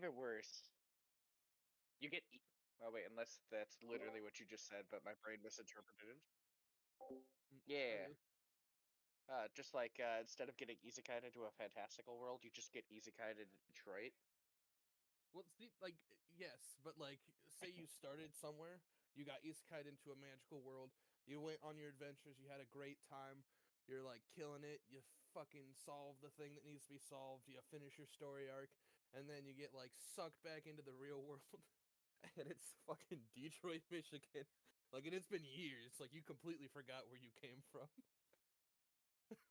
even worse. You get. Oh wait, unless that's literally what you just said, but my brain misinterpreted it. Yeah. Just like instead of getting isekai into a fantastical world, you just get isekai into Detroit. Well, see, like, yes, but like, say you started somewhere, you got isekai'd into a magical world, you went on your adventures, you had a great time, you're like killing it, you fucking solve the thing that needs to be solved, you finish your story arc, and then you get like sucked back into the real world, and it's fucking Detroit, Michigan. Like, and it's been years, like, you completely forgot where you came from.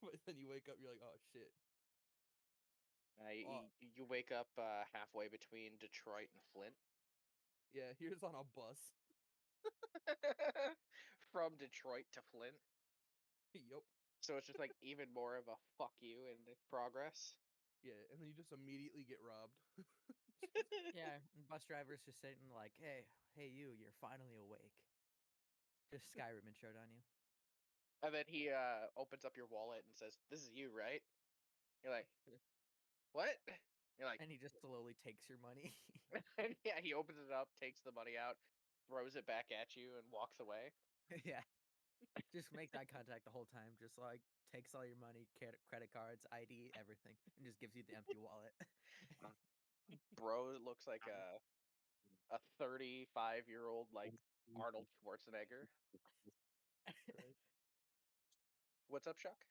But then you wake up, you're like, oh shit. You wake up halfway between Detroit and Flint. Yeah, here's on a bus. From Detroit to Flint. Yup. So it's just like even more of a fuck you in progress. Yeah, and then you just immediately get robbed. Yeah, and bus drivers just sitting like, hey, you're finally awake. Just Skyrim introed on you. And then he opens up your wallet and says, "This is you, right?" You're like, "What?" You're like, And he just slowly takes your money. and yeah, he opens it up, takes the money out, throws it back at you, and walks away. Yeah. Just makes eye contact the whole time. Just like takes all your money, credit cards, ID, everything, and just gives you the empty wallet. Bro looks like a 35-year-old like Arnold Schwarzenegger. What's up, Chuck?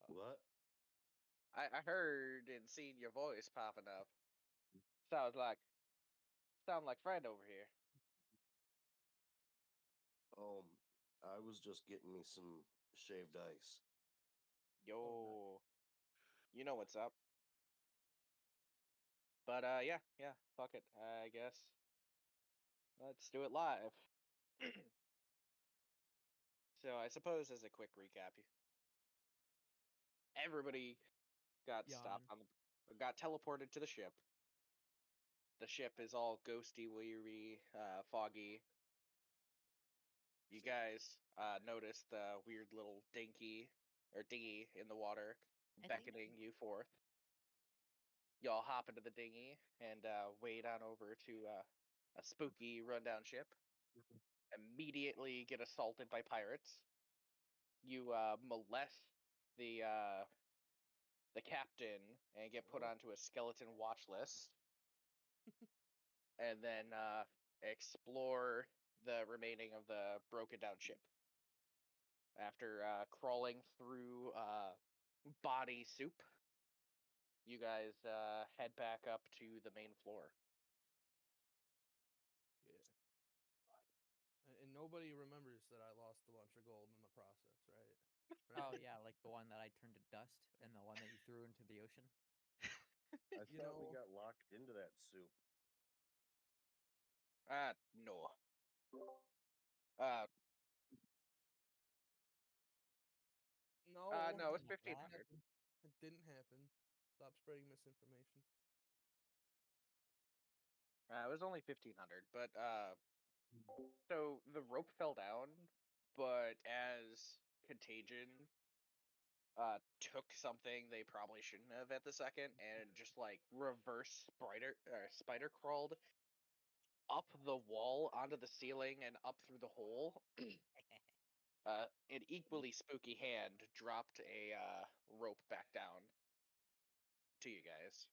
What? I heard and seen your voice popping up. Sounds like friend over here. Um, I was just getting me some shaved ice. Oh, nice. Yo, you know what's up. But yeah, fuck it. I guess let's do it live. So I suppose as a quick recap, everybody got stopped Yawn. got teleported to the ship. The ship is all ghosty, weary, foggy. You guys noticed the weird little dinghy in the water I think beckoning you forth. Y'all hop into the dinghy and wade on over to a spooky rundown ship. Immediately get assaulted by pirates. You molest the the captain and get put onto a skeleton watch list, and then explore the remaining of the broken down ship. After crawling through body soup, you guys head back up to the main floor. Yeah. And nobody remembers that I lost a bunch of gold in the process, right? Oh Right? yeah, like the one that I turned to dust and the one that you threw into the ocean. I You thought we know, got locked into that soup. No. Uh, no, no, it's Something like didn't that. 1500. happen. It didn't happen. Stop spreading misinformation. It was only 1500, but so the rope fell down, but as Contagion took something they probably shouldn't have at the second and just like reverse spider crawled up the wall onto the ceiling and up through the hole. An equally spooky hand dropped a rope back down to you guys.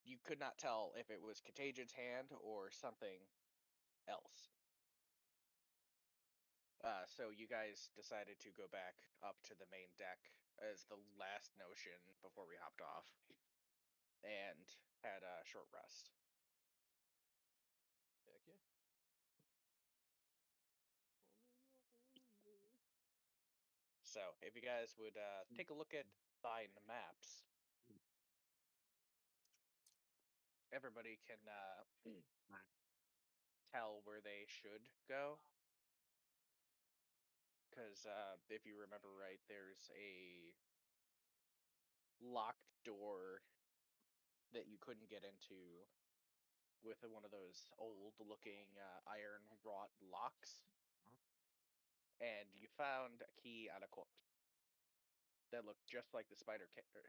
You could not tell if it was Contagion's hand or something else. So you guys decided to go back up to the main deck as the last notion before we hopped off, and had a short rest. Heck yeah. So if you guys would take a look at Bane maps, everybody can tell where they should go. Because if you remember right, there's a locked door that you couldn't get into with one of those old-looking iron wrought locks, and you found a key on a corpse. that looked just like the skeleton captain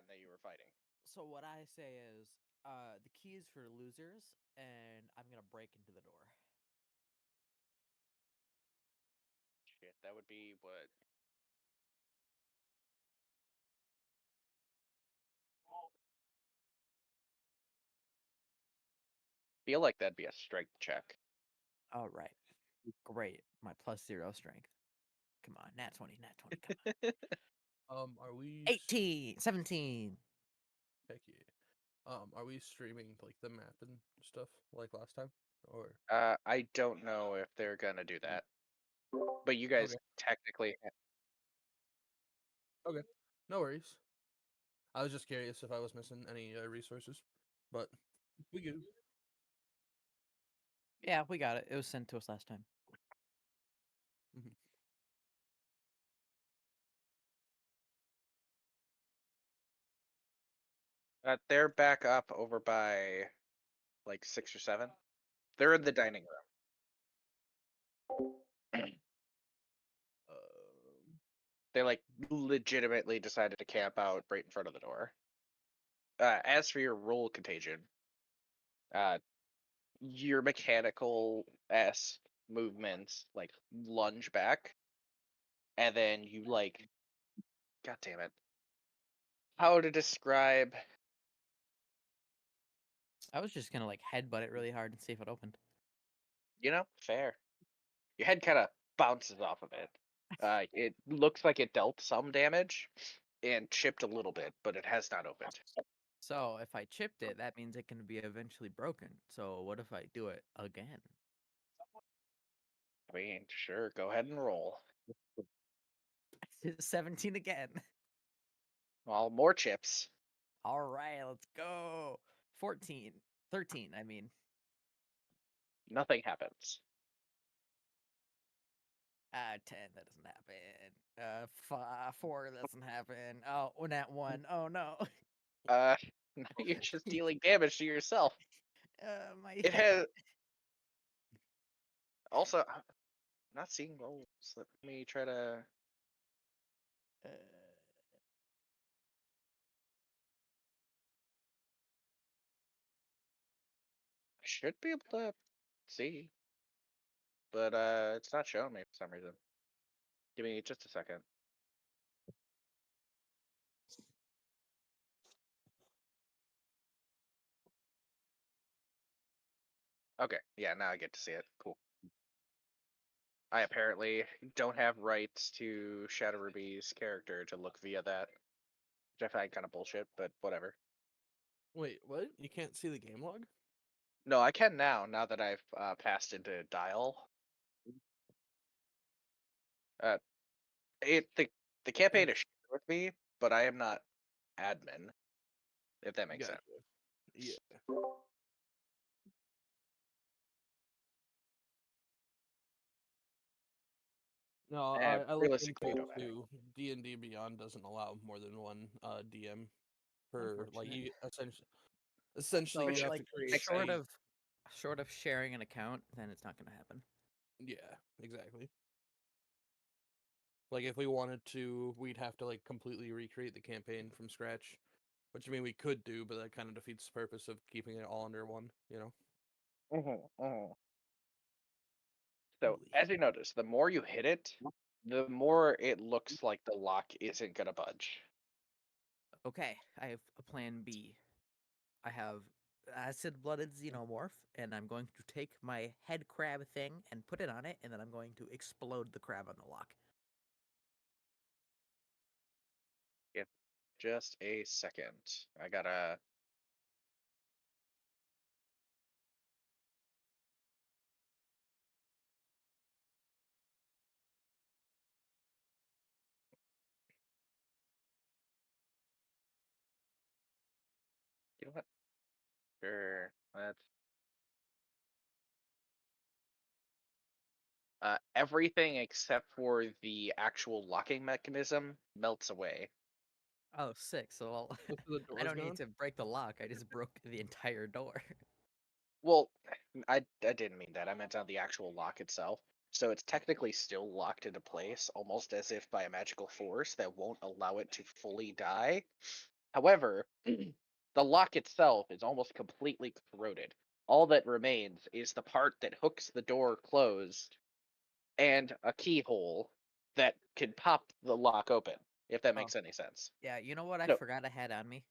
that you were fighting. So what I say is, the key is for losers, and I'm gonna break into the door. Shit, that would be what? Feel like that'd be a strength check. All right, great. My +0 strength. Come on, nat 20, nat 20. Come on. Are we 18, 17. Heck yeah. Are we streaming like the map and stuff like last time? Or I don't know if they're gonna do that, but you guys Okay. technically. Okay, no worries. I was just curious if I was missing any resources, but we good. Yeah, we got it. It was sent to us last time. Mhm. They're back up over by like 6 or 7. They're in the dining room. They like legitimately decided to camp out right in front of the door. As for your roll contagion, your mechanical s movements like lunge back, and then you like, god damn it, how to describe? I was just gonna like headbutt it really hard and see if it opened. Fair. Your head kind of bounces off of it. It looks like it dealt some damage and chipped a little bit, but it has not opened. So if I chipped it, that means it can be eventually broken. So what if I do it again? I mean, sure, go ahead and roll. 17 again. Well, more chips. All right, let's go. 14, 13. I mean, Nothing happens. 10. That doesn't happen. 4. Doesn't happen. Oh, nat 1. Oh no. Now you're just dealing damage to yourself. My It head. has also. I'm not seeing rolls. Let me try to. Uh, I should be able to see, but it's not showing me for some reason. Give me just a second. Okay, yeah, now I get to see it. Cool. I apparently don't have rights to Shadow Ruby's character to look via that, which I find kind of bullshit, but whatever. Wait, what? You can't see the game log? No, I can now that I've passed into Dial. Uh, the campaign is shared with me, but I am not admin, if that makes Gotcha. sense. Yeah. No, I looked Realistically, into you it don't matter. too. D&D Beyond doesn't allow more than one DM per like Unfortunate. you essentially so you have like to create Makes sense. short of sharing an account, then it's not gonna happen. Yeah, exactly. Like if we wanted to, we'd have to like completely recreate the campaign from scratch, which I mean we could do, but that kind of defeats the purpose of keeping it all under one, you know. So, as you notice, the more you hit it, the more it looks like the lock isn't gonna budge. Okay, I have a plan B. I have acid-blooded xenomorph, and I'm going to take my head crab thing and put it on it, and then I'm going to explode the crab on the lock. Give just a second. I gotta. You know what? Sure. Let's. Everything except for the actual locking mechanism melts away. Oh, sick. So So the I door's don't need gone. to break the lock. I just broke the entire door. Well, I didn't mean that. I meant on the actual lock itself. So it's technically still locked into place, almost as if by a magical force that won't allow it to fully die. However, the lock itself is almost completely corroded. All that remains is the part that hooks the door closed and a keyhole that can pop the lock open, if that Oh, makes any sense. yeah. You know what I No, forgot I had on me?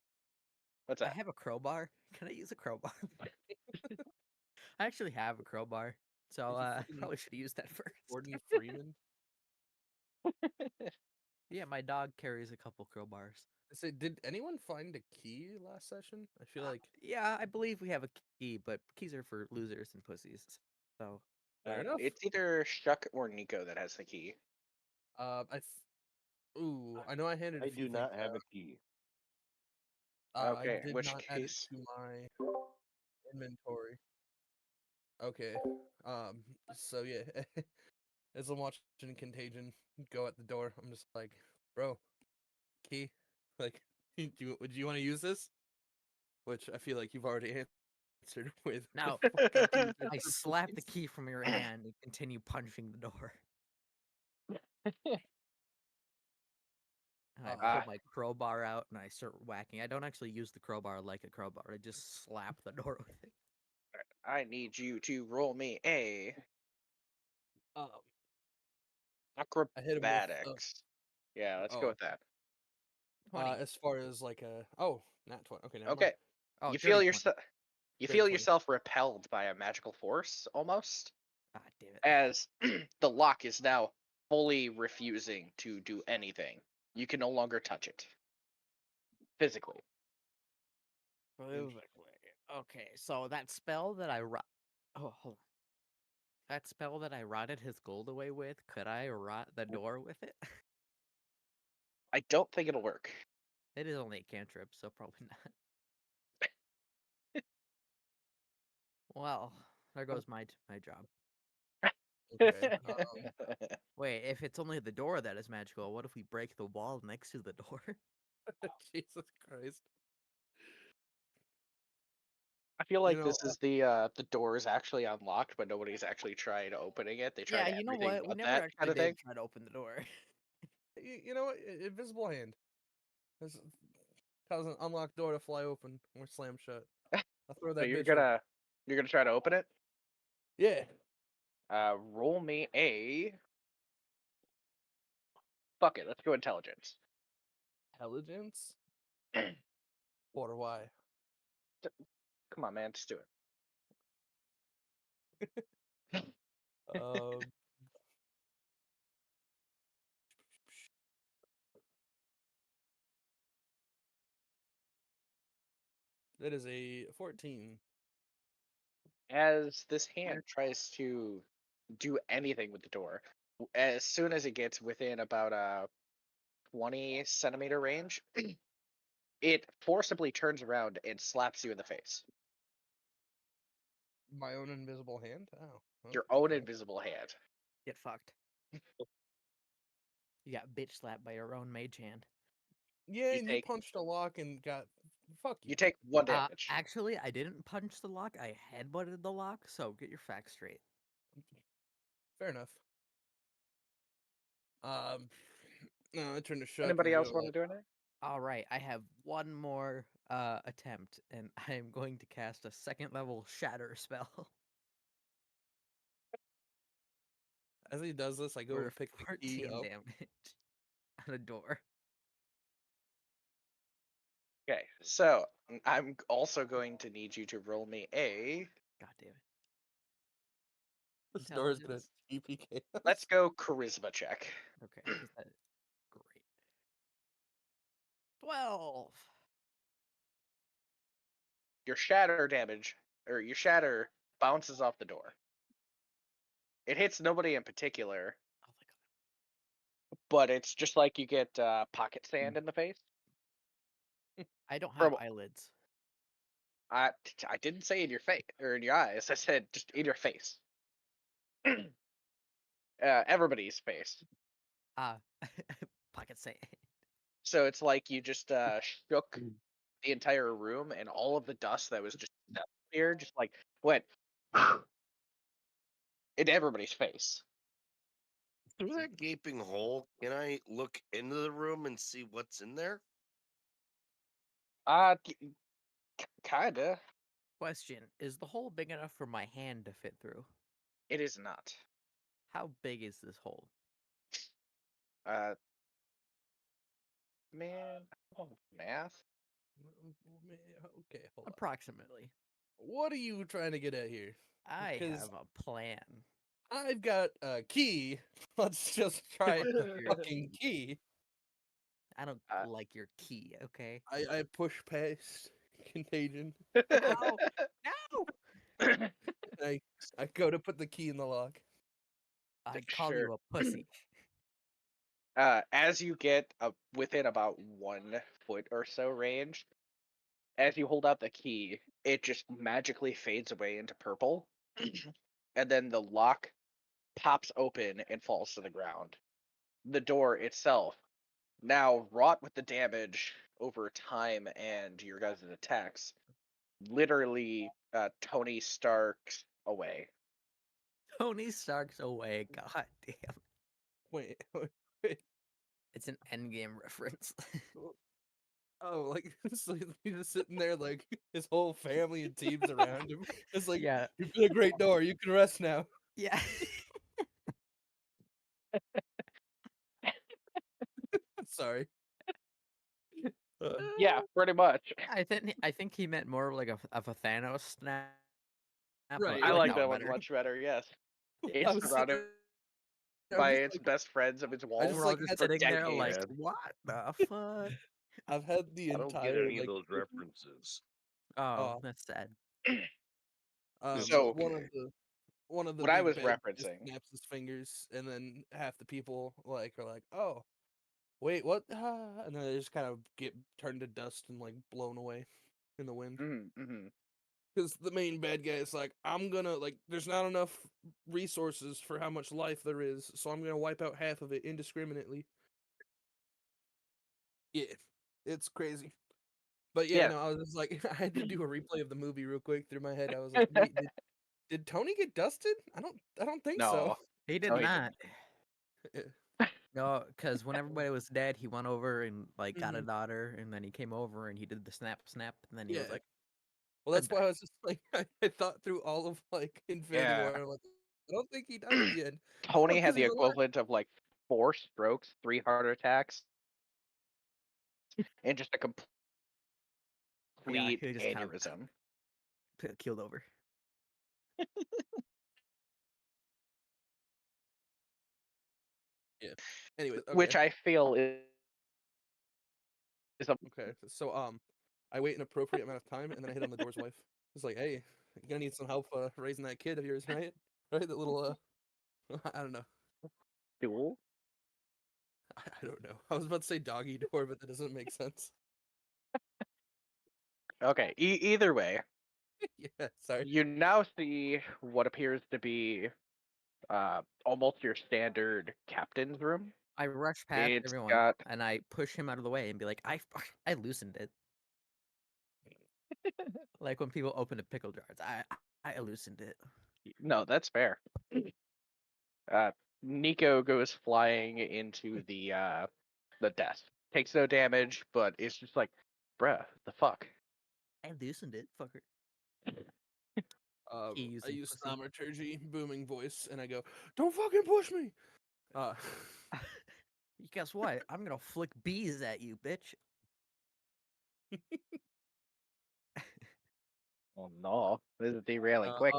what's I that? have a crowbar. Can I use a crowbar? I actually have a crowbar, so Are you I freaking probably should use that first. Gordon Freeman? Yeah, my dog carries a couple crowbars. I say, did anyone find a key last session? I feel like Yeah, I believe we have a key, but keys are for losers and pussies. So fair enough. It's either Shuck or Nico that has the key. Ooh, I know I handed a I few do things not have out. a key. I Okay, in did which not add it case, to my inventory. Okay. So yeah, as I'm watching Contagion go at the door, I'm just like, bro, key. Like, would you want to use this? Which I feel like you've already answered with. now Fuck, I can use it I for slap the pussies." key from your hand and continue punching the door. And I pull Uh, my crowbar out and I start whacking. I don't actually use the crowbar like a crowbar. I just slap the door with it. I need you to roll me a um, I hit him with. acrobatics. Yeah, let's go Oh, with that. 20. as far as like a not 20. Okay, never mind. Okay, Oh, you dirty feel 20. you Dirty feel 20. yourself repelled by a magical force almost, Ah, damn it. as the lock is now fully refusing to do anything. You can no longer touch it physically. Physically. Okay, so that spell that Oh, hold on. That spell that I rotted his gold away with, could I rot the door with it? I don't think it'll work. It is only a cantrip, so probably not. Well, there goes my job. Okay. Wait, if it's only the door that is magical, what if we break the wall next to the door? Jesus Christ. I feel You like know, this is the door is actually unlocked, but nobody's actually tried opening it. They Yeah, tried you know everything what? We but never that actually kind of thing. did try to open the door. you know what? Invisible hand. This cause an unlocked door to fly open or slam shut. I'll throw So that bitch open. you're gonna try to open it. Yeah. Roll me a fuck it. Let's go intelligence. Intelligence? Or why? Come on, man, just do it. Um, that is a 14. As this hand tries to do anything with the door, as soon as it gets within about a 20 centimeter range, it forcibly turns around and slaps you in the face. My own invisible hand? Oh. Your own Okay. invisible hand. Get fucked. You got bitch slapped by your own mage hand. Yeah, You and you take punched a lock and got. Fuck you you. take 1 damage. Actually, I didn't punch the lock. I headbutted the lock. So get your facts straight. Fair enough. No, I turn to Shuck and Anybody I else go want like, to do anything? All right, I have one more attempt, and I am going to cast a second level shatter spell as he does this, I go for pick the key 14 up. damage on a door. Okay, so I'm also going to need you to roll me a. God damn it. This door is gonna Intelligence. TPK us. Let's go charisma check. Okay, because that great. 12. Your shatter damage, or your shatter bounces off the door. It hits nobody in particular, Oh my god. but it's just like you get pocket sand in the face. I don't have From eyelids. I, I didn't say in your face or in your eyes. I said just in your face. Everybody's face. Ah, pocket sand. So it's like you just shook the entire room, and all of the dust that was just here just like went into everybody's face. Through that gaping hole, can I look into the room and see what's in there? Kinda. Question: is the hole big enough for my hand to fit through? It is not. How big is this hole? Uh, man, math. Okay, hold on. Approximately. What are you trying to get at here? I Because have a plan. I've got a key. Let's just try the Your fucking key. I don't Uh, like your key, okay? I push past contagion. Ow! No! I I go to put the key in the lock. I call Sure. you a pussy. As you get within about 1 foot or so range, as you hold out the key, it just magically fades away into purple, and then the lock pops open and falls to the ground. The door itself, now wrought with the damage over time and your guys' attacks, literally Tony Stark's away. Tony Stark's away. God damn. Wait. It's an endgame reference. Oh, like so he's just sitting there, like his whole family and teams around him. It's like, Yeah. you've been a great door. You can rest now. Yeah. Sorry. Uh, Yeah, pretty much. I think he meant more like of a Thanos snap. Right, But I I like like like, that that one one better. much better, yes. I It's was sitting surrounded there, I'm by just its like, best friends of its I And just we're walls all like just had for the sitting there decades. like, Man, what the fuck? I've had the I don't get entire any of like those references. Oh, uh that's sad. It's So, one of the what I big was bad guys referencing, snaps his fingers, and then half the people like are like, oh, wait, what? Ah, and then they just kind of get turned to dust and like blown away in the wind. mm-hmm. Because the main bad guy is like, I'm gonna like, there's not enough resources for how much life there is, so I'm gonna wipe out half of it indiscriminately. Yeah, it's crazy. But yeah, Yeah, no, I was just like, I had to do a replay of the movie real quick through my head. I was like, wait, did Tony get dusted? I don't think so. no, He did no, he not. didn't. No, because when everybody was dead, he went over and like got a Mhm. daughter, and then he came over and he did the snap, and then he was Yeah. like, Well, "I'm that's why back." I was just like, I thought through all of like Infinity War. Yeah. And I'm like, I don't think he died at the end. Oh, Tony had because the he's alive. equivalent of like 4 strokes, 3 heart attacks, and just a Yeah, complete he just kind of aneurysm. keeled over. Yeah. Anyways, Which okay, I feel is a okay. So I wait an appropriate amount of time, and then I hit on the door's wife. It's like, hey, you're gonna need some help raising that kid of yours, right? Right, that little I don't know. duel. I don't know. I was about to say doggy door, but that doesn't make sense. Okay, either way, Yeah, sorry. you now see what appears to be almost your standard captain's room. I rush past It's everyone got and I push him out of the way and be like, I loosened it. Like when people open the pickle jars, I loosened it. no, that's fair. Nico goes flying into the desk. Takes no damage, but it's just like, bruh, the fuck. I loosened it, fucker. Key I using use pussy. thaumaturgy, booming voice, and I go, "Don't fucking push me." Uh, Guess what? I'm gonna flick bees at you, bitch. Oh no, this is derailing quick.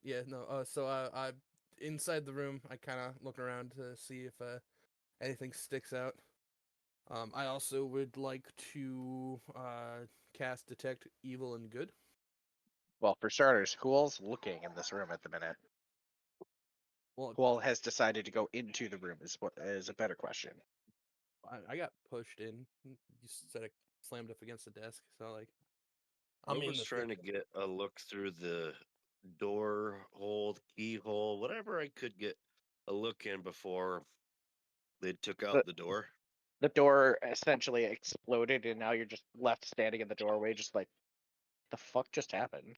yeah, no. So I inside the room, I kind of look around to see if anything sticks out. I also would like to cast detect evil and good. Well, for starters, who's looking in this room at the minute? Well, Who has decided to go into the room is a better question. I got pushed in. You said I slammed up against the desk, so like I I'm in was the trying thick to of it. get a look through the door hole, keyhole, whatever I could get a look in before they took out The, the door. the door essentially exploded, and now you're just left standing in the doorway, just like, the fuck just happened?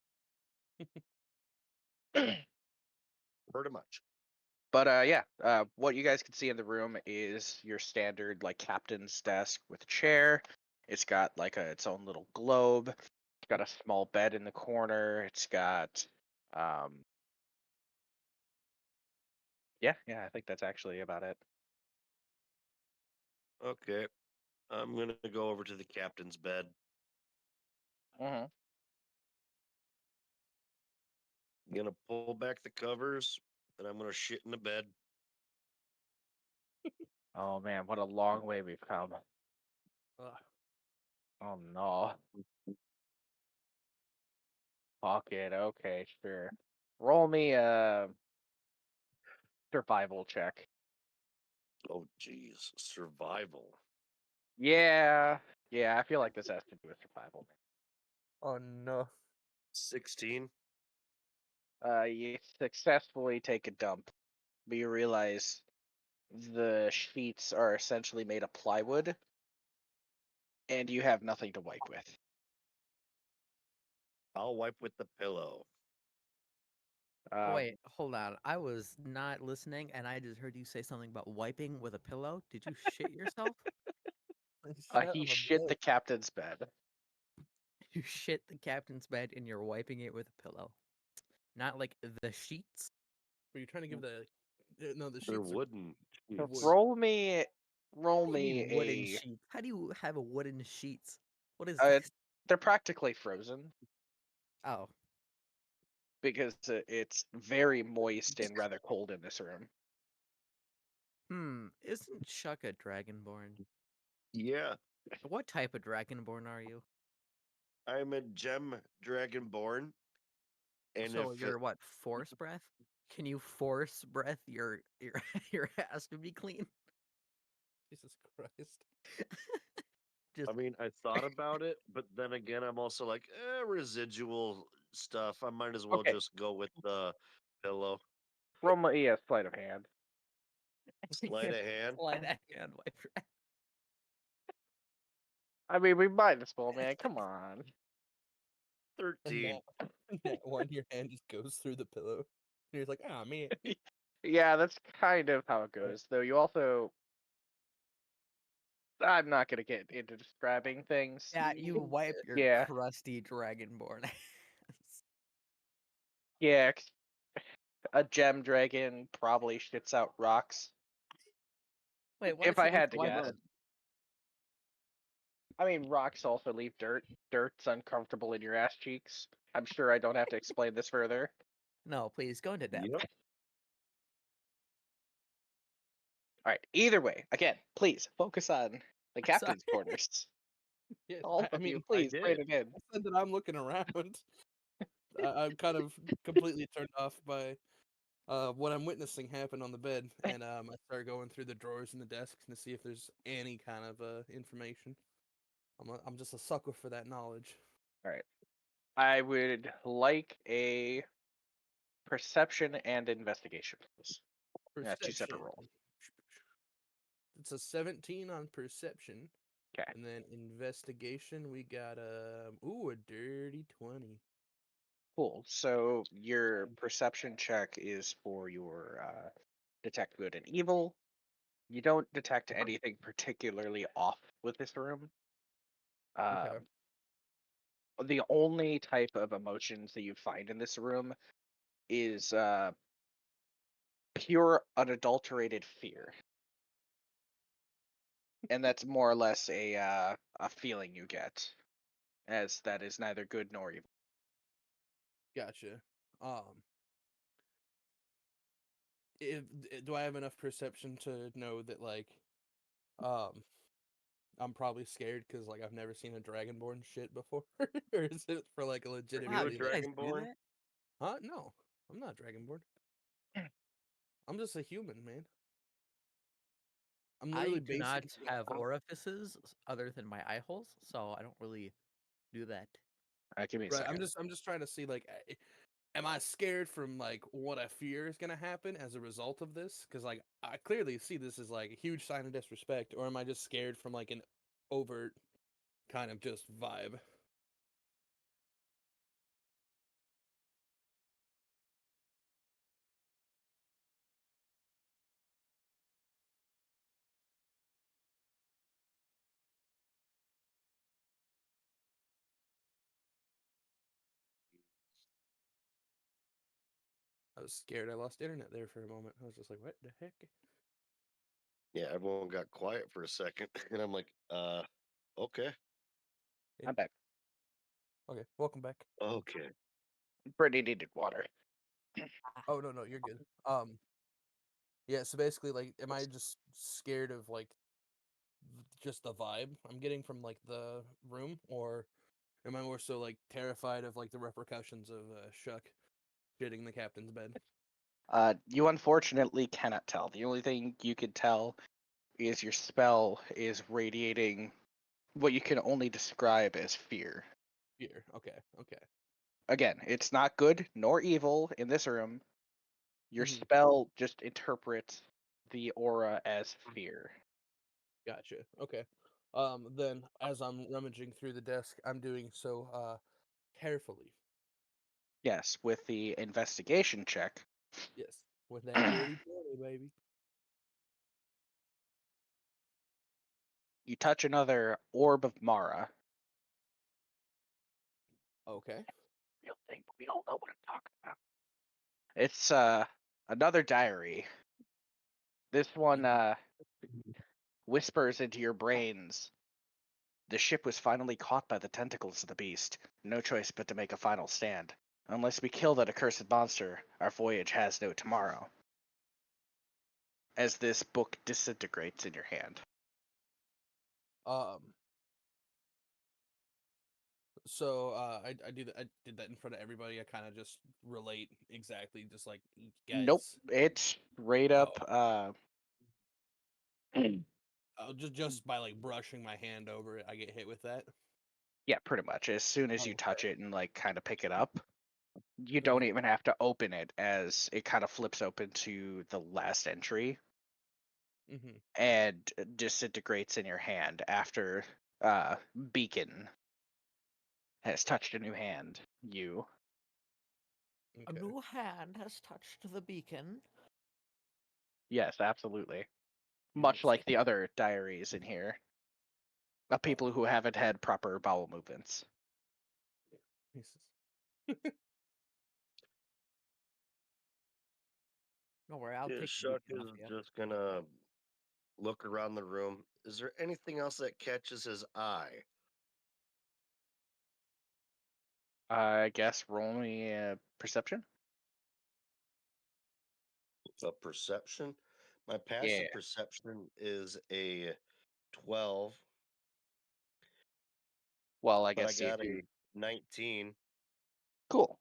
Pretty much. But yeah, what you guys can see in the room is your standard like captain's desk with a chair. It's got like its own little globe. It's got a small bed in the corner. It's got yeah, I think that's actually about it. Okay. I'm gonna go over to the captain's bed. Mm-hmm. I'm gonna pull back the covers, and I'm gonna shit in the bed. Oh man, what a long way we've come. Ugh. Oh no. Fuck it. Okay, sure. Roll me a survival check. Oh, jeez, survival. Yeah, I feel like this has to do with survival. Oh no. 16. You successfully take a dump, but you realize the sheets are essentially made of plywood, and you have nothing to wipe with. I'll wipe with the pillow. Wait, hold on. I was not listening, and I just heard you say something about wiping with a pillow. Did you shit yourself? He shit the captain's bed. You shit the captain's bed, and you're wiping it with a pillow. Not like the sheets. Were you trying to give the no the They're sheets are wooden wood. sheets. Roll me What do you mean wooden sheets? How do you have a wooden sheets? What is this? They're practically frozen Oh, because it's very moist and rather cold in this room. isn't Chuck a dragonborn? Yeah, What type of dragonborn are you? I'm a gem dragonborn, and So if you're what, force breath? Can you force breath your your ass to be clean? Jesus Christ. Just I mean, I thought about it, but then again, I'm also like, residual stuff. I might as well Okay. just go with the pillow. Roll me a sleight of hand. Sleight of hand. slide that hand wipe your ass. I mean, we might as well, man. Come on. 13. And that one, your hand just goes through the pillow. And you're like, ah, man. Yeah, that's kind of how it goes. Though you also, I'm not gonna get into describing things. Yeah, you wipe your Yeah. crusty dragonborn ass. Yeah, a gem dragon probably shits out rocks. Wait, why If does he I like had to to wipe guess. them? I mean, rocks also leave dirt. Dirt's uncomfortable in your ass cheeks. I'm sure I don't have to explain this further. No, please go into depth. Yep. All right. Either way, again, please focus on the I'm captain's quarters. Yes, All I of you, mean, I please did. rein it in. I said that I'm looking around. I'm kind of completely turned off by what I'm witnessing happen on the bed, and I start going through the drawers and the desks to see if there's any kind of information. I'm just a sucker for that knowledge. All right. I would like a perception and investigation, please. Yeah, two separate Perception. rolls. It's a 17 on perception, Okay. and then investigation we got a dirty 20. Cool. So your perception check is for your detect good and evil. You don't detect anything particularly off with this room. Okay. The only type of emotions that you find in this room is pure, unadulterated fear, and that's more or less a feeling you get, as that is neither good nor evil. Gotcha. If, do I have enough perception to know that like, um, I'm probably scared because like I've never seen a dragonborn shit before, or is it for like a legitimate Wow, you a thing? you guys do dragonborn? that? Huh? No, I'm not dragonborn. I'm just a human, man. I'm I literally do not basically. have orifices other than my eye holes, so I don't really do that. Give me a Right. second. I'm just trying to see like, am I scared from like what I fear is gonna happen as a result of this? Because like I clearly see this as like a huge sign of disrespect, or am I just scared from like an overt kind of just vibe? I was scared. I lost internet there for a moment. I was just like, "What the heck?" Yeah, everyone got quiet for a second, and I'm like, okay, I'm back. Okay, welcome back. okay. Brittany needed water. Oh no, you're good. Yeah. So basically, like, am I just scared of like just the vibe I'm getting from like the room, or am I more so like terrified of like the repercussions of Shuck shitting the captain's bed? You unfortunately cannot tell. The only thing you can tell is your spell is radiating what you can only describe as fear. Fear. Okay. Okay. Again, it's not good nor evil in this room. Your Mhm. spell just interprets the aura as fear. Gotcha. Okay. Then as I'm rummaging through the desk, I'm doing so carefully. Yes, with the investigation check. Yes, with that dirty 20, baby. You touch another orb of Mara. Okay. You'll think we all know what I'm talking about. It's another diary. This one whispers into your brains. The ship was finally caught by the tentacles of the beast. No choice but to make a final stand. Unless we kill that accursed monster, our voyage has no tomorrow. As this book disintegrates in your hand. Um. So I do that. I did that in front of everybody. I kind of just relate exactly, just like Nope, guys. it's straight Oh, up. just by like brushing my hand over it, I get hit with that. Yeah, pretty much. As soon as Oh, you okay. touch it and like kind of pick it up, you don't Mhm. even have to open it, as it kind of flips open to the last entry Mhm. and disintegrates in your hand after Beacon has touched a new hand. You. A Okay. new hand has touched the beacon. Yes, absolutely. Much Interesting. like the other diaries in here. Of people who haven't had proper bowel movements. Jesus. Don't worry, I'll Yeah, take the Shuck beacon off is you. just gonna look around the room. Is there anything else that catches his eye? I guess roll me a perception. A perception? My Yeah. passive perception is a 12, Well, I but I guess if got you a 19. cool.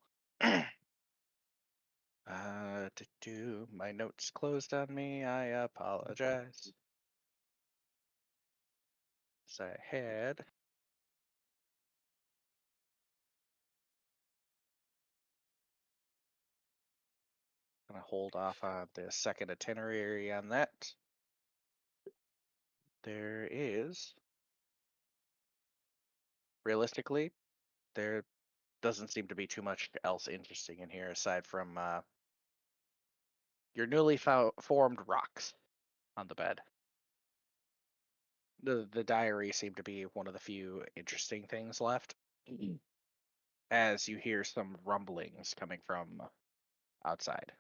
My notes closed on me. I apologize. So I had gonna hold off on the second itinerary on that. There is realistically, there doesn't seem to be too much else interesting in here aside from your newly formed rocks on the bed. The diary seemed to be one of the few interesting things left. As you hear some rumblings coming from outside.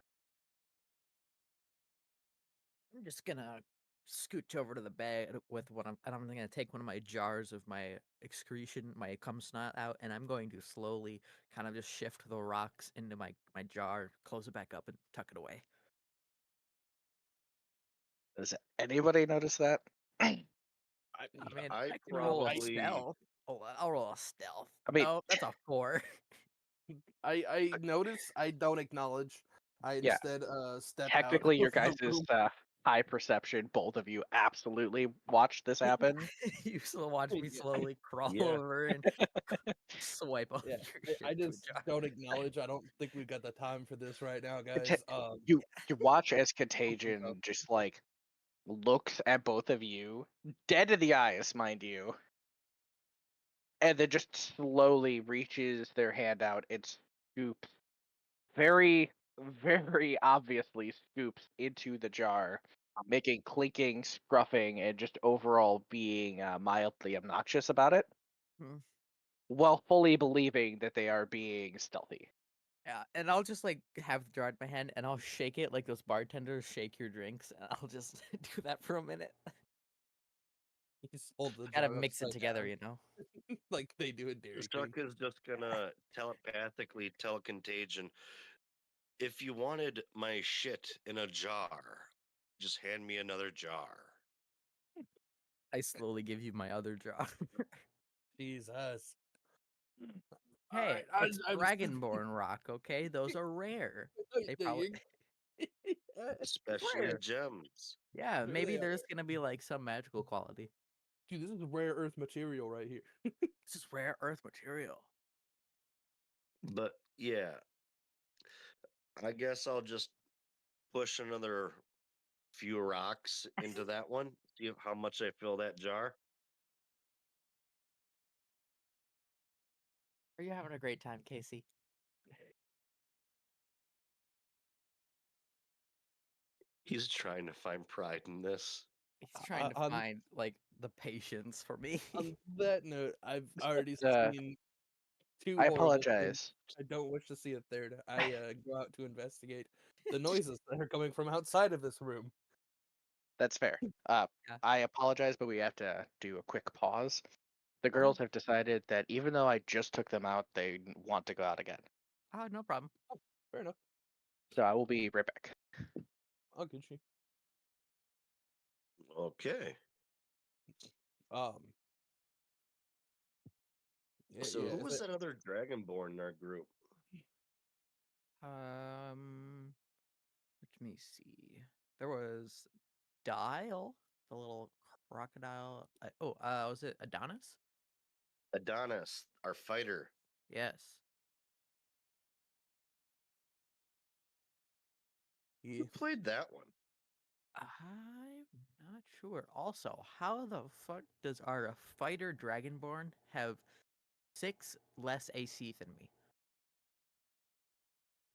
I'm just gonna scooch over to the bed with and I'm gonna take one of my jars of my excretion, my cum snot out, and I'm going to slowly kind of just shift the rocks into my jar, close it back up, and tuck it away. Does anybody notice that? I, I mean, I I can roll a I probably stealth. Oh, I'll roll a stealth. I mean, No, that's a 4. I notice. I don't acknowledge. I yeah, instead step out technically your of the guys' room. high perception, both of you absolutely watched this happen. You still watch me Yeah. slowly crawl yeah. over and swipe off Yeah, your I shit to a just jar. don't acknowledge. I don't think we've got the time for this right now, Conta- guys. you watch as Opens up. Contagion just like looks at both of you, dead in the eyes, mind you, and then just slowly reaches their hand out and scoops very, very obviously scoops into the jar, making clinking, scruffing, and just overall being mildly obnoxious about it, Hmm. while fully believing that they are being stealthy. Yeah, and I'll just like have the jar in my hand, and I'll shake it like those bartenders shake your drinks, and I'll just do that for a minute. You just hold the Gotta jar mix it upside together, down, you know. like they do in Dairy King. Sucker's just gonna telepathically telecontagion. If you wanted my shit in a jar, just hand me another jar. I slowly give you my other jar. Jesus. All Hey, right, it's I was. Dragonborn rock, okay? Those are rare. They There probably you it's Especially rare. gems. Yeah, There maybe they are. there's gonna be like some magical quality. Dude, this is rare earth material right here. This is rare earth material. But yeah, I guess I'll just push another few rocks into that one. See how much I fill that jar. Are you having a great time, Casey? He's trying to find pride in this. He's trying to On find like the patience for me. on that note, I've already Uh, seen two I horrible things. apologize. I don't wish to see a third. I go out to investigate the noises that are coming from outside of this room. That's fair. Yeah. I apologize, but we have to do a quick pause. The Uh-huh. girls have decided that even though I just took them out, they want to go out again. Oh, no problem. Fair enough. So I will be right back. I'll get you. Okay. Um. Yeah, So yeah. who was that other dragonborn in our group? Let me see. There was Dial, the little crocodile. Was it Adonis? Adonis, our fighter. Yes. Yeah. Who played that one? I'm not sure. Also, how the fuck does our fighter Dragonborn have 6 less AC than me?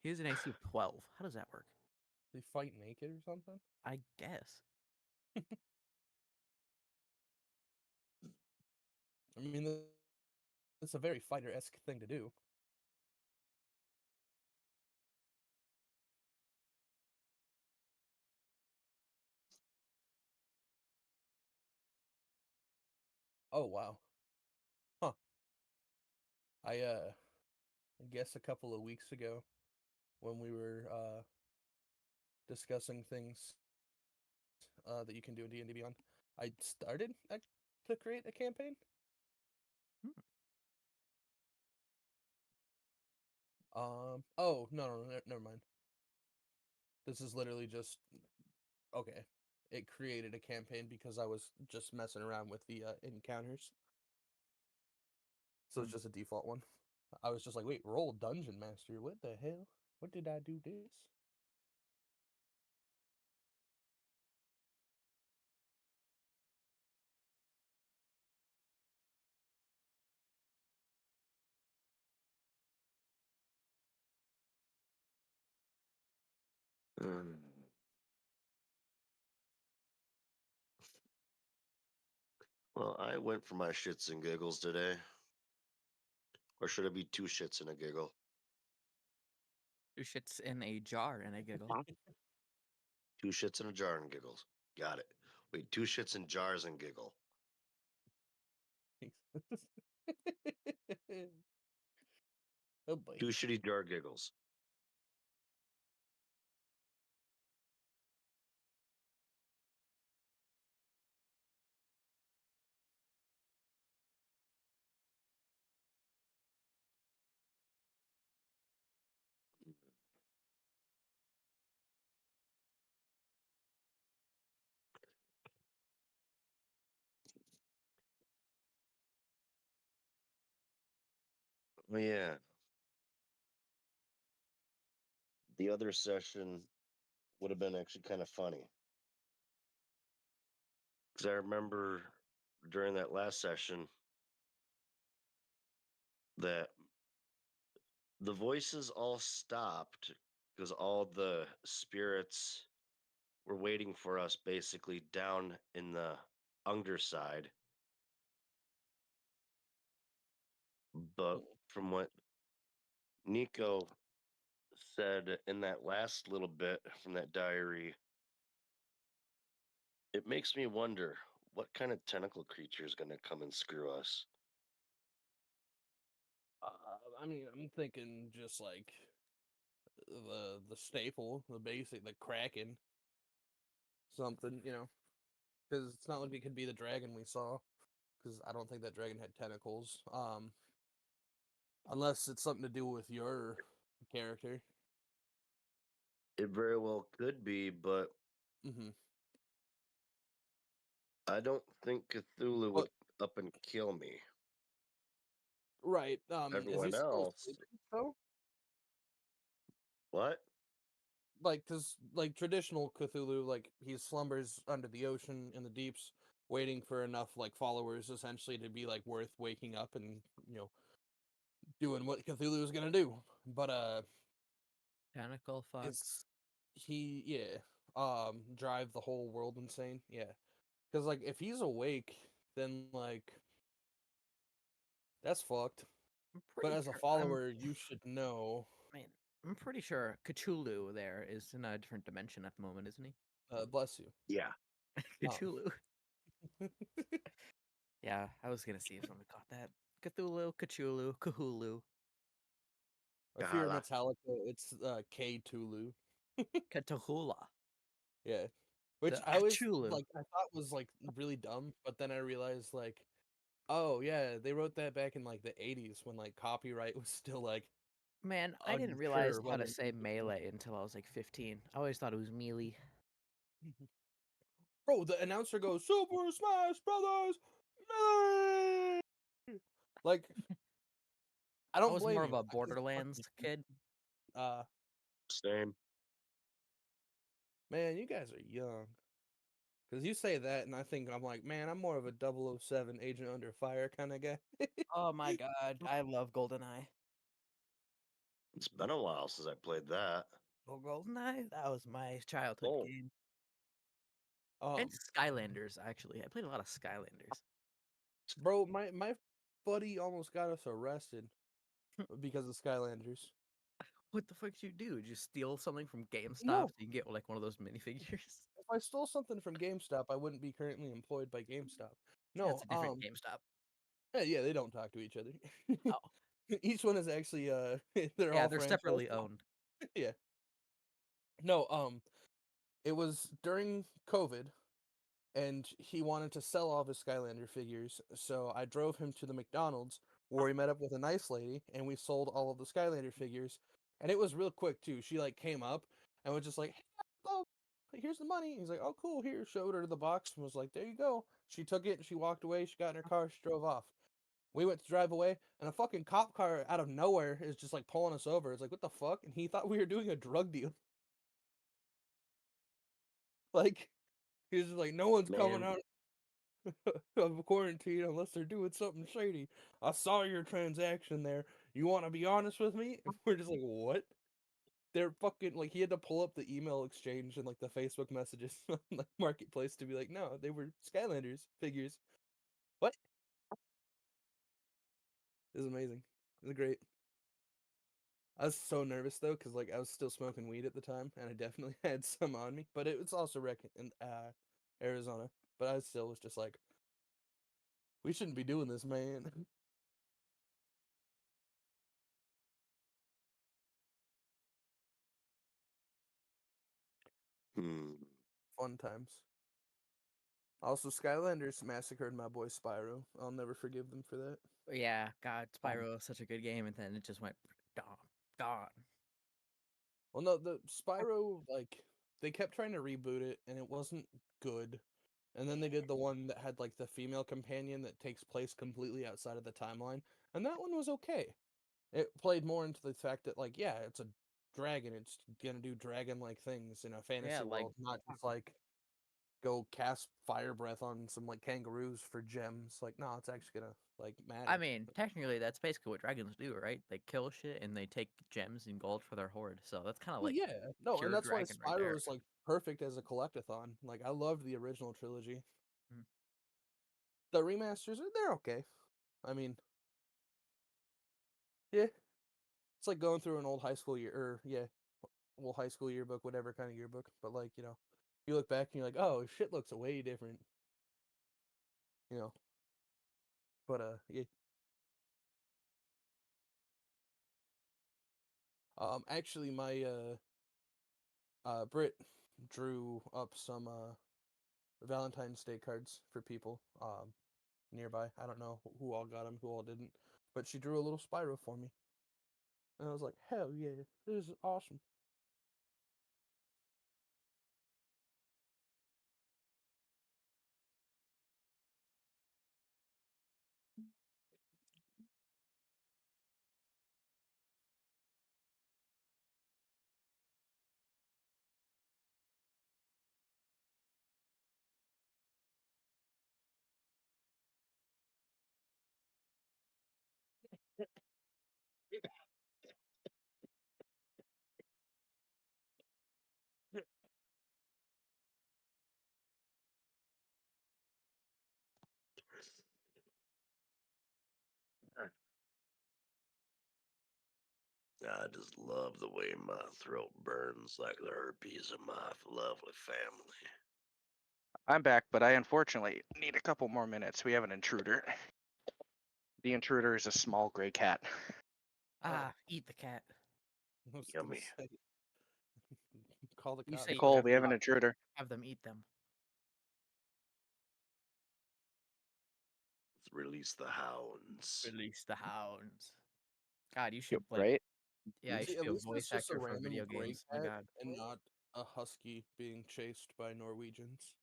He has an AC of 12. How does that work? They fight naked or something? I guess. I mean, that's a very fighter-esque thing to do. Oh wow. Huh. I guess a couple of weeks ago when we were discussing things that you can do in D&D Beyond, I started to create a campaign. Hmm. Oh no, never mind. This is literally just okay. It created a campaign because I was just messing around with the encounters, so it's just a default one. I was just like, wait, roll dungeon master. What the hell? What did I do this? Hmm. Well, I went for my shits and giggles today. Or should it be two shits and a giggle? 2 shits in a jar and a giggle. Two shits in a jar and giggles. Got it. Wait, two shits in jars and giggle. Oh boy. Two shitty jar giggles. Well, yeah. The other session would have been actually kind of funny. Because I remember during that last session that the voices all stopped because all the spirits were waiting for us basically down in the underside. But from what Nico said in that last little bit from that diary, it makes me wonder what kind of tentacle creature is going to come and screw us. I mean, I'm thinking just like the staple, the basic, the Kraken, something, because it's not like it could be the dragon we saw, because I don't think that dragon had tentacles. Unless it's something to do with your character. It very well could be, but Mm-hmm. I don't think Cthulhu would But up and kill me. right, is he Everyone still else, sleeping though? what? Like, cause like traditional Cthulhu, like he slumbers under the ocean in the deeps, waiting for enough like followers essentially to be like worth waking up and doing what Cthulhu is gonna do. But Tentacle fuck. it's drive the whole world insane. Yeah, because like if he's awake, then like that's fucked. I'm But pretty as a sure. follower, you should know. Man, I'm pretty sure Cthulhu there is in a different dimension at the moment, isn't he? Bless you. Yeah. Cthulhu. Yeah, I was gonna see if someone caught that. Cthulhu, Cthulhu, Cthulhu, If you're Kahala. Metallica, it's K Tulu. Cthulhu. Yeah. Which The I always Cthulhu. like I thought was like really dumb, but then I realized like, oh yeah, they wrote that back in like the 80s when like copyright was still like Man, I didn't realize unsure how to whether say melee until I was like 15. I always thought it was melee. Bro, the announcer goes, Super Smash Brothers Melee! Like, I I don't was blame more of you. a I just Borderlands fucking kid. uh Same. man, you guys are young. Cause you say that and I think I'm like, man, I'm more of a 007 Agent Under Fire kind of guy. Oh my god, I love GoldenEye. It's been a while since I played that. Oh, GoldenEye? That was my childhood Oh, game. Um, And Skylanders, actually. I played a lot of Skylanders. bro, my buddy almost got us arrested because of Skylanders. What the fuck did you do? Did you steal something from GameStop No, so you can get like one of those minifigures? if I stole something from GameStop, I wouldn't be currently employed by GameStop. Yeah, it's No, a different GameStop. yeah, they don't talk to each other. Oh, Each one is actually they're yeah, all they're franchise. separately owned. Yeah. No, it was during COVID and he wanted to sell all of his Skylander figures, so I drove him to the McDonald's where we met up with a nice lady and we sold all of the Skylander figures. And it was real quick too. She like came up and was just like, "Hey, oh, here's the money." He's like, "Oh, cool." Here, showed her the box and was like, "There you go." She took it and she walked away. She got in her car. She drove off. We went to drive away, and a fucking cop car out of nowhere is just like pulling us over. It's like, what the fuck? And he thought we were doing a drug deal. Like, he was just like, no one's coming man. out of quarantine unless they're doing something shady. I saw your transaction there. You want to be honest with me? And we're just like, what? They're fucking like he had to pull up the email exchange and like the Facebook messages on like marketplace to be like, no, they were Skylanders figures. What? It was amazing. It was great. I was so nervous though, because like I was still smoking weed at the time, and I definitely had some on me. But it was also in Arizona. But I still was just like, we shouldn't be doing this, man. Hmm. Fun times. Also, Skylanders massacred my boy Spyro. I'll never forgive them for that. But yeah, God, Spyro is such a good game, and then it just went gone. Well, no, the Spyro like they kept trying to reboot it, and it wasn't good. And then they did the one that had like the female companion that takes place completely outside of the timeline, and that one was okay. It played more into the fact that like yeah, it's a dragon. It's gonna do dragon-like things in a Yeah, fantasy like world, not just like go cast fire breath on some like kangaroos for gems. Like no, it's actually gonna like I matter. mean, technically, that's basically what dragons do, right? They kill shit and they take gems and gold for their hoard. So that's kind of Well, like yeah, no, and pure that's why dragon right Spyro there. is like perfect as a collectathon. Like I loved the original trilogy. Mm. The remasters, they're okay. I mean, yeah, it's like going through an old high school year, or yeah, well, high school yearbook, whatever kind of yearbook. But like, you know, you look back and you're like, oh, shit looks way different. You know. But yeah. Actually, my Brit drew up some Valentine's Day cards for people nearby. I don't know who all got them, who all didn't, but she drew a little Spyro for me, and I was like, hell yeah, this is awesome. I just love the way my throat burns like the herpes of my lovely family. I'm back, but I unfortunately need a couple more minutes. We have an intruder. The intruder is a small gray cat. Eat the cat. I was gonna Yummy. say, call the You cops. say you Nicole, have we to have an intruder. have them eat them. Let's release the hounds. Release the hounds. God, you Yep, should like, right? yeah, you See, should at be a least it's voice just a actor for random video gray games. My cat God. and not a husky being chased by Norwegians.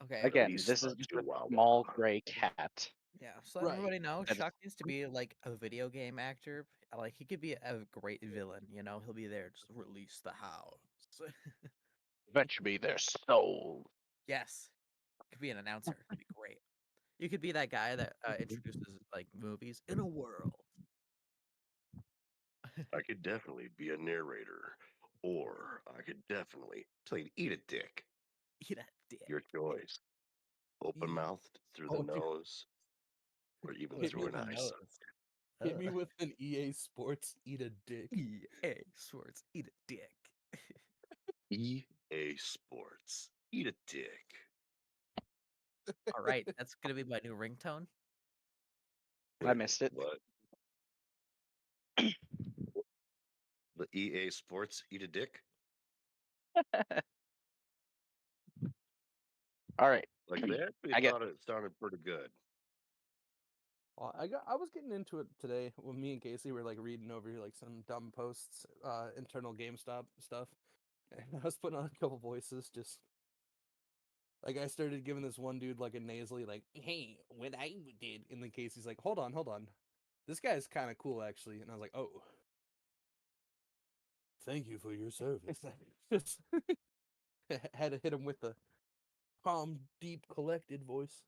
Okay. Again, Release this the is just a small chihuahua. gray cat. Yeah, so Right. everybody knows That is- Chuck needs to be like a video game actor. Like he could be a great villain, you know. He'll be there, just release the hounds. Fetch me their soul. Yes, could be an announcer. That'd be great. You could be that guy that introduces like movies in a world. I could definitely be a narrator. Or I could definitely tell you to eat a dick. Eat a dick. Your choice. Open Ye- mouthed through the Oh, dude, nose, or even Hit through me an with eye the socket. nose. hit me with an EA Sports eat a dick. EA Sports. Eat a dick. EA Sports. Eat a dick. All right, that's gonna be my new ringtone. I Wait, missed it. what? The EA Sports eat a dick? All right. Like they actually I get thought it sounded pretty good. I was getting into it today when me and Casey were like reading over like some dumb posts, internal GameStop stuff, and I was putting on a couple voices. Just like I started giving this one dude like a nasally like, "Hey, what I did," and then Casey's like, hold on, this guy's kind of cool actually," and I was like, "Oh, thank you for your service." Just had to hit him with the calm, deep, collected voice.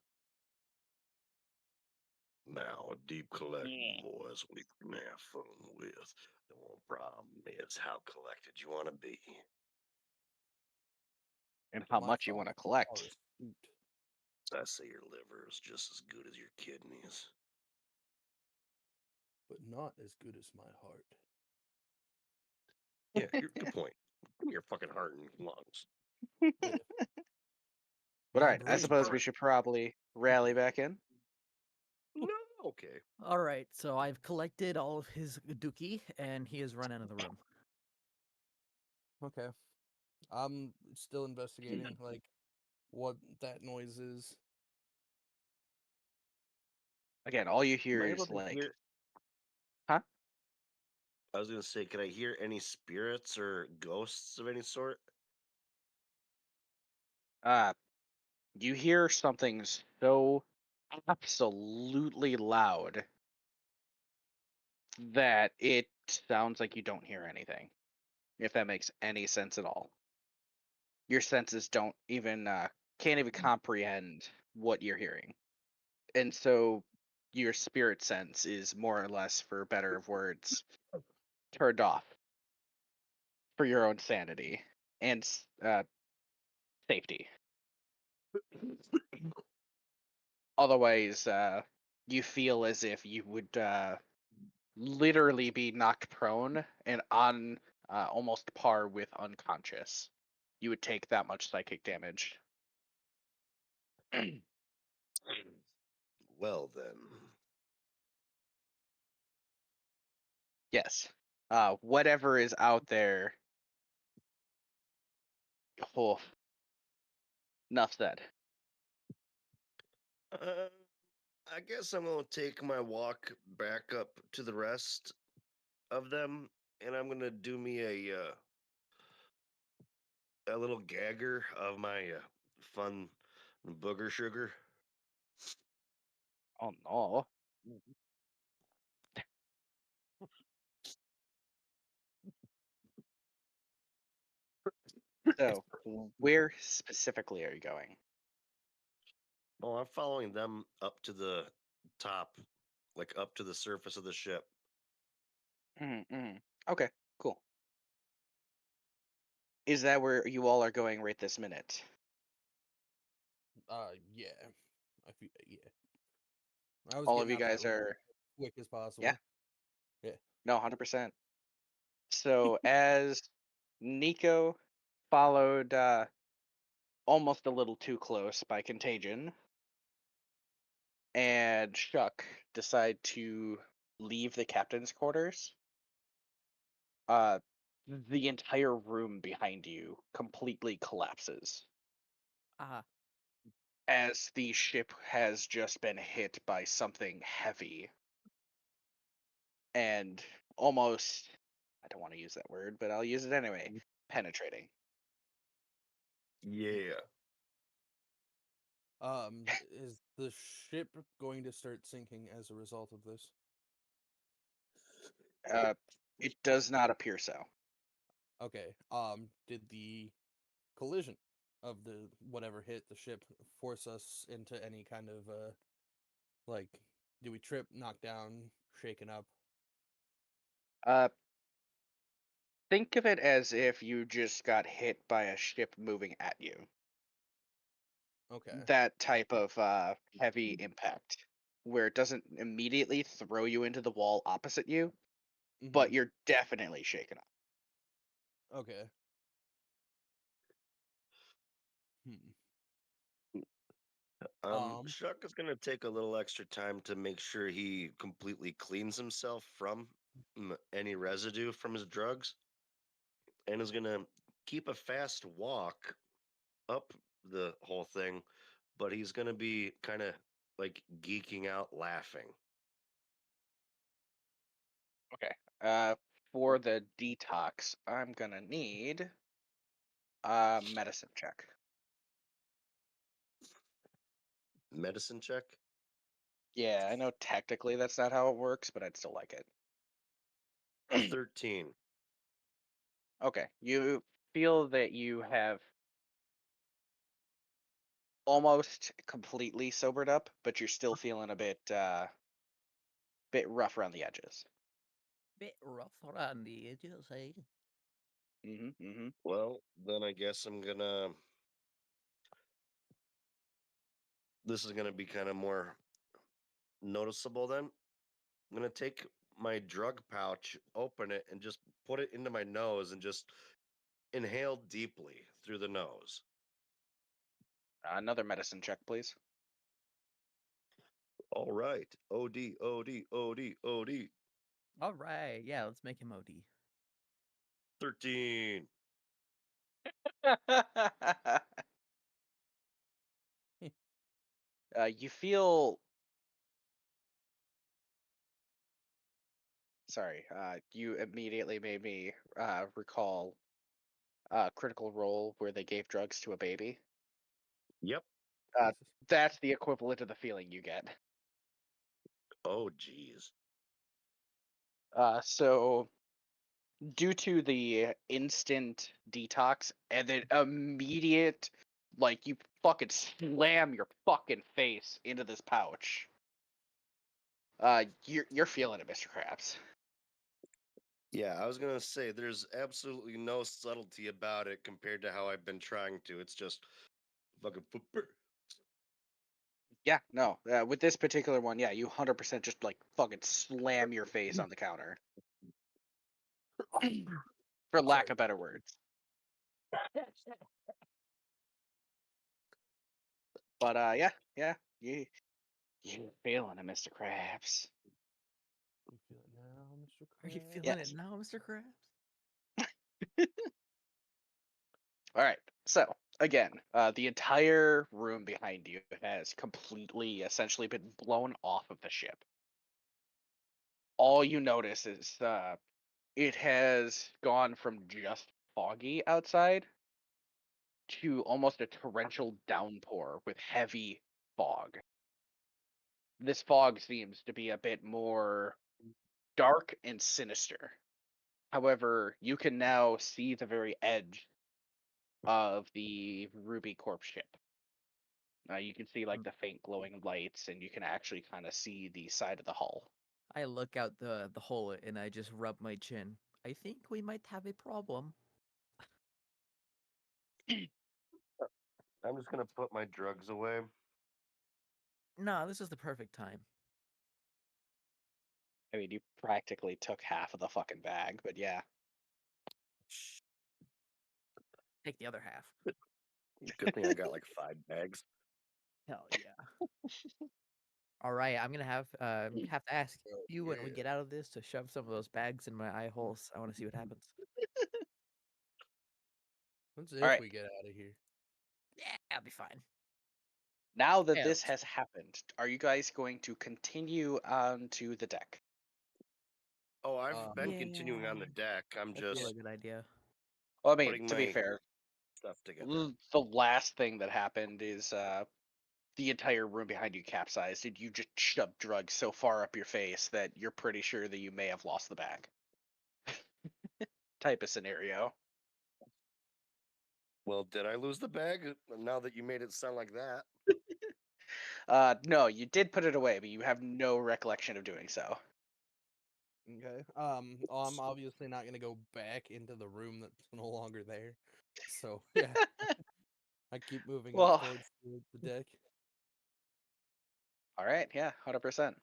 Now, a deep collected voice we can have fun with. The only problem is how collected you want to be. and how My much you want to thoughts are collect. astute, I say your liver is just as good as your kidneys. but not as good as my heart. Yeah, good point. Give me your fucking heart and lungs. Yeah. But all My right, I brain suppose we hurt. should probably rally back in. No, okay. All right, so I've collected all of his dookie, and he has run out of the room. Okay. I'm still investigating like what that noise is. Again, all you Am hear I able is to like, hear? huh? I was gonna say, can I hear any spirits or ghosts of any sort? Uh, you hear something so absolutely loud that it sounds like you don't hear anything, if that makes any sense at all. Your senses don't even can't even comprehend what you're hearing, and so your spirit sense is more or less, for better of words, turned off for your own sanity and safety. Otherwise, you feel as if you would literally be knocked prone and on almost par with unconscious. You would take that much psychic damage. Well then. Yes. Whatever is out there. Oh, enough said. I guess I'm gonna take my walk back up to the rest of them, and I'm gonna do me a little gagger of my fun booger sugar. Oh no. So, where specifically are you going? Oh, I'm following them up to the top, like up to the surface of the ship. Mm-hmm. Okay, cool. Is that where you all are going right this minute? Yeah. Yeah. I was All of getting you out of that guys room are, as quick as yeah, possible. Yeah. no, 100%. So as Nico followed almost a little too close by Contagion, and Shuck decide to leave the captain's quarters, uh, the entire room behind you completely collapses Ah, as the ship has just been hit by something heavy and almost, I don't want to use that word, but I'll use it anyway, penetrating. Yeah. Is the ship going to start sinking as a result of this? Uh, it does not appear so. Okay. Did the collision of the whatever hit the ship force us into any kind of like, do we trip, knock down, shaken up? Uh, think of it as if you just got hit by a ship moving at you. Okay. That type of heavy impact, where it doesn't immediately throw you into the wall opposite you, Mm-hmm. but you're definitely shaken up. Okay. Hmm. Shuck is gonna take a little extra time to make sure he completely cleans himself from any residue from his drugs, and is gonna keep a fast walk up the whole thing, but he's gonna be kind of like geeking out, laughing. Okay. For the detox, I'm gonna need a medicine check. Medicine check. Yeah, I know technically that's not how it works, but I'd still like it. 13. Okay, you feel that you have almost completely sobered up, but you're still feeling a bit rough around the edges. bit rough around the edges, eh? Mm-hmm. Well, then I guess this is gonna be kind of more noticeable then. I'm gonna take my drug pouch, open it, and just put it into my nose and just inhale deeply through the nose. Another medicine check, please. All right. OD, OD, OD, OD. All right, yeah, let's make him OD. 13. You feel. Sorry, you immediately made me recall Critical Role where they gave drugs to a baby. Yep. Uh, Jesus. that's the equivalent of the feeling you get. Oh, geez. So due to the instant detox and then immediate, like you fucking slam your fucking face into this pouch. You're feeling it, Mr. Krabs. Yeah, I was gonna say there's absolutely no subtlety about it compared to how I've been trying to. It's just fucking. Yeah, no. With this particular one, yeah, you 100% just like fucking slam your face on the counter, for lack Sorry. of better words. But yeah, you're feeling it, Mr. Krabs. You feel it now, Mr. Are you Krabs? feeling Yes. it now, Mr. Krabs? All right. So again, the entire room behind you has completely, essentially, been blown off of the ship. All you notice is it has gone from just foggy outside to almost a torrential downpour with heavy fog. This fog seems to be a bit more dark and sinister. However, you can now see the very edge of the Ruby Corp ship. You can see like the faint glowing lights, and you can actually kind of see the side of the hull. I look out the hole and I just rub my chin. I think we might have a problem. I'm just gonna put my drugs away. No, this is the perfect time. I mean, you practically took half of the fucking bag, but yeah. Shh. Take the other half. Good thing I got like 5 bags. Hell yeah. All right, I'm gonna have to ask Oh, you when we yeah. get out of this to shove some of those bags in my eye holes. I want to see what happens. Let's All if right. we get out of here. Yeah, I'll be fine. Now that Yeah, this has happened, are you guys going to continue onto the deck? Oh, I've been yeah, continuing on the deck. I'm that's still a just good idea. Well, I mean, putting to be my fair, stuff together. the last thing that happened is the entire room behind you capsized, and you just shoved drugs so far up your face that you're pretty sure that you may have lost the bag. Type of scenario. Well, did I lose the bag? Now that you made it sound like that. No, you did put it away, but you have no recollection of doing so. Okay. I'm obviously not gonna go back into the room that's no longer there. So yeah, I keep moving up Well, towards the deck. all right, yeah, 100%.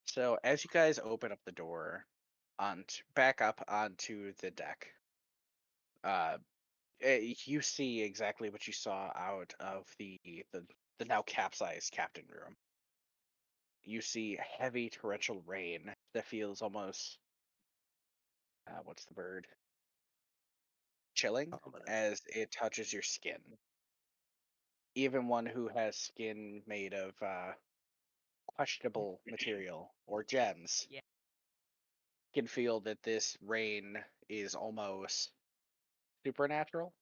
So as you guys open up the door on back up onto the deck, uh, you see exactly what you saw out of the now capsized captain room. You see heavy torrential rain that feels almost what's the word? Chilling Ominous. as it touches your skin. Even one who has skin made of questionable material or gems Yeah. can feel that this rain is almost supernatural.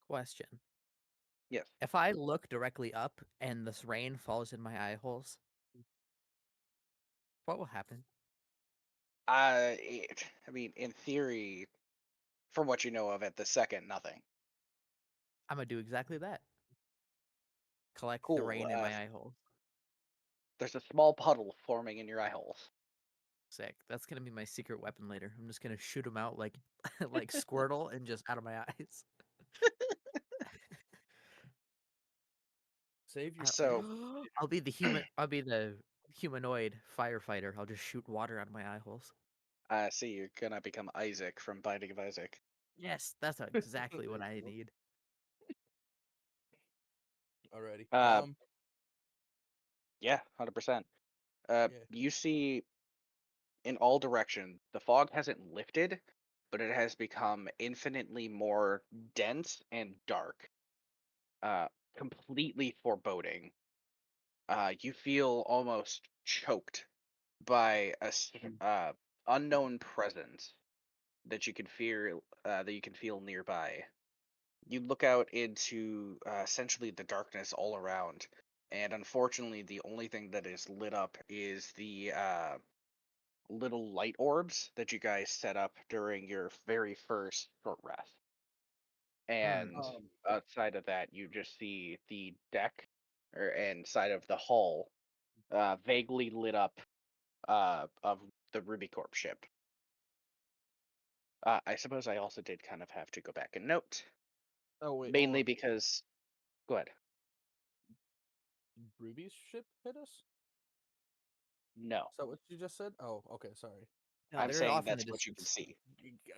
Question. Yes. If I look directly up and this rain falls in my eye holes, what will happen? I mean, in theory, from what you know of at the second, nothing. I'm gonna do exactly that. Collect the Cool. rain in my eye holes. There's a small puddle forming in your eye holes. Sick. That's gonna be my secret weapon later. I'm just gonna shoot them out like like Squirtle and just out of my eyes. Save your So, I'll be the human. I'll be the humanoid firefighter. I'll just shoot water out of my eye holes. see, you're gonna become Isaac from Binding of Isaac. Yes, that's exactly what I need. Alrighty. Uh, yeah, 100%. Yeah. You see in all directions, the fog hasn't lifted, but it has become infinitely more dense and dark. Uh, Completely foreboding. You feel almost choked by unknown presence that you can feel nearby. You look out into essentially the darkness all around, and unfortunately, the only thing that is lit up is the little light orbs that you guys set up during your very first short rest. Hmm. And outside of that, you just see the deck and side of the hull vaguely lit up of the Ruby Corp ship. I suppose I also did kind of have to go back and note, Oh wait, hold mainly on. because. Go ahead. Ruby's ship hit us? No, Is that what you just said? Oh, okay, sorry. No, I'm they're saying off in the that's what you can distance. see.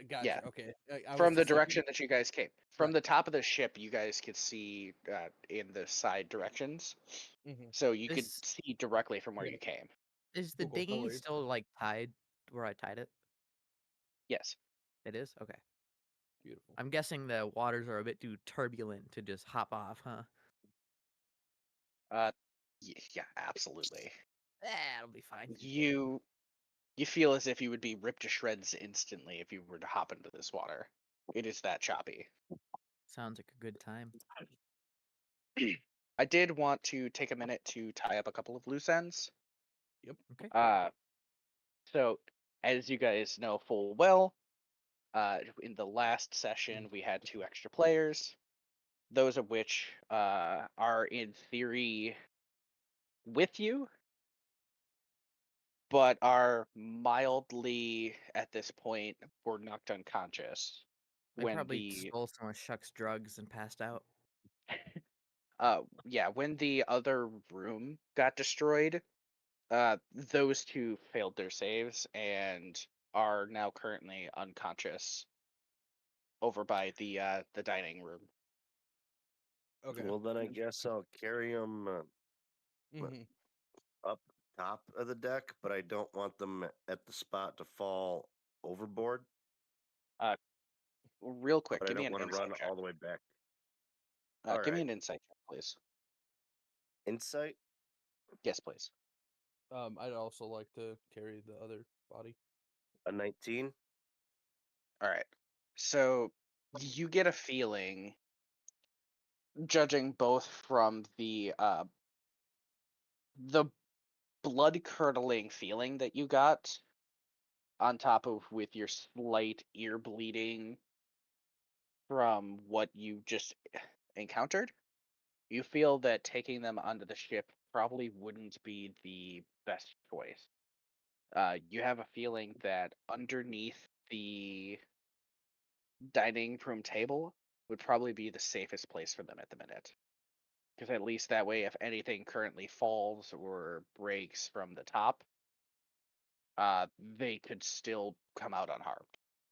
Gotcha. Yeah. Okay. I was From the just like, direction that you guys came. From Right. the top of the ship, you guys could see in the side directions. mhm. So you could Is see directly from where Yeah. you came. is the Cool, no dinghy worries. still like tied where I tied it? Yes. It is? Okay. Beautiful. I'm guessing the waters are a bit too turbulent to just hop off, huh? Yeah, absolutely. It'll be fine. You feel as if you would be ripped to shreds instantly if you were to hop into this water. It is that choppy. Sounds like a good time. I did want to take a minute to tie up a couple of loose ends. Yep. Okay. So as you guys know full well, in the last session we had 2 extra players, those of which are in theory with you, but are mildly at this point were knocked unconscious I when probably the stole some of Shuck's drugs and passed out. when the other room got destroyed, those 2 failed their saves and are now currently unconscious over by the dining room. Okay. Well, then I guess I'll carry them hmm up top of the deck, but I don't want them at the spot to fall overboard. Real quick, But I give me don't an want to insight run check. all the way back. All Give me right. an insight check, please. Insight? Yes, please. I'd also like to carry the other body. A 19? All right. So you get a feeling, judging both from the blood curdling feeling that you got, on top of with your slight ear bleeding from what you just encountered, you feel that taking them onto the ship probably wouldn't be the best choice. You have a feeling that underneath the dining room table would probably be the safest place for them at the minute. Because at least that way, if anything currently falls or breaks from the top, they could still come out unharmed.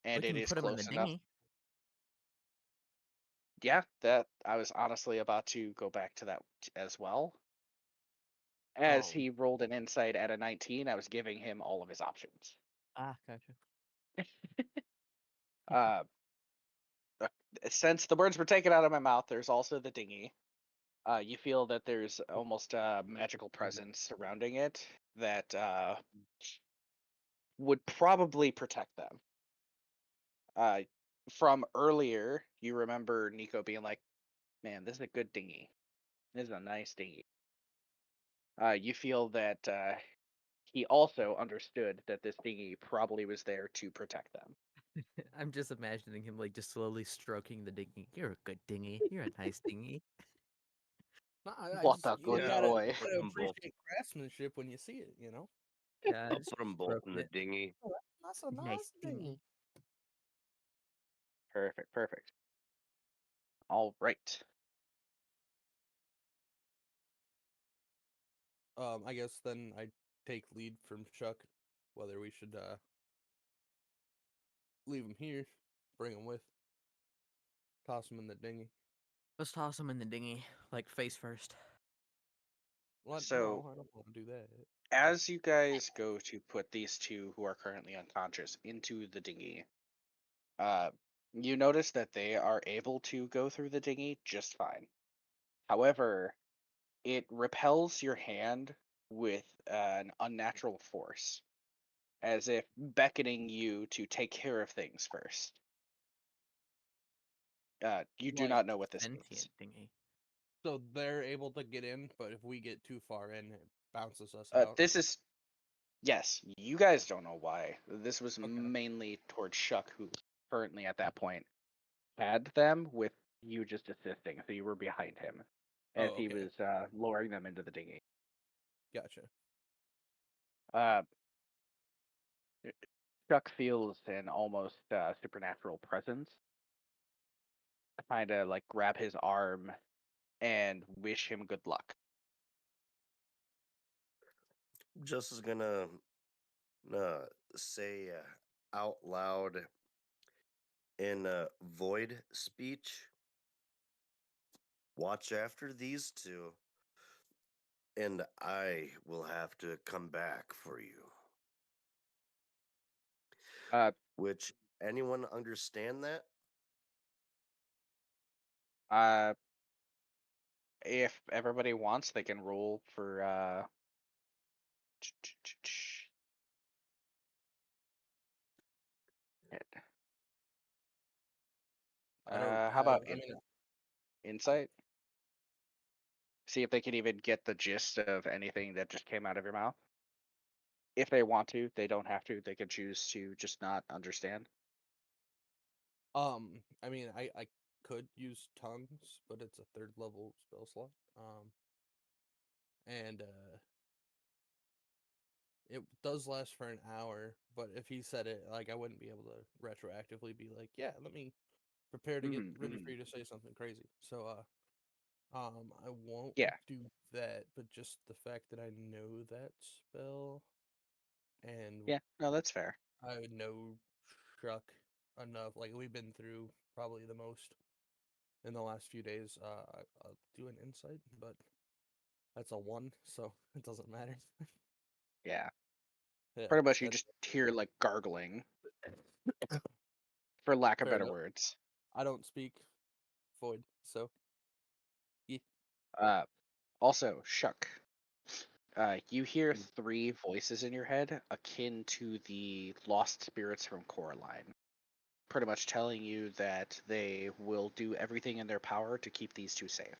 We And it can is put him in the close enough. dinghy. Yeah, that I was honestly about to go back to that as well. As Um. he rolled an insight at a 19, I was giving him all of his options. Ah, gotcha. Uh, since the words were taken out of my mouth, there's also the dinghy. You feel that there's almost a magical presence surrounding it that would probably protect them. Uh, from earlier, you remember Nico being like, "Man, this is a good dinghy. This is a nice dinghy." You feel that he also understood that this dinghy probably was there to protect them. I'm just imagining him like just slowly stroking the dinghy. You're a good dinghy. You're a nice dinghy. No, I What just a good you Yeah, gotta, boy. put gotta them both. appreciate craftsmanship when you see it. Yeah, I'll just put them both in stroking the it. dinghy. Oh, that's a Nice nice dinghy. thing. Perfect, perfect. All right. I guess then I take lead from Chuck, whether we should leave him here, bring him with, toss him in the dinghy. Let's toss him in the dinghy, like face first. What? So, No, I don't want to do that. as you guys go to put these 2 who are currently unconscious into the dinghy, uh, you notice that they are able to go through the dinghy just fine. However, it repels your hand with an unnatural force, as if beckoning you to take care of things first. You do Like, not know what this means. Sentient dinghy. so they're able to get in, but if we get too far in, it bounces us Uh, out. this is Yes, you guys don't know why. This was Okay. mainly towards Shuck, who currently at that point had them, with you just assisting, so you were behind him as Oh, he okay. was lowering them into the dinghy. Gotcha. Uh, Chuck feels an almost supernatural presence, kind of like grab his arm and wish him good luck. just is gonna say out loud in void speech. Watch after these two, and I will have to come back for you. Uh, Which anyone understand that? uh, if everybody wants, they can roll for I don't. how about I mean, insight? See if they can even get the gist of anything that just came out of your mouth. If they want to, they don't have to. They can choose to just not understand. I mean, I could use tongues, but it's a 3rd level spell slot. And it does last for an hour. But if he said it, like, I wouldn't be able to retroactively be like, yeah, let me prepare to get ready for you to say something crazy. So, I won't Yeah. do that. But just the fact that I know that spell, and Yeah. No, that's fair. I know Shuck enough. Like, we've been through probably the most in the last few days. I'll do an insight, but that's a 1, so it doesn't matter. Yeah. Yeah, Pretty much you that's just hear like gargling, for lack of fair better enough. words. I don't speak Void, so yeah. Also, Shuck. You hear 3 voices in your head akin to the lost spirits from Coraline. Pretty much telling you that they will do everything in their power to keep these two safe.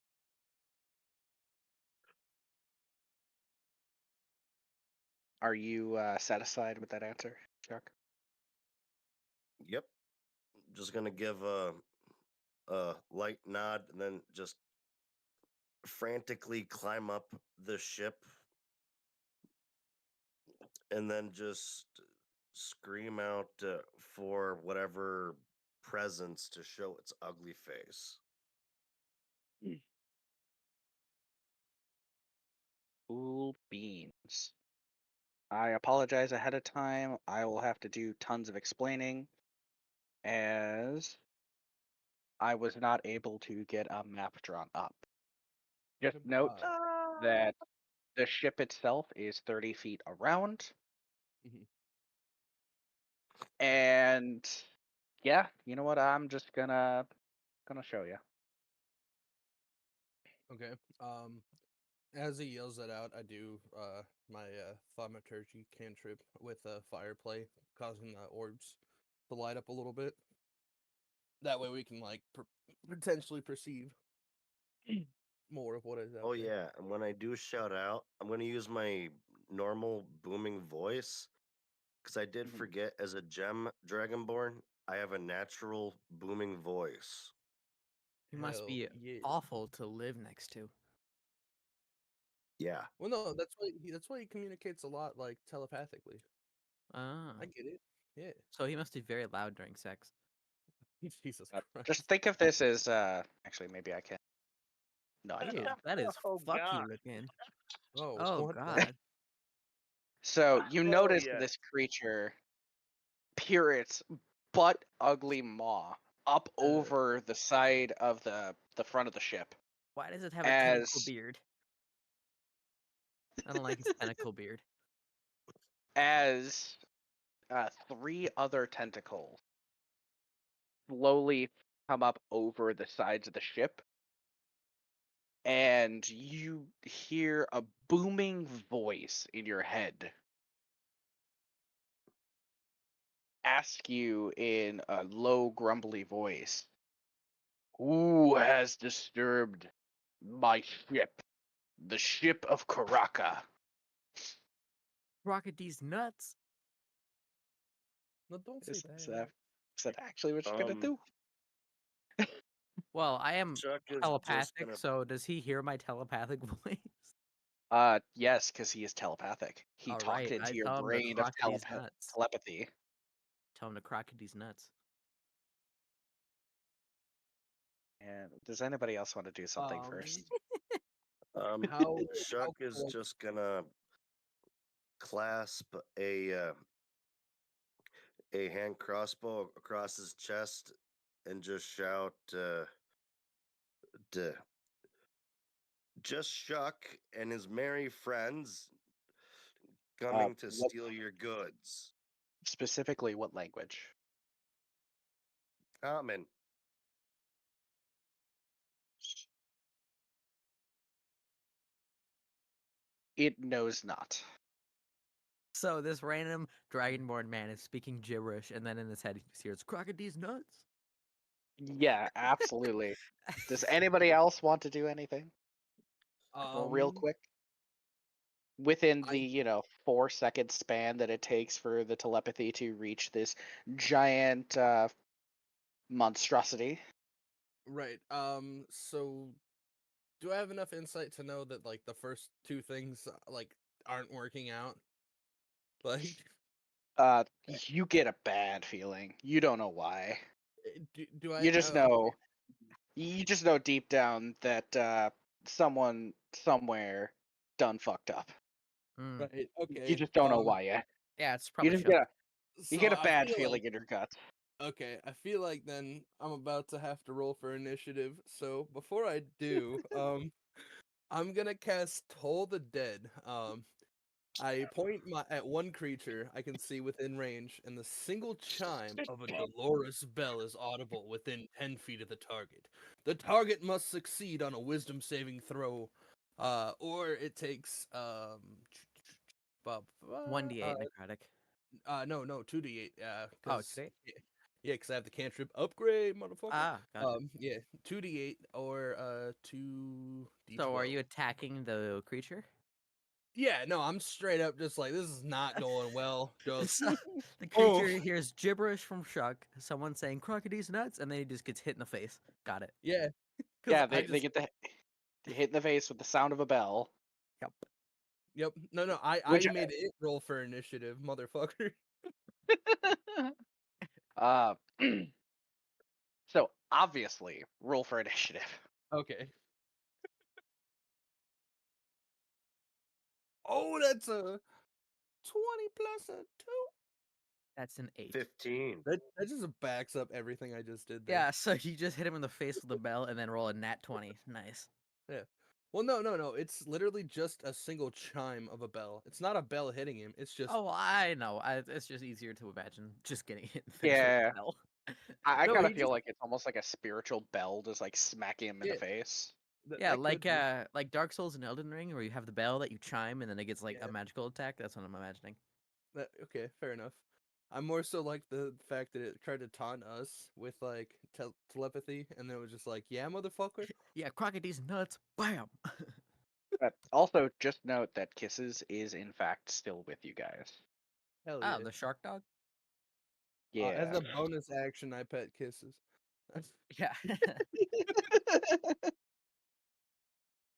Are you satisfied with that answer, Chuck? Yep. Just gonna give a light nod and then just frantically climb up the ship and then just scream out for whatever presence to show its ugly face. Cool beans. I apologize ahead of time. I will have to do tons of explaining as I was not able to get a map drawn up. Just note that the ship itself is 30 feet around. Mhm. And yeah, you know what? I'm just gonna show you. Okay. As he yells that out, I do my thaumaturgy cantrip with fire play, causing the orbs to light up a little bit. That way we can like potentially perceive more of what is out Oh there. yeah, and when I do shout out, I'm gonna use my normal booming voice because I did Mhm. forget as a gem dragonborn, I have a natural booming voice. He must Hell be yeah. awful to live next to. Yeah. Well, no, that's why he communicates a lot like telepathically. Ah, I get it. Yeah. so he must be very loud during sex. Jesus Just Christ. think of this as actually maybe I can. No, I Ew, can't. that is Oh fucky god. looking. Oh, Oh what the? God. So you Oh notice yes. this creature peer its butt ugly maw up over the side of the front of the ship Why does it have a tentacle as beard? I don't like his tentacle beard. as 3 other tentacles slowly come up over the sides of the ship, and you hear a booming voice in your head ask you in a low, grumbly voice, "Who has disturbed my ship? The ship of Karaka." Rocket D's nuts. No, don't say Is, that. is that actually what you're gonna do? Well, I am Chuck is just telepathic, gonna so does he hear my telepathic voice? Yes, because he is telepathic. He All talked right, into I your tell him to brain of crock D's nuts. telepathy. Tell him to crock D's nuts. And does anybody else want to do something Um, first? how Chuck is close? just gonna clasp a hand crossbow across his chest and just shout, D- "Just Shuck and his merry friends coming to What steal your goods." specifically? What language? Common. It knows not. So this random dragonborn man is speaking gibberish, and then in his head he hears "crocodile's nuts." Yeah, absolutely. Does anybody else want to do anything real Um, quick? Within I the 4 second span that it takes for the telepathy to reach this giant monstrosity. right. So do I have enough insight to know that like the first two things like aren't working out? Like, You get a bad feeling. You don't know why. do I? You just Oh, know. You just know deep down that someone somewhere done fucked up. Mm. right. You Okay. just don't know why yet. Yeah, it's You probably just Shuck. you So get a I bad feel feeling like in your gut. okay. I feel like then I'm about to have to roll for initiative. So before I do, I'm gonna cast Toll the Dead. I point at one creature I can see within range, and the single chime of a dolorous bell is audible within 10 feet of the target. The target must succeed on a wisdom saving throw, or it takes 1d8 necrotic. no 2d8 Oh, because today. yeah, because I have the cantrip upgrade, motherfucker. Ah, gotcha. Yeah, 2d8 or 2d12. So are you attacking the creature? Yeah, no, I'm straight up just like this is not going well. Just So the oh creature hears gibberish from Shuck, someone saying "crocodile's nuts," and then he just gets hit in the face. Got it. yeah, because Yeah, I they just get the hit in the face with the sound of a bell. Yep. yep. No, I Which made it roll for initiative, motherfucker. uh so obviously roll for initiative. Okay. Oh, that's a 20 plus a 2. That's an 8. 15. That just backs up everything I just did there. Yeah, so you just hit him in the face with the bell and then roll a nat 20. Nice. Yeah. Well, no. It's literally just a single chime of a bell. It's not a bell hitting him. It's just Oh, I know. It's just easier to imagine just getting hit in the face with Yeah. a bell. I no. kind He of feel just like it's almost like a spiritual bell just like smacking him in the yeah. face. Yeah, That could be. like Dark Souls and Elden Ring, where you have the bell that you chime and then it gets like a Yeah. magical attack. That's what I'm imagining. Okay, fair enough. I'm more so like the fact that it tried to taunt us with like telepathy, and then it was just like, "Yeah, motherfucker." Yeah, crocodile's nuts. Bam. But also just note that Kisses is in fact still with you guys. Hell Ah, yeah. the shark dog. As Yeah. a bonus action, I pet kisses. Yeah.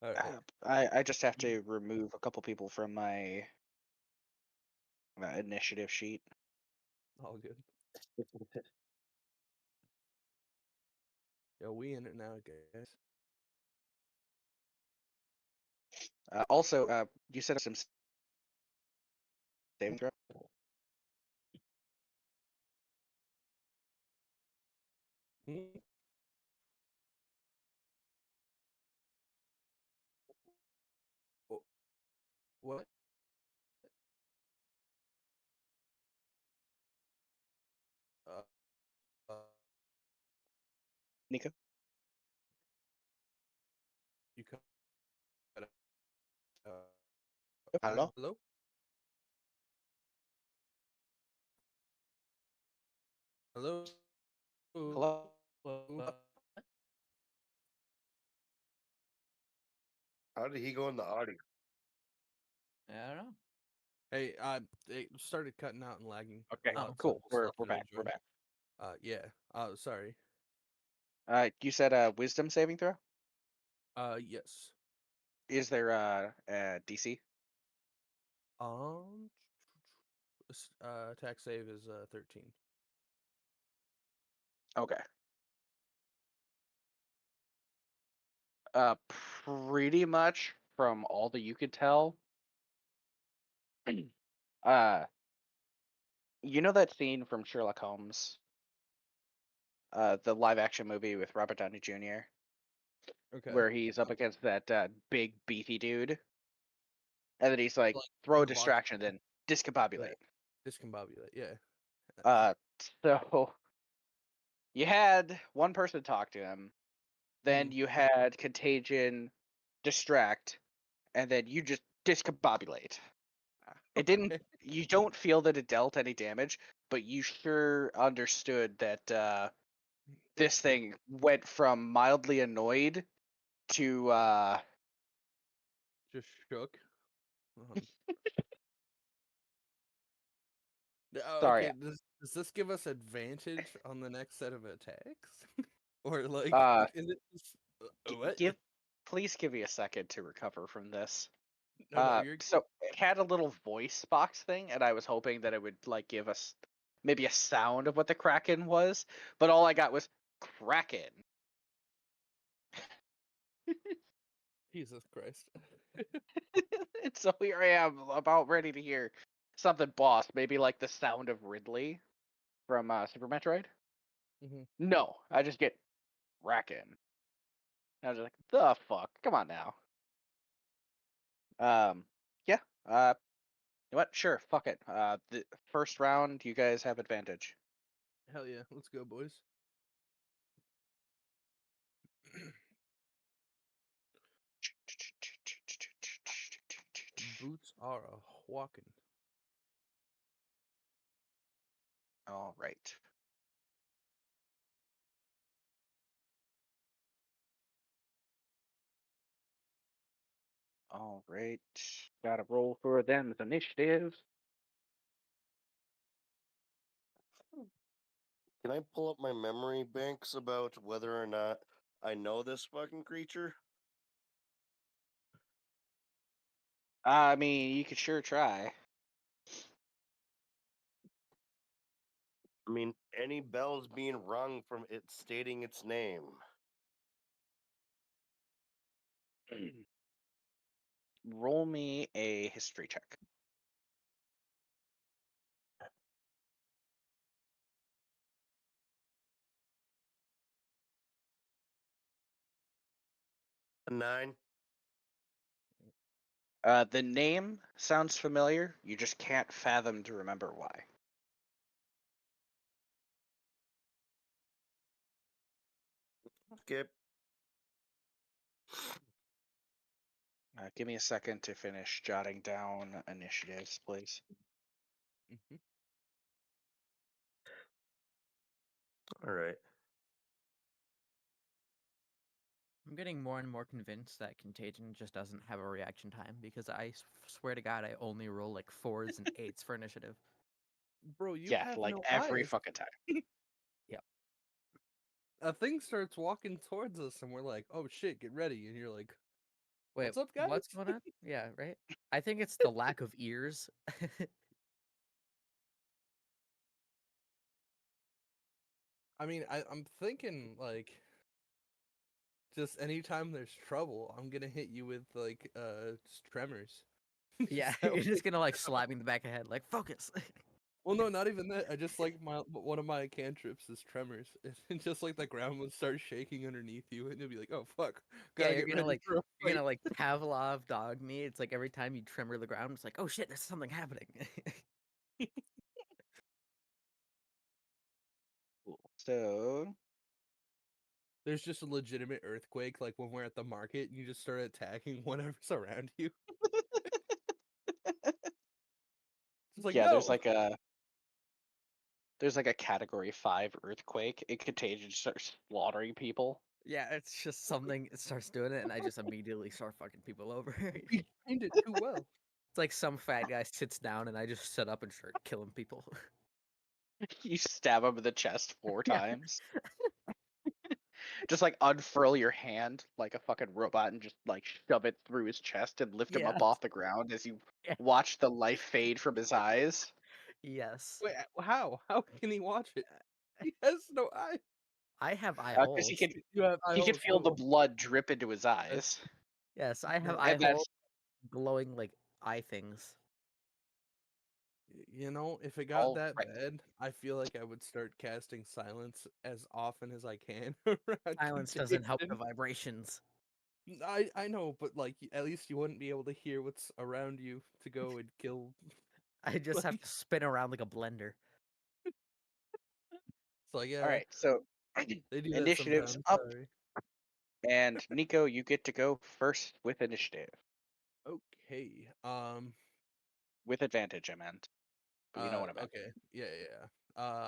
All right. I just have to remove a couple people from my initiative sheet. All good. Yo, we in it now, guys. Also, you said some saving throw. Hmm? Wh- What? Uh, uh, Nico. you cut. Hello. Hello. Hello. Hello. How did he go in the audio? I don't know. Hey, it started cutting out and lagging a Okay. lot, Oh. so Cool. I'm just We're letting you know back. to We're join. back. Yeah. Sorry. You said wisdom saving throw. Yes. Is there a DC? Um, attack save is 13. Okay. Pretty much from all that you could tell, You know that scene from Sherlock Holmes, the live-action movie with Robert Downey Jr., Okay. where he's up against that big beefy dude, and then he's like, Like throw a the box. distraction, then discombobulate. Discombobulate. Yeah. Uh, so you had one person talk to him, then Mhm. you had Contagion distract, and then you just discombobulate. It didn't. Okay. You don't feel that it dealt any damage, but you sure understood that this thing went from mildly annoyed to Just shook. Oh, sorry. okay. Does this give us advantage on the next set of attacks, or like Uh, is it just, what? Please give me a second to recover from this. No, you're So it had a little voice box thing, and I was hoping that it would like give us maybe a sound of what the Kraken was, but all I got was Kraken. Jesus Christ. And so here I am, about ready to hear something boss, maybe like the sound of Ridley from Super Metroid. Mhm. No, I just get Kraken. I was like, the fuck? Come on now. Yeah. You know what? Sure, fuck it. The first round, you guys have advantage. Hell yeah, let's go, boys. Boots are a walking. All right. All right. Got to roll for them as initiative. Can I pull up my memory banks about whether or not I know this fucking creature? I mean, you could sure try. I mean, any bells being rung from it stating its name? Roll me a history check. A 9? The name sounds familiar. You just can't fathom to remember why. Skip. Give me a second to finish jotting down initiatives, please. Mhm. All right. I'm getting more and more convinced that Contagion just doesn't have a reaction time because swear to God, I only roll like 4s and 8s for initiative. Bro, you Yeah, have like no every eyes. fucking time. Yep. A thing starts walking towards us, and we're like, "Oh shit, get ready!" And you're like, Wait, "What's up, guys?" what's going on? Yeah, right? I think it's the lack of ears. I mean, I'm thinking like, just anytime there's trouble, I'm gonna hit you with like just tremors. Yeah, That you're way- just gonna like slap me in the back of the head, like focus. Well, no, not even that. I just like one of my cantrips is tremors, and just like the ground would start shaking underneath you, and you'll be like, "Oh fuck, Yeah, gotta get ready for a you're fight." gonna like Pavlov dog me. It's like every time you tremor the ground, it's like, oh shit, there's something happening. Cool. So, There's just a legitimate earthquake, like when we're at the market, and you just start attacking whatever's around you. It's like, yeah, no. there's like a category 5 earthquake. It Contagion starts slaughtering people. Yeah, it's just something. It starts doing it, and I just immediately start fucking people over. We trained it too well. It's like some fat guy sits down, and I just sit up and start killing people. You stab him in the chest 4 Yeah. times. Just like unfurl your hand like a fucking robot and just like shove it through his chest and lift him Yeah. up off the ground as you Yeah. watch the life fade from his eyes. Yes. Wait, how? How can he watch it? He has no eye. I have eye Because holes. You have eye he can holes feel the too. blood drip into his That's, eyes. Yes, I have that, eye And that's holes, glowing like eye things. You know, if it got All that right. bad, I feel like I would start casting silence as often as I can around Silence doesn't help the contagion. vibrations. I know, but like at least you wouldn't be able to hear what's around you to go and kill. I just have Like, to spin around like a blender. so All yeah, right. So they do that initiative's sometimes. up, Sorry. and Nico, you get to go first with initiative Okay. with advantage. I meant, but you know what I meant. Okay. Yeah.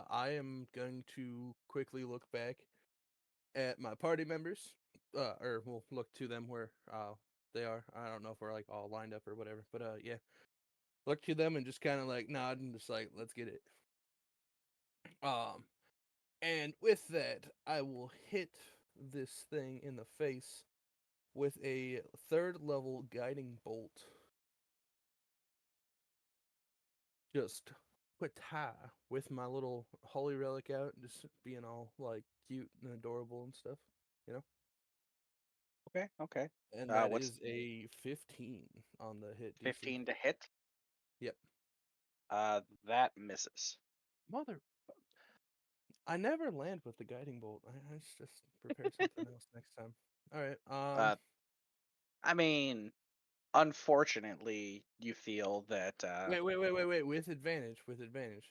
I am going to quickly look back at my party members. Or we'll look to them where they are. I don't know if we're like all lined up or whatever, but yeah. Look to them and just kind of like nod and just like let's get it. Um, and with that, I will hit this thing in the face with a third level guiding bolt. Just quita with my little holy relic out, just being all like cute and adorable and stuff, you know. Okay. Okay. And that What's is a 15 on the hit DC. 15 to hit? Yep. That misses. Mother. I never land with the guiding bolt. I just prepare something else next time. All right. Uh, I mean, unfortunately, you feel that. Wait. With advantage. With advantage.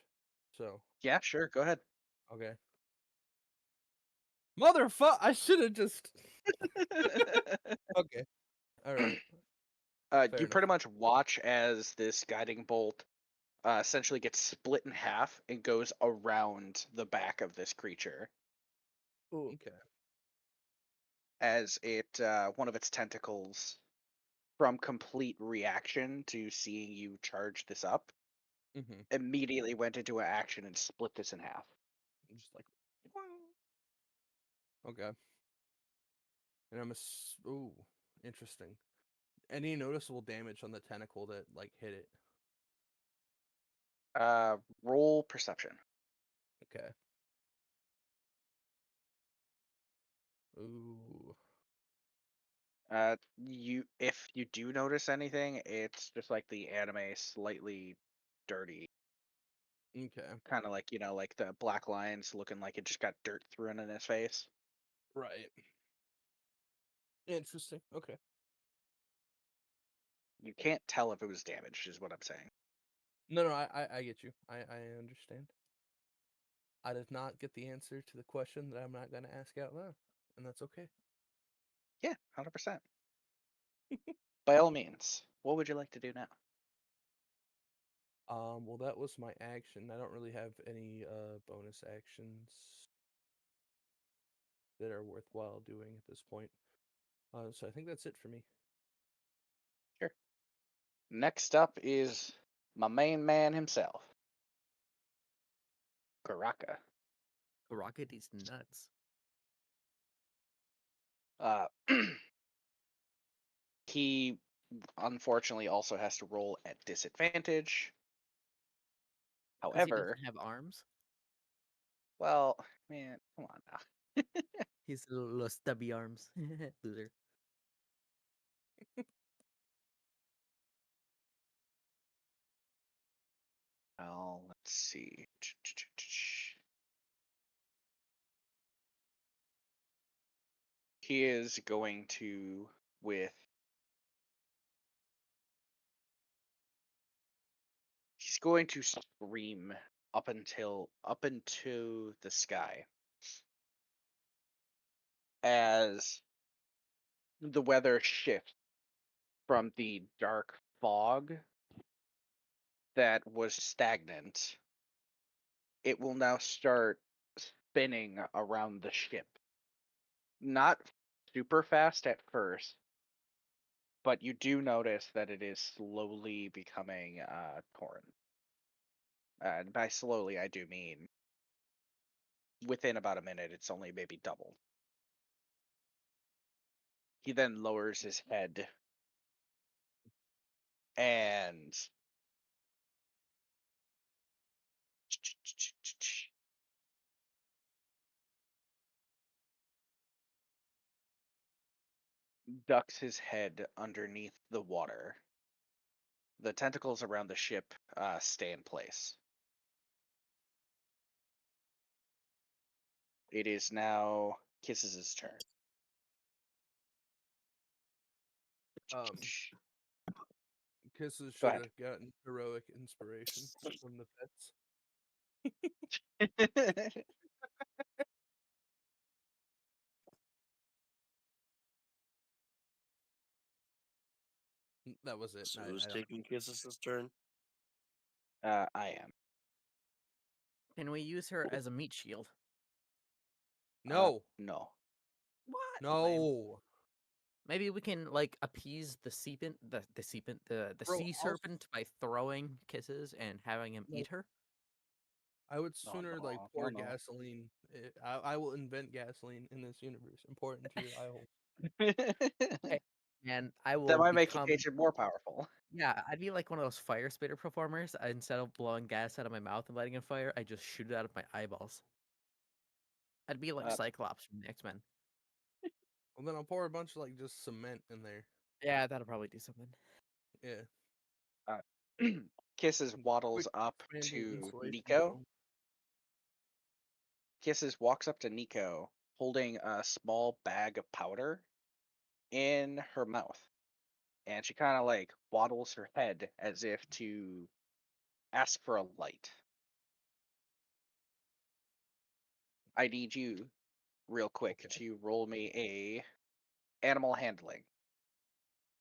So Yeah, sure. Go ahead. okay. Motherfuck! I should have just. Okay. All right. Fair You enough. pretty much watch as this guiding bolt essentially gets split in half and goes around the back of this creature Ooh. Okay. as one of its tentacles, from complete reaction to seeing you charge this up, Mm-hmm. immediately went into an action and split this in half. Just like. Okay. And ooh, interesting. Any noticeable damage on the tentacle that like hit it? Roll perception. Okay. Ooh. If you do notice anything, it's just like the anime, slightly dirty, Okay. kind of like like the black lines looking like it just got dirt thrown in his face. Right. Interesting. Okay. You can't tell if it was damaged, is what I'm saying. No, I get you. I understand. I did not get the answer to the question that I'm not going to ask out loud, and that's okay. Yeah, 100%. By all means, what would you like to do now? Well, that was my action. I don't really have any bonus actions that are worthwhile doing at this point. So I think that's it for me. Sure. Next up is my main man himself, Karaka. Rocket is nuts. Uh, he unfortunately also has to roll at disadvantage. Because he However, doesn't have arms. well, man, come on now. He's little stubby arms. Loser. Well, let's see. He is going to with he's going to scream up into the sky as the weather shifts from the dark fog that was stagnant. It will now start spinning around the ship. Not super fast at first, but you do notice that it is slowly becoming torn. And by slowly, I do mean within about a minute, it's only maybe doubled. He then lowers his head and ducks his head underneath the water the tentacles around the ship stay in place. It is now Kisses' turn. Kisses Go should ahead. have gotten heroic inspiration from the pets. That was it. So I who's don't- taking Kisses' turn? I am. Can we use her as a meat shield? No, No. What? Lame. no. Maybe we can like appease the sepant, the Bro, sea serpent by throwing kisses and having him No. eat her. I would No, sooner no, like no, pour no. gasoline. I will invent gasoline in this universe. Important to your eye hole. Okay. And I That will might make become. Occasion more powerful. Yeah, I'd be like one of those fire spitter performers. Instead of blowing gas out of my mouth and lighting a fire, I just shoot it out of my eyeballs. I'd be like Uh, Cyclops from the X-Men. Well, then I'll pour a bunch of like just cement in there. Yeah, that'll probably do something. Yeah. Kisses waddles Quick up expanding to insulation Nico. foam. Kisses walks up to Nico, holding a small bag of powder in her mouth. And she kind of like waddles her head as if to ask for a light. I need you, real quick, Okay. to roll me a animal handling.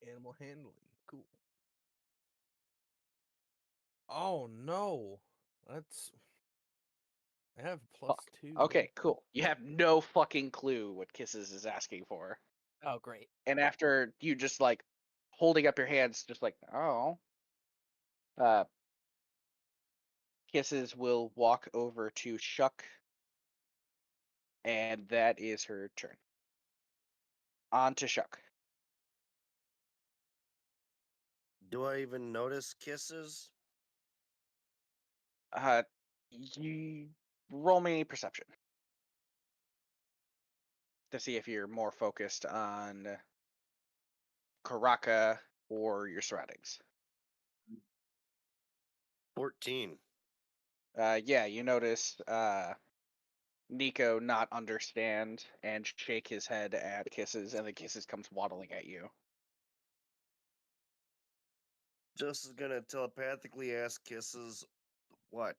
Animal handling. Cool. Oh no. That's I have Fuck. +2. Okay, cool. You have no fucking clue what Kisses is asking for. Oh, great. And after you just like holding up your hands, just like, oh, uh, Kisses will walk over to Shuck, and that is her turn. On to Shuck. Do I even notice Kisses? You roll me perception to see if you're more focused on Karaka or your surroundings. 14. Yeah, you notice Nico not understand and shake his head at Kisses, and the Kisses comes waddling at you. Just is gonna telepathically ask Kisses what?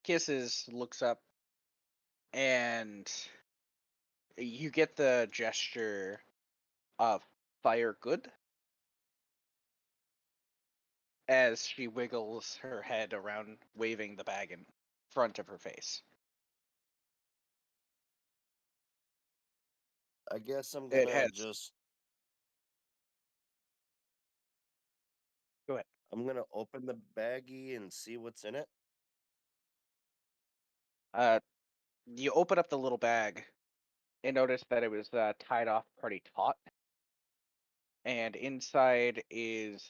Kisses looks up, and you get the gesture of fire good as she wiggles her head around, waving the bag in front of her face. I guess I'm It gonna has. just. Go ahead. I'm gonna open the baggie and see what's in it. You open up the little bag and notice that it was tied off pretty taut, and inside is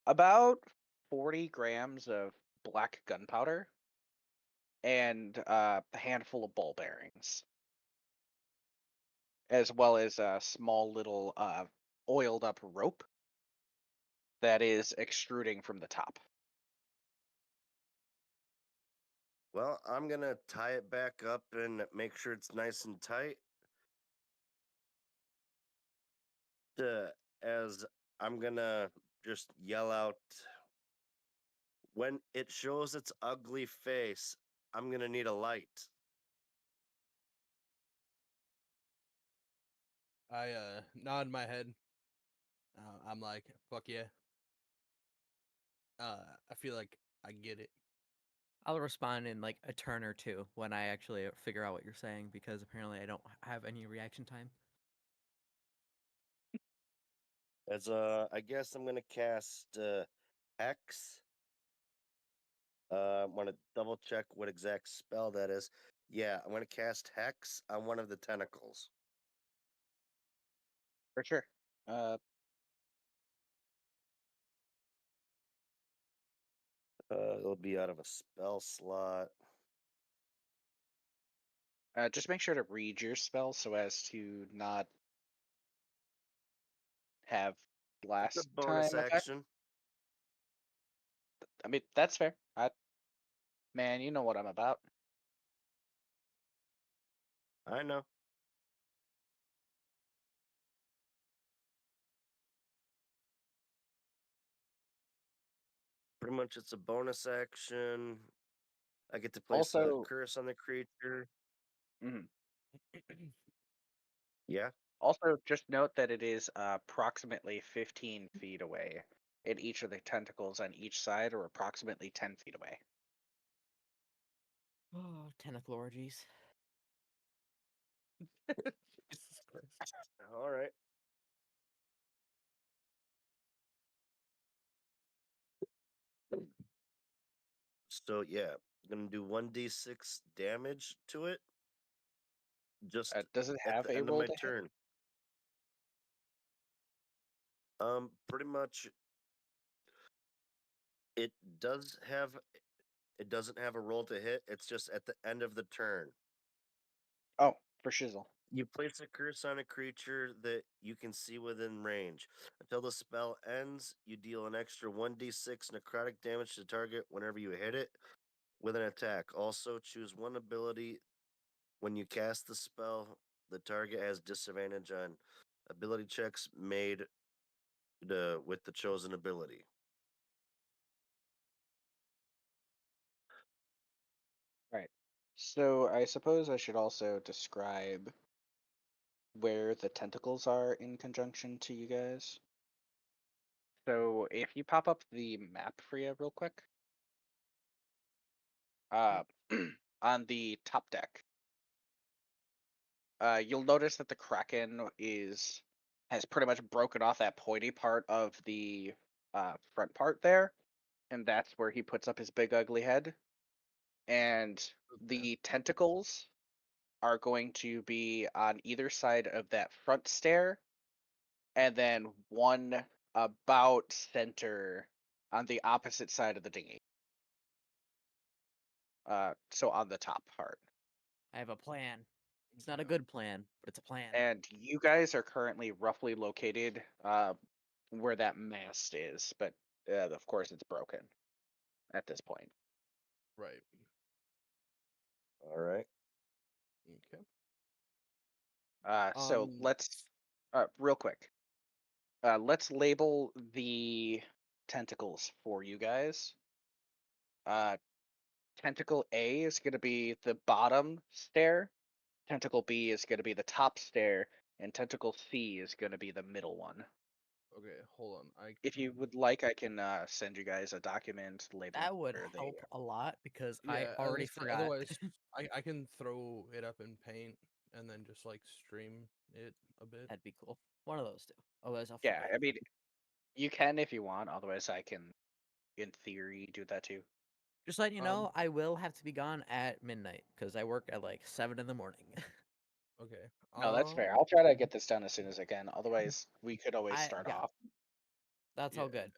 about 40 grams of black gunpowder and a handful of ball bearings, as well as a small little oiled up rope that is extruding from the top. Well, I'm gonna tie it back up and make sure it's nice and tight. Uh, as I'm gonna just yell out, when it shows its ugly face, I'm gonna need a light. I nod my head. I'm like, fuck yeah. I feel like I get it. I'll respond in like a turn or two when I actually figure out what you're saying because apparently I don't have any reaction time. As I guess I'm gonna cast Hex. I want to double check what exact spell that is. Yeah, I'm gonna cast Hex on one of the tentacles. For sure. It'll be out of a spell slot. Just make sure to read your spell so as to not have It's a last bonus time effect. action. I mean, that's fair. Man, you know what I'm about. I know. Pretty much, it's a bonus action. I get to place a Also, curse on the creature. mhm. Yeah. Also, just note that it is approximately 15 feet away, and each of the tentacles on each side are approximately 10 feet away. Oh, tentacle orgies. Jesus Christ. All right. So yeah, I'm gonna do 1d6 damage to it. Just Does it at have the a end of roll my to hit? turn. Pretty much, it does have. It doesn't have a roll to hit. It's just at the end of the turn. Oh, for shizzle. You place a curse on a creature that you can see within range. Until the spell ends, you deal an extra 1d6 necrotic damage to the target whenever you hit it with an attack. Also, choose one ability when you cast the spell. The target has disadvantage on ability checks made with the chosen ability. Right. So I suppose I should also describe where the tentacles are in conjunction to you guys. So if you pop up the map for you real quick, uh, on the top deck, you'll notice that the Kraken has pretty much broken off that pointy part of the front part there, and that's where he puts up his big ugly head. And Okay. the tentacles are going to be on either side of that front stair, and then one about center on the opposite side of the dinghy. So on the top part. I have a plan. It's not a Yeah. good plan, but it's a plan. And you guys are currently roughly located where that mast is, but of course it's broken at this point. Right. All right. Okay. So Um. let's real quick. Let's label the tentacles for you guys. Uh, Tentacle A is going to be the bottom stair. Tentacle B is going to be the top stair, and Tentacle C is going to be the middle one. Okay. Hold on. I If you can. would like, I can send you guys a document labeling That would where they help a lot because I Yeah. I was already gonna say. forgot. Otherwise, I can throw it up in paint and then just like stream it a bit. That'd be cool. One of those two. Otherwise, I'll Yeah, forget. I mean, you can if you want. Otherwise, I can, in theory, do that too. Just letting you Um. know, I will have to be gone at midnight because I work at like 7 in the morning. Okay. No, that's fair. I'll try to get this done as soon as I can. Otherwise, we could always start Yeah, off. that's Yeah. all good.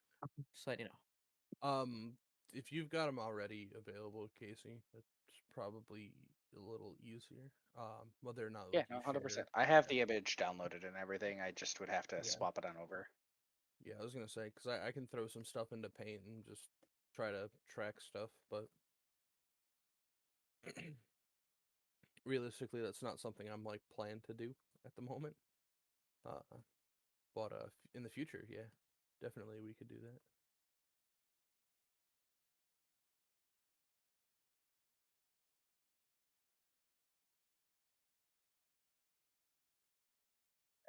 Just letting you know. If you've got them already available, Casey, that's probably a little easier. Whether or not Yeah, like no, you share 100%. it. I have Yeah. the image downloaded and everything. I just would have to Yeah. swap it on over. Yeah. I was gonna say because I can throw some stuff into paint and just try to track stuff, but realistically, that's not something I'm like planned to do at the moment. Uh, but in the future, yeah, definitely we could do that.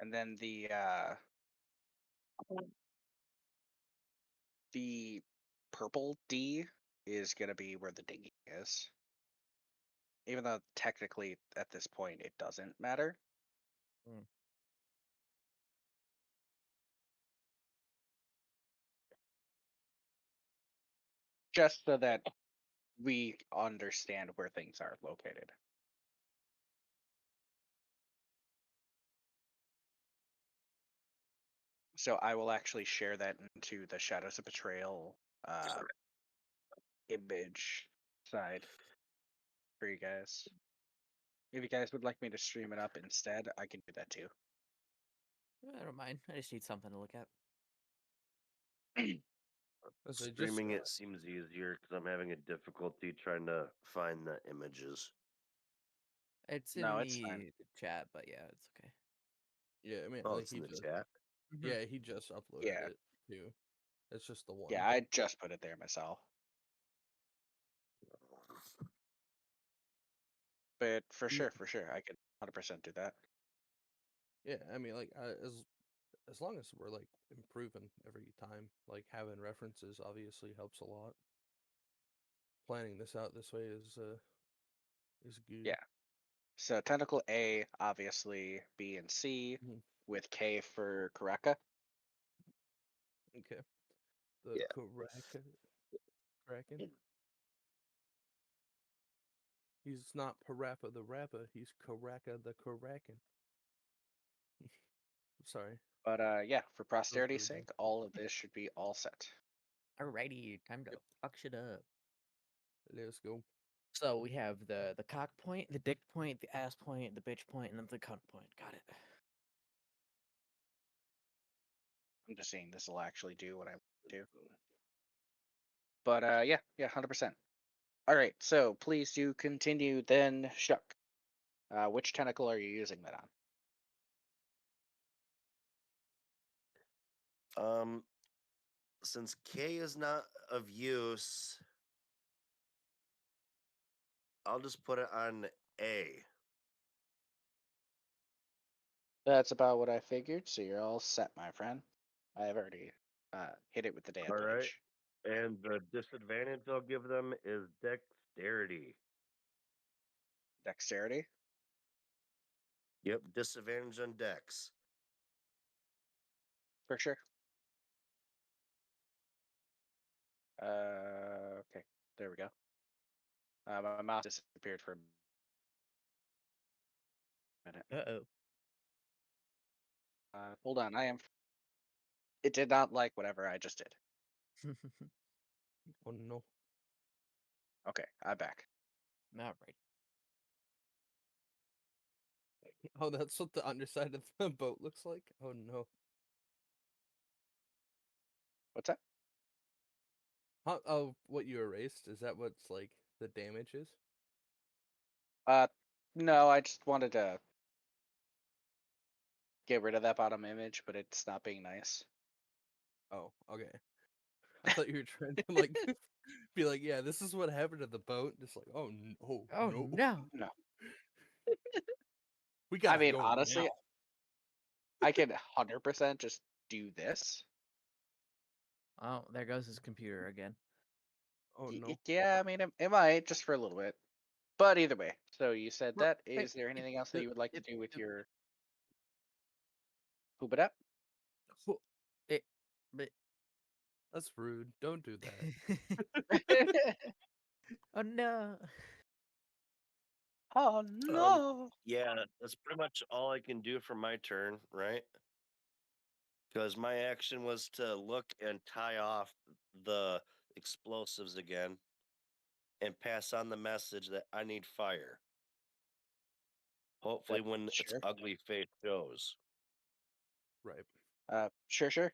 And then the purple D is gonna be where the dinghy is. Even though technically at this point it doesn't matter. Mm. Just so that we understand where things are located. So I will actually share that into the Shadows of Betrayal image side for you guys. If you guys would like me to stream it up instead, I can do that too. I don't mind. I just need something to look at. As I just Streaming it seems easier because I'm having a difficulty trying to find the images. It's No, in it's fine. the chat, but yeah, it's okay. yeah, I mean, Oh, like it's in he the just chat. yeah he just uploaded Yeah. it too. It's just the one. Yeah, I just put it there myself. But for Mm. sure, I could 100% do that. Yeah, I mean, like as long as we're like improving every time, like having references obviously helps a lot. Planning this out this way is good. Yeah. So tentacle A, obviously B and C, Mhm. with K for Karaka. Okay. The Yeah. Kraken. He's not Parappa the Rapper. He's Karaka the Kraken. Sorry. But yeah, for That was posterity's really dumb. sake, all of this should be all set. Alrighty, time to Yep. fuck shit up. Let's go. So we have the cock point, the dick point, the ass point, the bitch point, and then the cunt point. Got it. I'm just seeing this will actually do what I want to. But yeah, 100%. All right, so please do continue then, Shuck. Which tentacle are you using that on? Since K is not of use, I'll just put it on A. That's about what I figured, so you're all set, my friend. I have already hit it with the damn All right. leech. And the disadvantage I'll give them is dexterity. Dexterity? Yep, disadvantage on dex. For sure. Okay, there we go. My mouse disappeared for a minute. Uh-oh. Hold on, It did not like whatever I just did. Oh no. Okay, I'm back. Alright. Oh, that's what the underside of the boat looks like? Oh no. What's that? Huh, oh, what you erased? Is that what's like the damage is? No, I just wanted to get rid of that bottom image, but it's not being nice. Oh, okay. I thought you were trying to like be like, yeah, this is what happened to the boat. Just like, oh no, Oh no. no. No. We I gotta mean, go honestly, now. I could 100% just do this. Oh, there goes his computer again. Oh no. Yeah, I mean, it might, just for a little bit. But either way, so you said Well, that. hey, Is there anything else that it, you would like to it, do with it, your Hoobada? who- It, but that's rude. Don't do that. oh no. Oh no! Yeah, that's pretty much all I can do for my turn, right? Because my action was to look and tie off the explosives again and pass on the message that I need fire. Hopefully, when its Sure. ugly face shows. Right. Sure.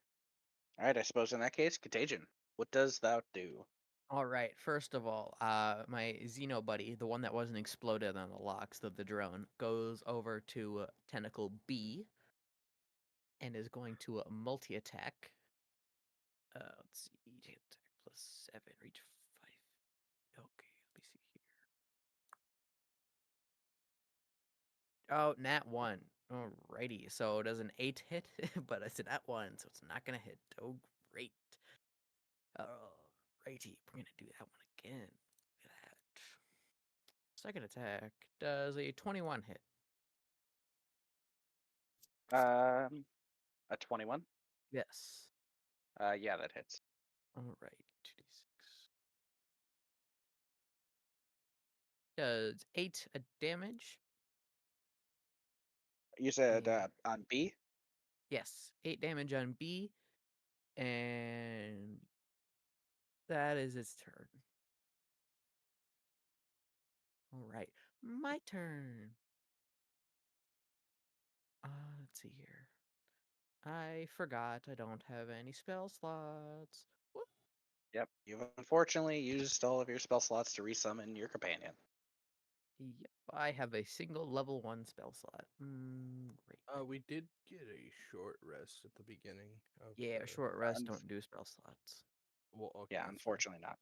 All right, I suppose in that case, Contagion. What does thou do? All right. First of all, my Xeno buddy, the one that wasn't exploded on the locks, the drone, goes over to tentacle B and is going to multi attack. Let's see, attack +7, reach 5. Okay, let me see here. Oh, nat 1. Alrighty, so it does an 8 hit, but it's a nat 1, so it's not gonna hit. Oh, great. Alrighty, we're gonna do that one again. Look at that. Second attack does a 21 hit. A 21. Yes. Yeah, that hits. Alright, 2d6. Does 8 damage. You said And on B. yes, 8 damage on B, and that is its turn. Alright, my turn. Let's see here. I forgot I don't have any spell slots. Whoop. Yep, you've unfortunately used all of your spell slots to resummon your companion. Yep, I have a single level 1 spell slot. Great. We did get a short rest at the beginning of Yeah, the. short rest Unf- don't do spell slots. Well, okay, Yeah, that's fair. unfortunately not.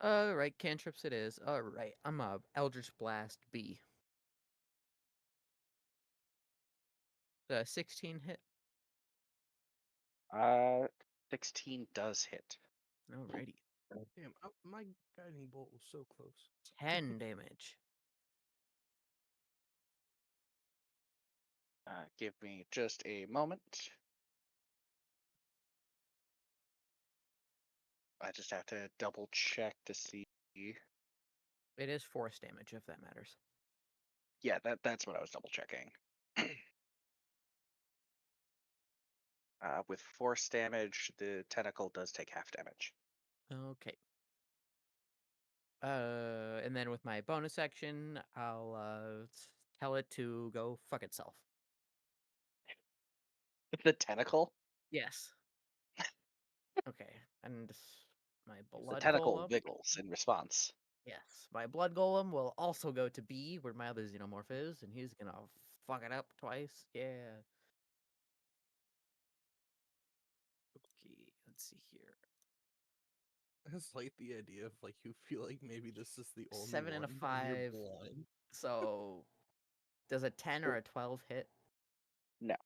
Alright, cantrips it is. Alright, I'm a Eldritch Blast B. 16 hit. 16 does hit. Alrighty. Damn, my guiding bolt was so close. 10 damage. Give me just a moment. I just have to double check to see. It is force damage, if that matters. Yeah, that's what I was double checking. With force damage, the tentacle does take half damage. Okay. And then with my bonus action, I'll tell it to go fuck itself. The tentacle? Yes. Okay, and my The blood tentacle golem. wiggles in response. Yes, my blood golem will also go to B, where my other xenomorph is, and he's gonna fuck it up twice. Yeah. Okay, let's see here. I just like the idea of like you feel like maybe this is the only 7 and a one, and you're 5. blind. So, does a 10 or a 12 hit? No.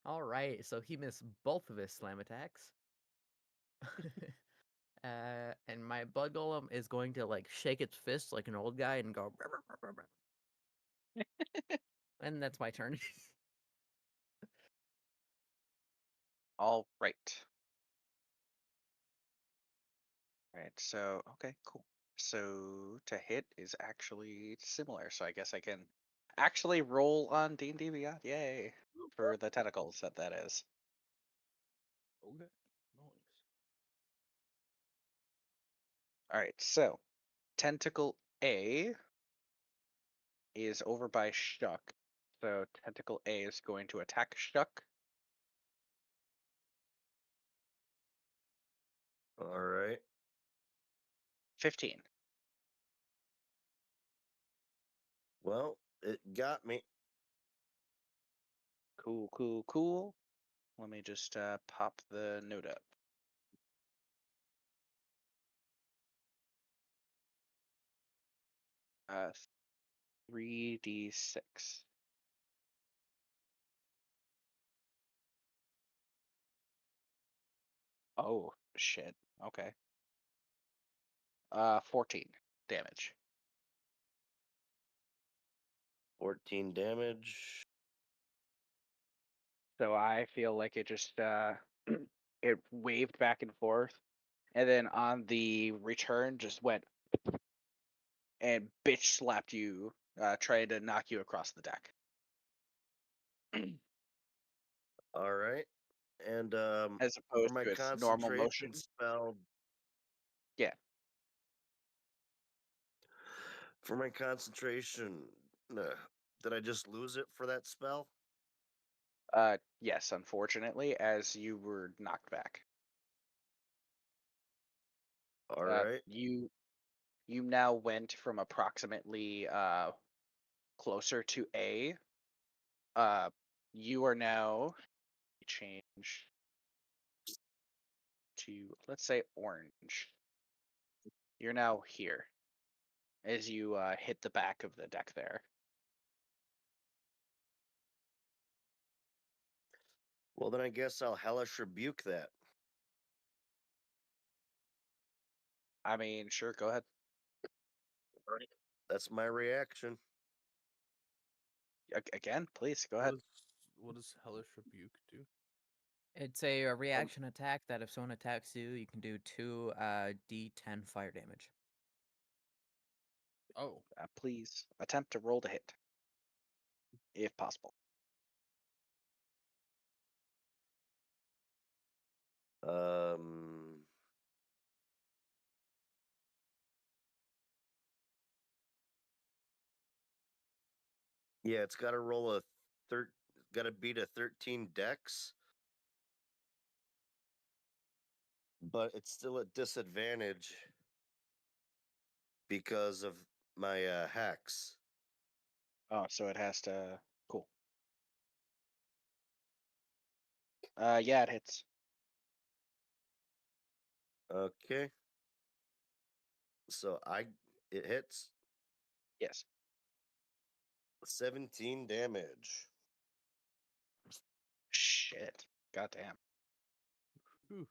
All right, so he missed both of his slam attacks. And my blood golem is going to like shake its fist like an old guy and go. "Brr, brr, brr, brr, brr." And that's my turn. All right. Right, so, okay, cool. So to hit is actually similar, so I guess I can actually roll on D&D Beyond. Yay! For the tentacles that is. Okay, nice. All right, so tentacle A is over by Shuck. So tentacle A is going to attack Shuck. All right. 15. Well, it got me. Cool, cool, cool. Let me just pop the note up. Uh, 3d6. Oh, shit. Okay. 14 damage. 14 damage. So I feel like it just it waved back and forth, and then on the return just went and bitch slapped you, trying to knock you across the deck. All right. And As for opposed my to its normal concentration motion. spell, Yeah. for my concentration, uh, did I just lose it for that spell? Yes, unfortunately, as you were knocked back. All right. You now went from approximately closer to A. Uh, you are now change to, let's say, orange. You're now here as you hit the back of the deck there. Well, then I guess I'll hellish rebuke that. I mean, sure, go ahead. That's my reaction. Again, please, go What ahead. does what does Hellish Rebuke do? It's a reaction attack that if someone attacks you, you can do 2 d10 fire damage. Oh, Please attempt to roll to hit, if possible. Um, yeah, it's got to roll a got to beat a 13 dex. but it's still at disadvantage because of my hex. Oh, so it has to. Cool. Yeah, it hits. Okay. So it hits Yes. 17 damage. Shit. Goddamn. Whew.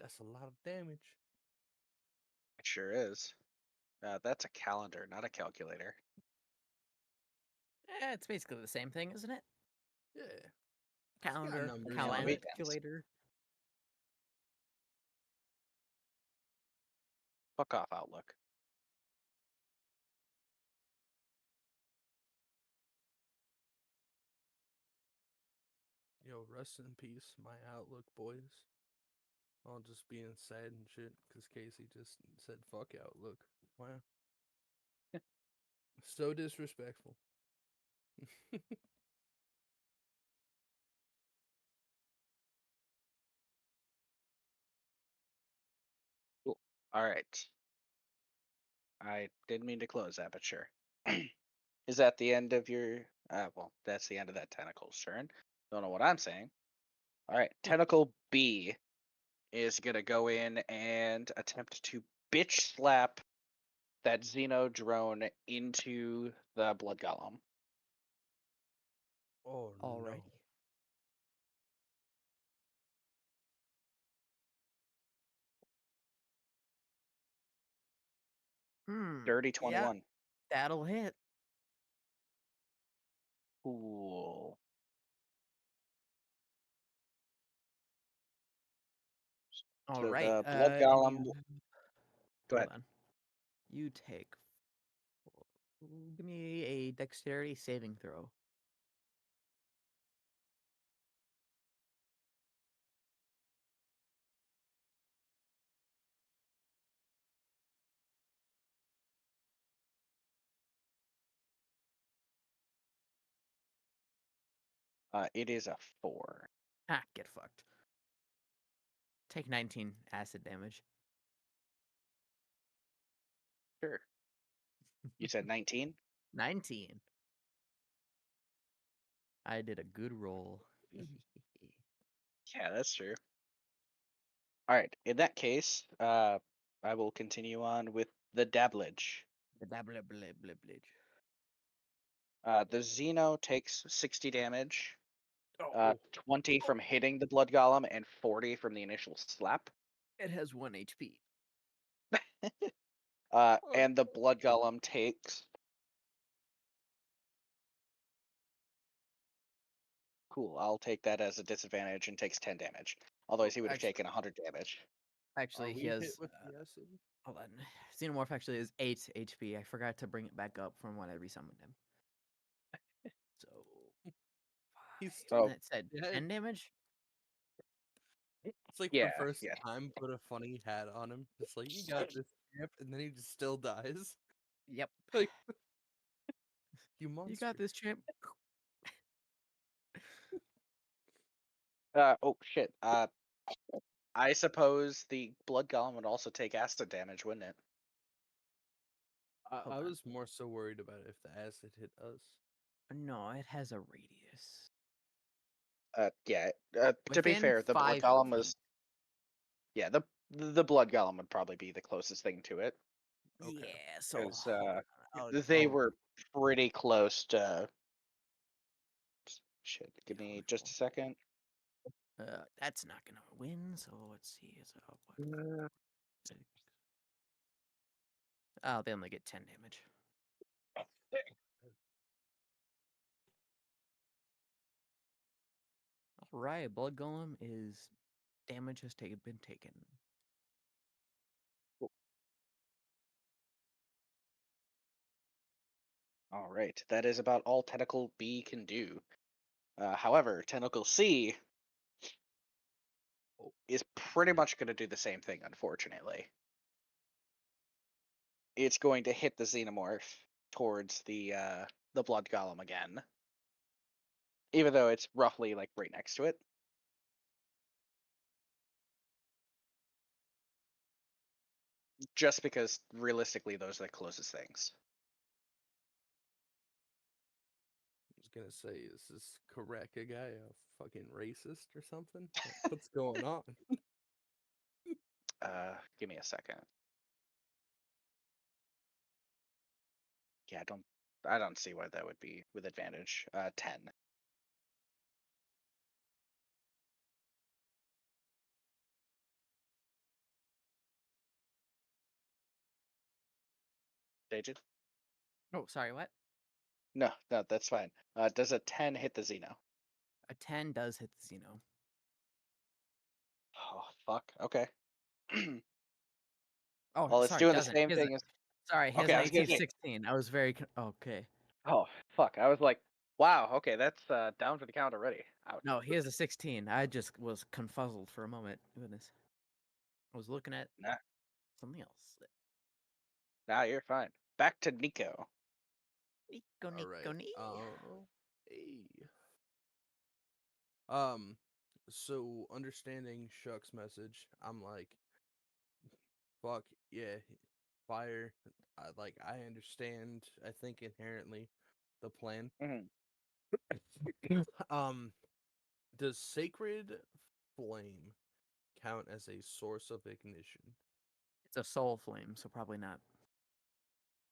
That's a lot of damage. It sure is. That's a calendar, not a calculator. It's basically the same thing, isn't it? Yeah. Calendar, numbers on it. calculator. Fuck off, Outlook. Yo, rest in peace, my Outlook boys. All just being sad and shit because Casey just said fuck Outlook. Wow. So disrespectful. Cool. All right. I didn't mean to close that, but sure. Is that the end of your? Well, that's the end of that tentacle's turn. Don't know what I'm saying. All right, tentacle B is gonna go in and attempt to bitch slap that Xeno drone into the blood golem. Oh no. Alrighty. Dirty Yeah, 21. that'll hit. Cool. All So right. the blood golem. You Go hold ahead. on. You take. Give me a dexterity saving throw. It is a 4. Ah, get fucked. Take 19 acid damage. Sure. You said 19. 19. I did a good roll. Yeah, that's true. All right. In that case, I will continue on with the dabblage. The dabble blah blah blah. The Xeno takes 60 damage, Oh. 20 from hitting the blood golem, and 40 from the initial slap. It has 1 HP. And the blood golem takes. Cool. I'll take that as a disadvantage and takes 10 damage. Otherwise, he would have taken 100 damage. Actually, Are we he has. hit with the acid? Hold on. Xenomorph actually is 8 HP. I forgot to bring it back up from when I resummoned him. So. He's Oh. And it said Yeah. 10 damage? It's like Yeah, the first yeah. time put a funny hat on him. It's like you got this champ, and then he just still dies. Yep. Like you monster. You got this, champ. Oh shit. I suppose the blood golem would also take acid damage, wouldn't it? I Hold on. was more so worried about if the acid hit us. No, it has a radius. Yeah. To be Within fair, the blood 5 golem feet. was. Yeah, the blood golem would probably be the closest thing to it. Okay. Yeah, so Because I'll they were pretty close to. Shit, give me just a second. that's not gonna win. So let's see. Is it up? What? Oh, they only get 10 damage. All right, blood golem is damage has been taken. All right, that is about all Tentacle B can do. However, Tentacle C is pretty much going to do the same thing, unfortunately. It's going to hit the Xenomorph towards the blood golem again. even though it's roughly like right next to it. Just because realistically, those are the closest things. I was gonna say, is this Kareka guy a fucking racist or something? Like, what's going on? Give me a second. Yeah, I don't see why that would be with advantage. 10. David? Oh, sorry, what? No, that's fine. Does a 10 hit the Xeno? A 10 does hit the Xeno. Oh, fuck. Okay. Oh, Well, it's sorry, doing the doesn't. same thing as. Sorry, he has Okay, an I was gonna AC of say. 16. I was very okay. Oh, fuck. I was like, wow, okay, that's down for the count already. Ouch. No, he has a 16. I just was confuzzled for a moment. Goodness. I was looking at Nah, something else. nah, you're fine. Back to Nico. Nico, All Nico, right. nee. Hey. So understanding Shuck's message, I'm like, fuck yeah, fire. I understand. I think inherently the plan. Mhm. um, does sacred flame count as a source of ignition? It's a soul flame, so probably not.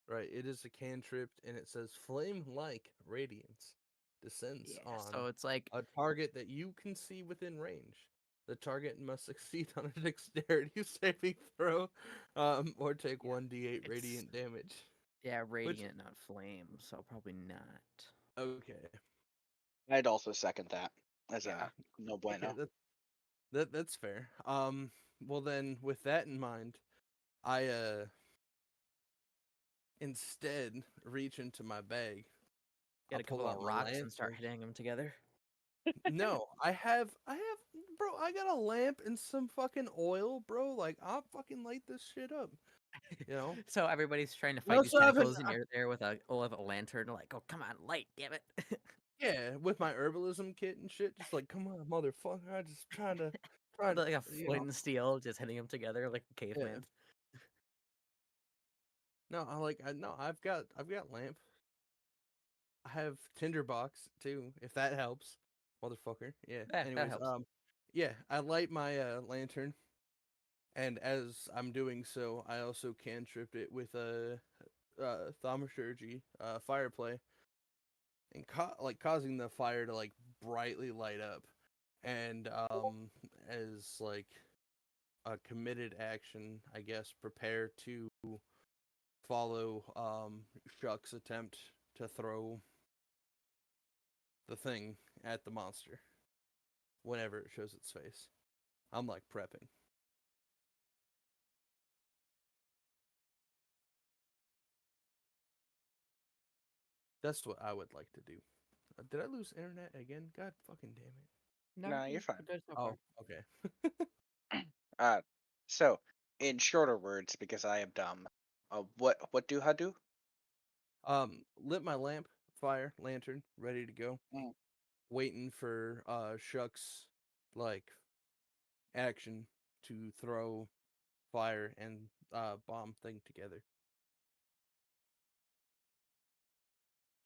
Right. It is a cantrip, and it says flame-like radiance descends Yeah, on so it's like a target that you can see within range. The target must succeed on a dexterity saving throw, or take yeah, 1d8 it's radiant damage. yeah, Which, radiant, not flame, so probably not. okay, I'd also second that as yeah, a no okay, bueno. that's fair. Well then, with that in mind, I instead reach into my bag. Get I'll a pull couple of out my rocks and start lantern. hitting them together. No, bro, I got a lamp and some fucking oil, bro. Like, I'll fucking light this shit up, you know? So everybody's trying to I fight these also have tentacles, and you're there with a lantern, like, oh come on, light, damn it! yeah, with my herbalism kit and shit, just like, come on, motherfucker, I just trying, Like a you flint know, and steel, just hitting them together like a yeah. caveman. No, no, I've got lamp. I have tinderbox too, if that helps, motherfucker. Yeah. That Anyways, helps. yeah, I light my lantern, and as I'm doing so, I also cantrip it with a thaumaturgy, fire play, and causing the fire to like brightly light up, and as like a committed action, I guess, prepare to follow Shuck's attempt to throw the thing at the monster whenever it shows its face. I'm like prepping. That's what I would like to do. Did I lose internet again? God fucking damn it. No, No, you're fine. good so Oh, far. okay. Uh, so in shorter words, because I am dumb. What do I do? Lit my lamp, fire, lantern, ready to go. Mm, Waiting for Shuck's like action to throw fire and bomb thing together.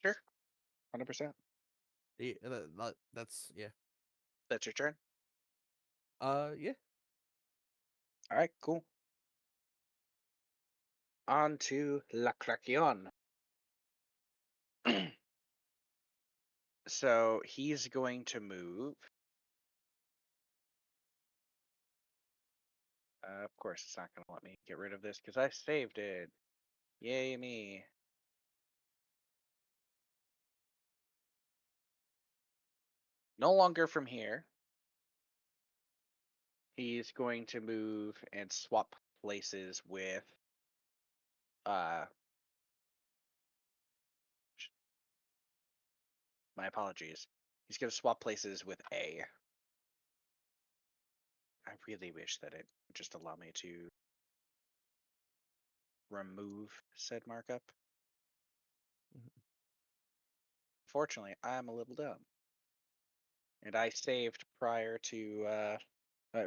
sure, 100%. Yeah, that's yeah. That's your turn. Yeah. All right, cool. On to La Craquion. So he's going to move. Of course, it's not going to let me get rid of this because I saved it. Yay me. No longer from here. He's going to move and swap places with uh my apologies. He's going to swap places with A. I really wish that it would just allow me to remove said markup. Mhm. Fortunately, I'm a little dumb. And I saved prior to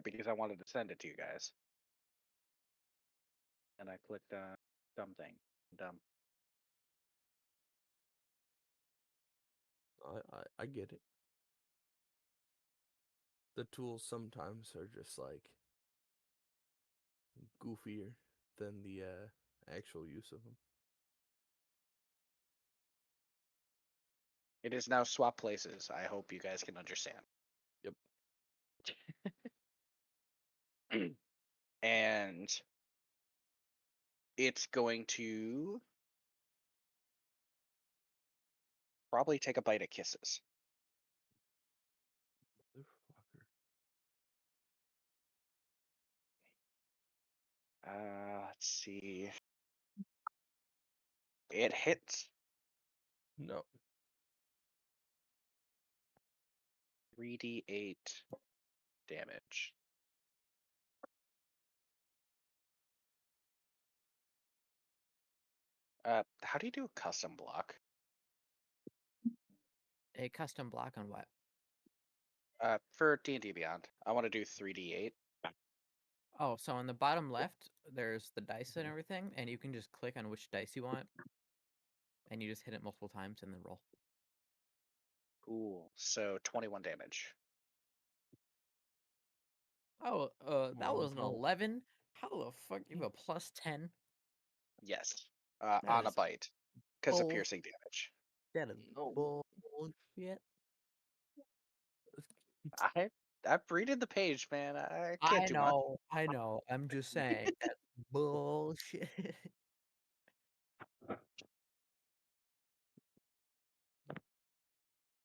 because I wanted to send it to you guys. And I clicked dumb thing. Dumb. I get it. The tools sometimes are just like goofier than the actual use of them. It is now swap places. I hope you guys can understand. Yep. And it's going to probably take a bite at Kisses. Motherfucker. Let's see. It hits No. 3d8 damage. How do you do a custom block? A custom block on what? For D&D Beyond, I want to do 3d8. Oh, so on the bottom left, there's the dice and everything, and you can just click on which dice you want, and you just hit it multiple times and then roll. Cool. So 21 damage. Oh, that Oh, was an no. 11. How the fuck you have a plus 10? Yes. That On a is bite. Because of bull. piercing damage. That is No. bullshit. I've readed the page, man. I can't I do much. know, I know. I'm just saying that's bullshit.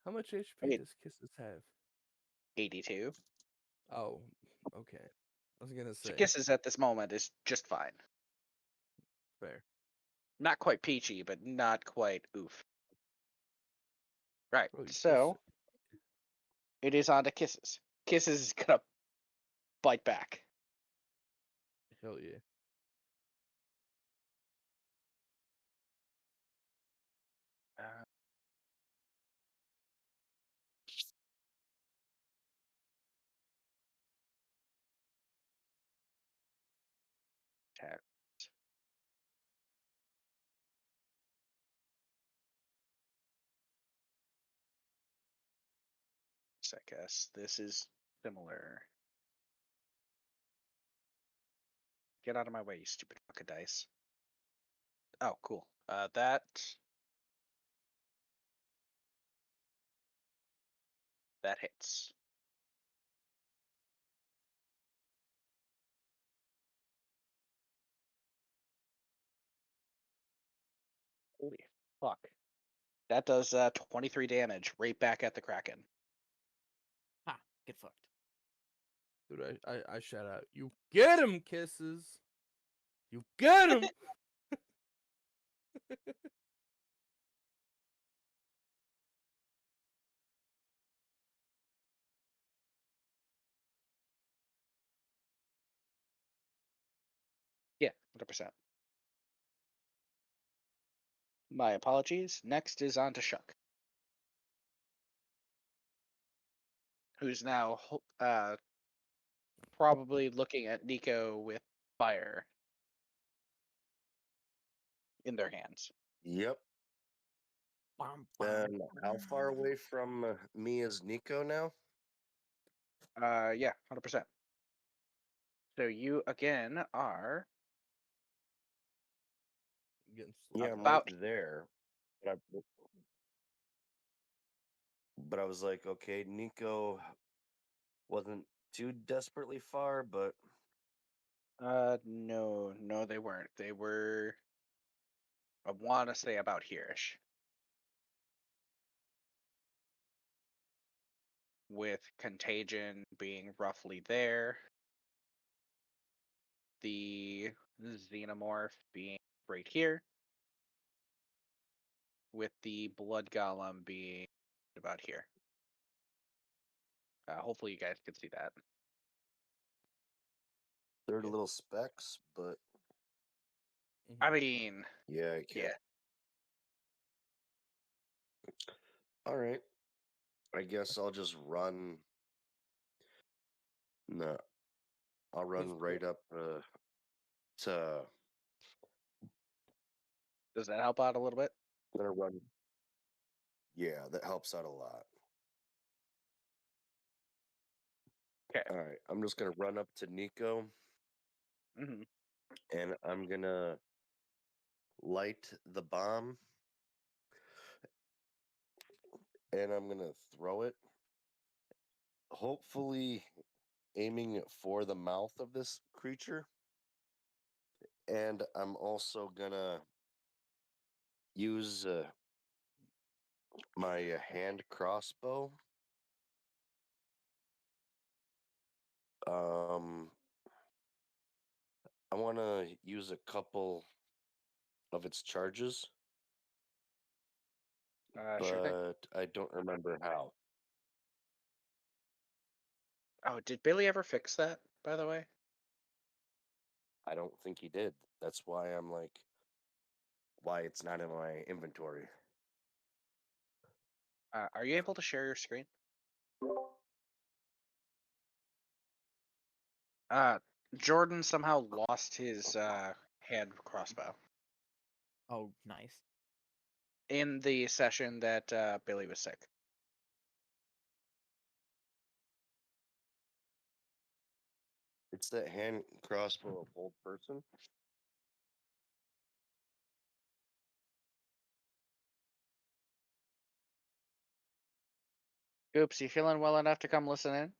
How much I HP mean, does Kisses have? 82. Oh, okay. I was gonna So say Kisses at this moment is just fine. fair. Not quite peachy, but not quite oof. Right. Bro, you So it is on to Kisses. Kisses is gonna bite back. hell yeah. Uh, attack. So I guess this is similar. Get out of my way, you stupid fucking dice. Oh, cool. That hits. Holy fuck. That does 23 damage right back at the Kraken. Ha, get fucked. Dude, I shout out, you get him, Kisses! You get him! Yeah, 100%. My apologies. Next is on to Shuck, who's now probably looking at Nico with fire in their hands. Yep. Bum, And how far away from me is Nico now? Yeah, 100%. So you again are Getting Yeah, slapped. I'm right about there. But I was like, okay, Nico wasn't too desperately far, but no, they weren't. They were, I want to say, about here-ish. With Contagion being roughly there, the Xenomorph being right here, with the Blood Golem being about here. Hopefully you guys can see that. they're Yeah. little specks, but I mean, yeah, I can. yeah. All right. I guess I'll just run. No, I'll run Just right up to. Does that help out a little bit? Gonna run. Yeah, that helps out a lot. Okay. All right, I'm just gonna run up to Nico Mm-hmm. and I'm gonna light the bomb and I'm gonna throw it. Hopefully, aiming for the mouth of this creature. And I'm also gonna use my hand crossbow. Um, I want to use a couple of its charges, Sure thing. but I don't remember how. Oh, did Billy ever fix that, by the way? I don't think he did. That's why I'm like, why it's not in my inventory. Are you able to share your screen? Uh, Jordan somehow lost his hand crossbow Oh, nice. in the session that Billy was sick. It's that hand crossbow of old person. Oops, you feeling well enough to come listen in?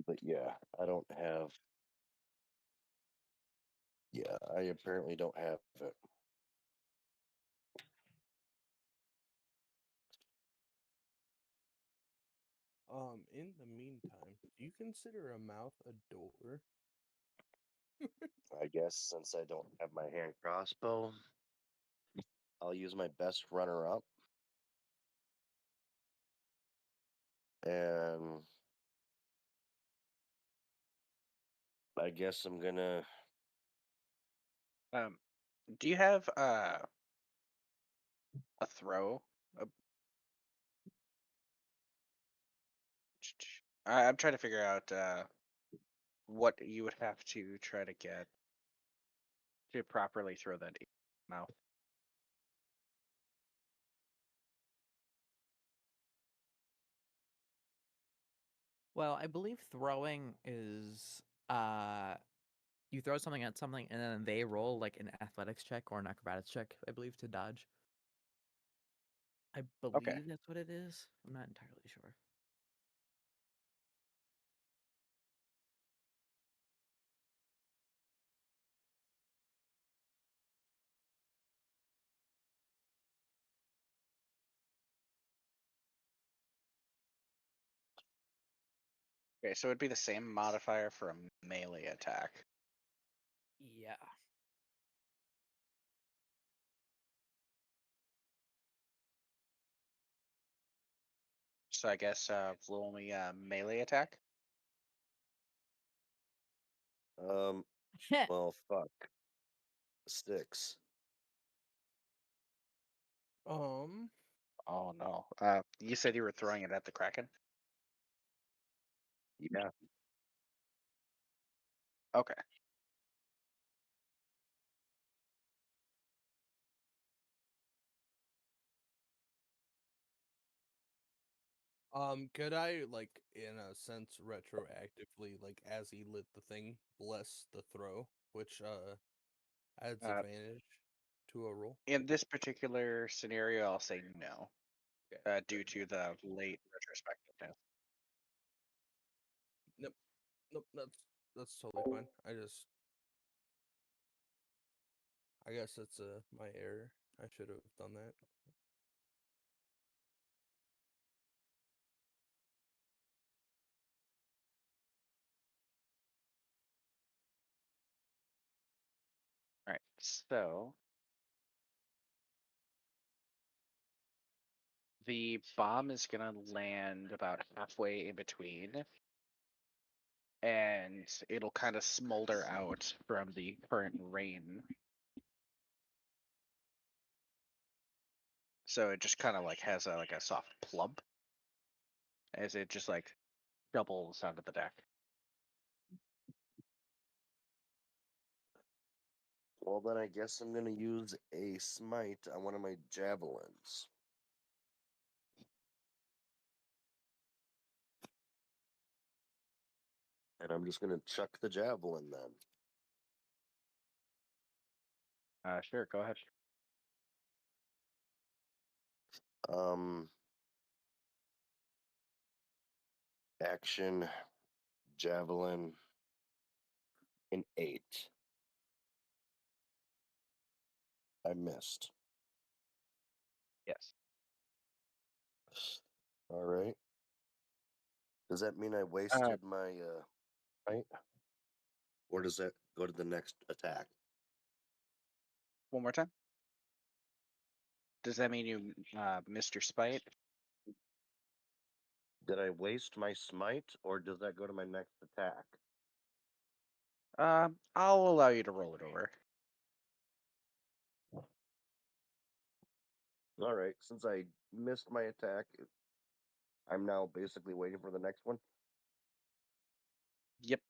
But yeah, I don't have. Yeah, I apparently don't have it. In the meantime, do you consider a mouth a door? I guess since I don't have my hand crossbow, I'll use my best runner up. And I guess I'm gonna. Um, do you have a throw? A... I'm trying to figure out what you would have to try to get to properly throw that mouth. Well, I believe throwing is you throw something at something and then they roll like an athletics check or an acrobatics check, I believe, to dodge. I Okay. believe that's what it is. I'm not entirely sure. Okay, so it'd be the same modifier for a melee attack. Yeah. So I guess roll me a melee attack. Well, fuck. 6. Um, Oh no. You said you were throwing it at the Kraken? Yeah. Okay. could I, like, in a sense, retroactively, like, as he lit the thing, bless the throw, which adds Uh, advantage to a roll? in this particular scenario, I'll say no, Okay. due to the late retrospectiveness. Nope, nope, that's totally fine. I guess that's my error. I should have done that. All right. So the bomb is gonna land about halfway in between and it'll kind of smolder out from the current rain. So it just kind of like has a soft plump as it just like doubles onto the deck. Well, then I guess I'm gonna use a smite on one of my javelins. And I'm just gonna chuck the javelin then. Sure, go ahead. Um, action, javelin, an 8. I missed. Yes. All right. Does that mean I wasted my right? Or does that go to the next attack? One more time. Does that mean you missed your spite? Did I waste my smite, or does that go to my next attack? I'll allow you to roll it over. All right. Since I missed my attack, I'm now basically waiting for the next one. Yep.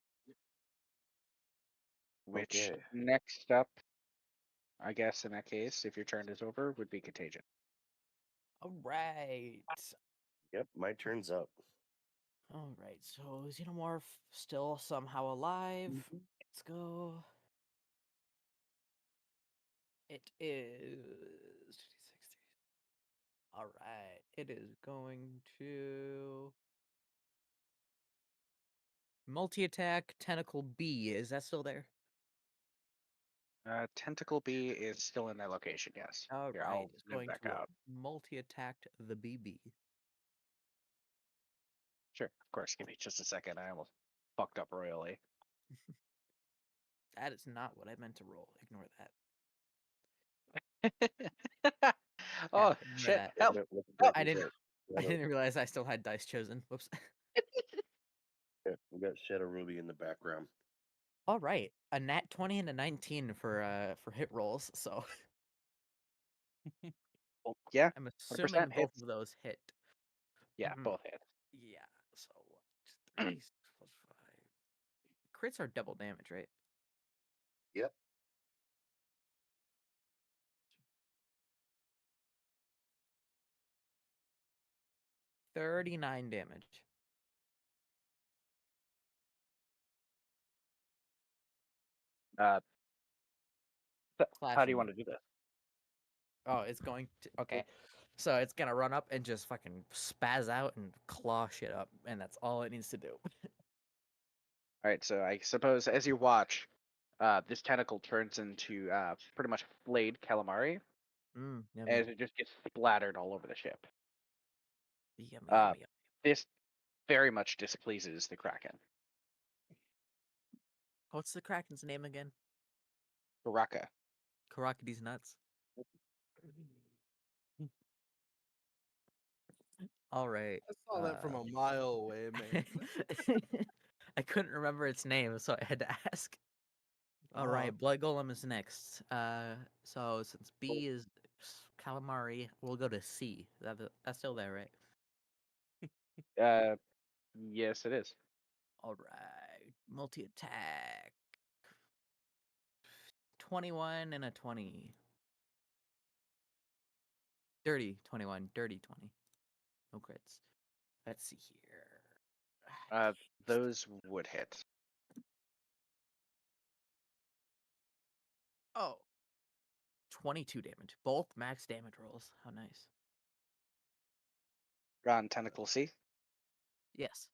Which Okay. next up, I guess in that case, if your turn is over, would be contagion. All right. Yep, my turn's up. All right. So Xenomorph still somehow alive. Let's go. It is 2d60. All right. It is going to multi-attack tentacle B. Is that still there? Tentacle B is still in that location, yes. All Here, right. I'll It's zoom going back to out. multi-attack the BB. Sure, of course. Give me just a second. I almost fucked up royally. That is not what I meant to roll. Ignore that. Oh, Ignore shit. that. Help! What's the Help! I breaking didn't. point? I didn't realize I still had dice chosen. Whoops. We got Shadow Ruby in the background. All right, a nat 20 and a 19 for hit rolls. So Well, yeah, I'm 100% assuming both hits. of those hit. Yeah, Mhm. both hits. Yeah. So what? 3 plus 5. Crits are double damage, right? Yep. 39 damage. Uh, how do you Slashing want to damage. do this? Oh, it's going to. Okay. So it's gonna run up and just fucking spaz out and claw shit up, and that's all it needs to do. All right, so I suppose as you watch, this tentacle turns into pretty much flayed calamari, Yummy. as it just gets splattered all over the ship. Yummy, Uh, yummy, yummy. this very much displeases the Kraken. What's the Kraken's name again? Baraka. Karaki's nuts. All right. I saw that from a mile away, man. I couldn't remember its name, so I had to ask. All right, Blood Golem is next. So since B is calamari, we'll go to C. That's still there, right? Yes, it is. All right, multi attack. 21 and a 20. Dirty 21, dirty 20. No crits. Let's see here. Those would hit. Oh, 22 damage. Both max damage rolls. How nice. On Tentacle C. Yes.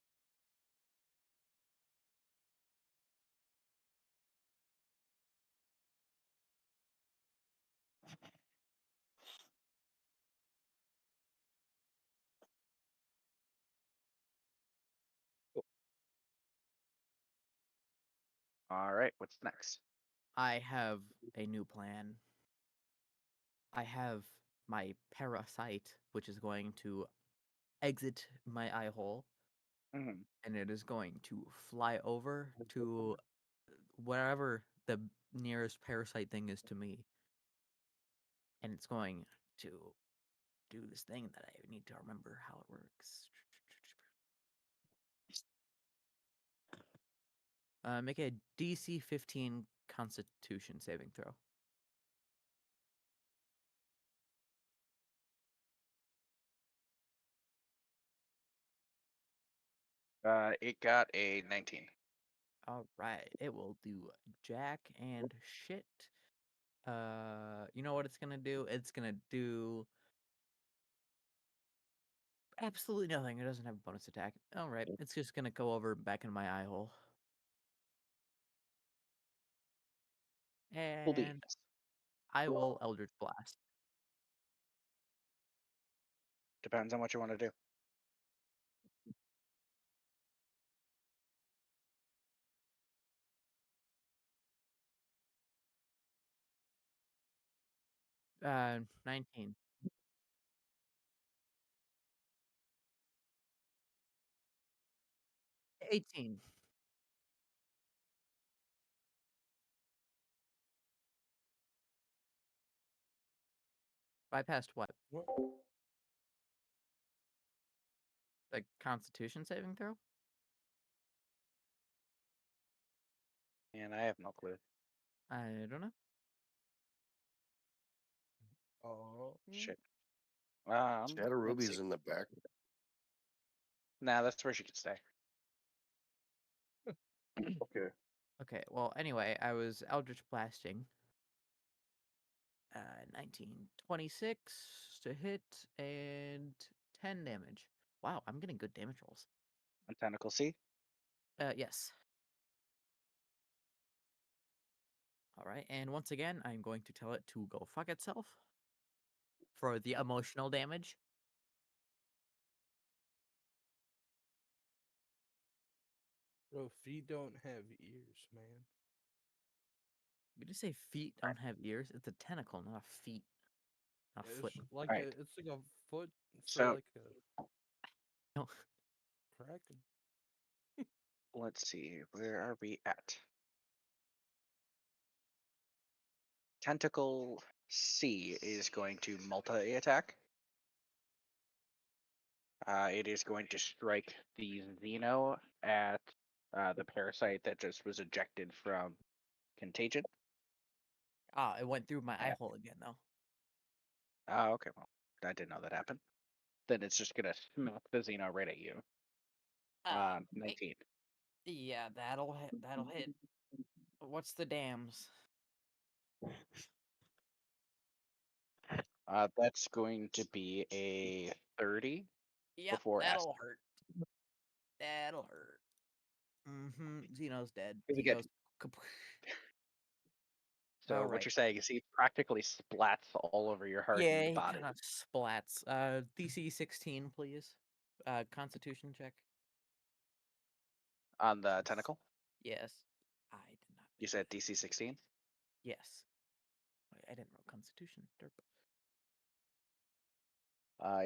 All right, what's next? I have a new plan. I have my parasite, which is going to exit my eye hole Mhm. and it is going to fly over to wherever the nearest parasite thing is to me, and it's going to do this thing that I need to remember how it works. Make a DC 15 Constitution saving throw. It got a 19. All right, it will do jack and shit. You know what it's gonna do? It's gonna do absolutely nothing. It doesn't have a bonus attack. All right, it's just gonna go over back in my eye hole. Cool beans. And I will Eldritch Blast. Depends on what you want to do. 19. 18. Bypassed what? What? The Constitution saving throw? And I have no clue. I don't know. Oh, Shit. Shadow Let's Ruby's see. in the back. Nah, that's where she can stay. Okay. Okay, well, anyway, I was Eldritch Blasting. 19, 26 to hit, and 10 damage. Wow, I'm getting good damage rolls. On Tentacle C. Yes. All right, and once again, I'm going to tell it to go fuck itself for the emotional damage. bro, feet don't have ears, man. You just say feet don't have ears. It's a tentacle, not a feet, not a foot. It's Right. like a foot for So like a No. kraken. let's see. Where are we at? Tentacle C is going to multi-attack. It is going to strike the Xeno at the parasite that just was ejected from Contagion. Ah, it went through my eye Yeah. hole again, though. Oh, okay. Well, I didn't know that happened. Then it's just gonna smack the Xeno right at you. Okay. 19. Yeah, that'll hit. That'll hit. What's the dams? That's going to be a 30 Yep, before acid. that'll hurt. That'll hurt. Mm-hmm. Xeno's dead. Really He good. goes. Kapoosh. So All what right. you're saying is he practically splats all over your Yeah, hardened he body. kind of splats. DC 16, please. Constitution check. On the tentacle. Yes. I did not. You said DC 16. Yes. Wait, I didn't roll Constitution. Derp.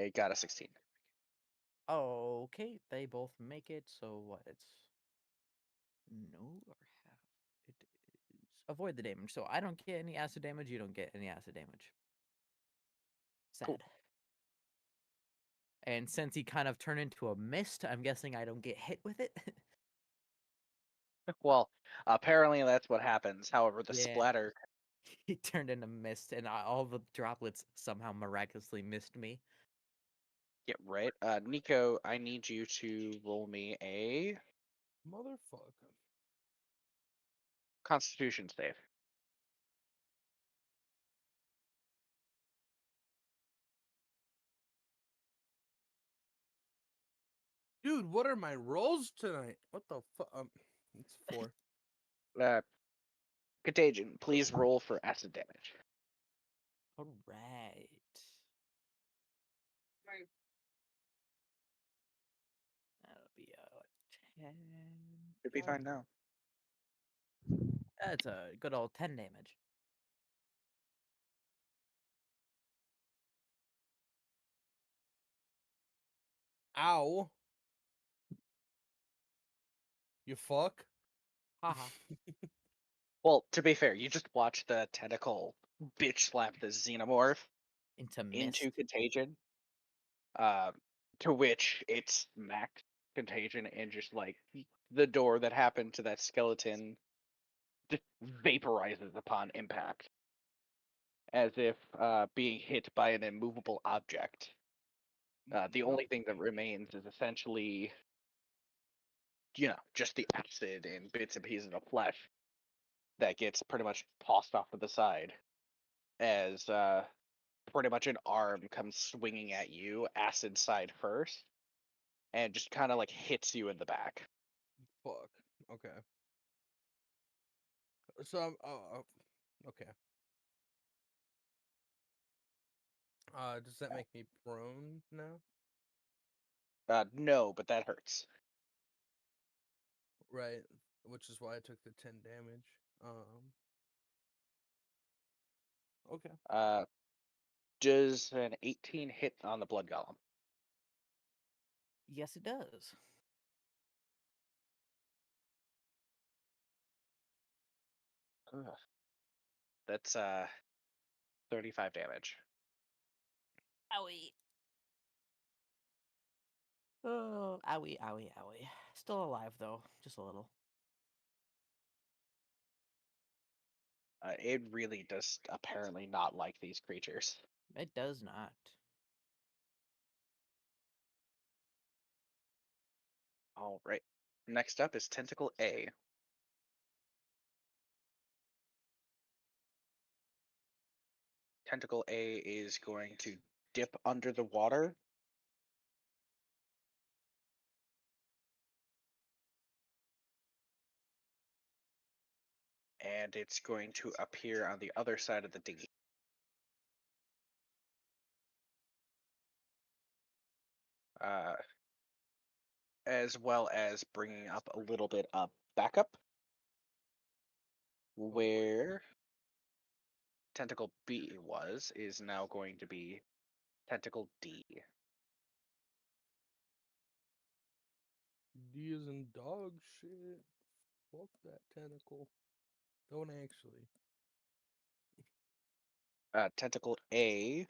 It got a 16. Okay, they both make it. So what? It's no or half. It is avoid the damage. So I don't get any acid damage. You don't get any acid damage. Sad. Cool. And since he kind of turned into a mist, I'm guessing I don't get hit with it. Well, apparently that's what happens. However, the Yeah. splatter. He turned into mist, and all the droplets somehow miraculously missed me. Yeah, right. Nico, I need you to roll me a Motherfucker. Constitution save. Dude, what are my rolls tonight? What the fuck? It's 4. Uh, Contagion, please roll for acid damage. All right. That'll be a 10. Should be fine now. That's a good old 10 damage. Ow. You fuck. Haha. Well, to be fair, you just watched the tentacle bitch slap the xenomorph Into into mist. contagion. To which it smacked contagion and just like the door that happened to that skeleton just vaporizes upon impact, as if being hit by an immovable object. The only thing that remains is essentially, just the acid and bits and pieces of flesh that gets pretty much tossed off to the side as pretty much an arm comes swinging at you, acid side first, and just kind of like hits you in the back. Fuck. Okay. So I'm. Okay. Does that make me prone now? No, but that hurts. Right. Which is why I took the 10 damage. Okay. Does an 18 hit on the blood golem? Yes, it does. Ugh. That's 35 damage. Owie. Oh, owie, owie, owie. Still alive though, just a little. It really does apparently not like these creatures. It does not. All right. Next up is Tentacle A. Tentacle A is going to dip under the water. And it's going to appear on the other side of the dinghy. As well as bringing up a little bit of backup, where Tentacle B is now going to be Tentacle D. D is in dog shit. Fuck that tentacle. Don't actually. Tentacle A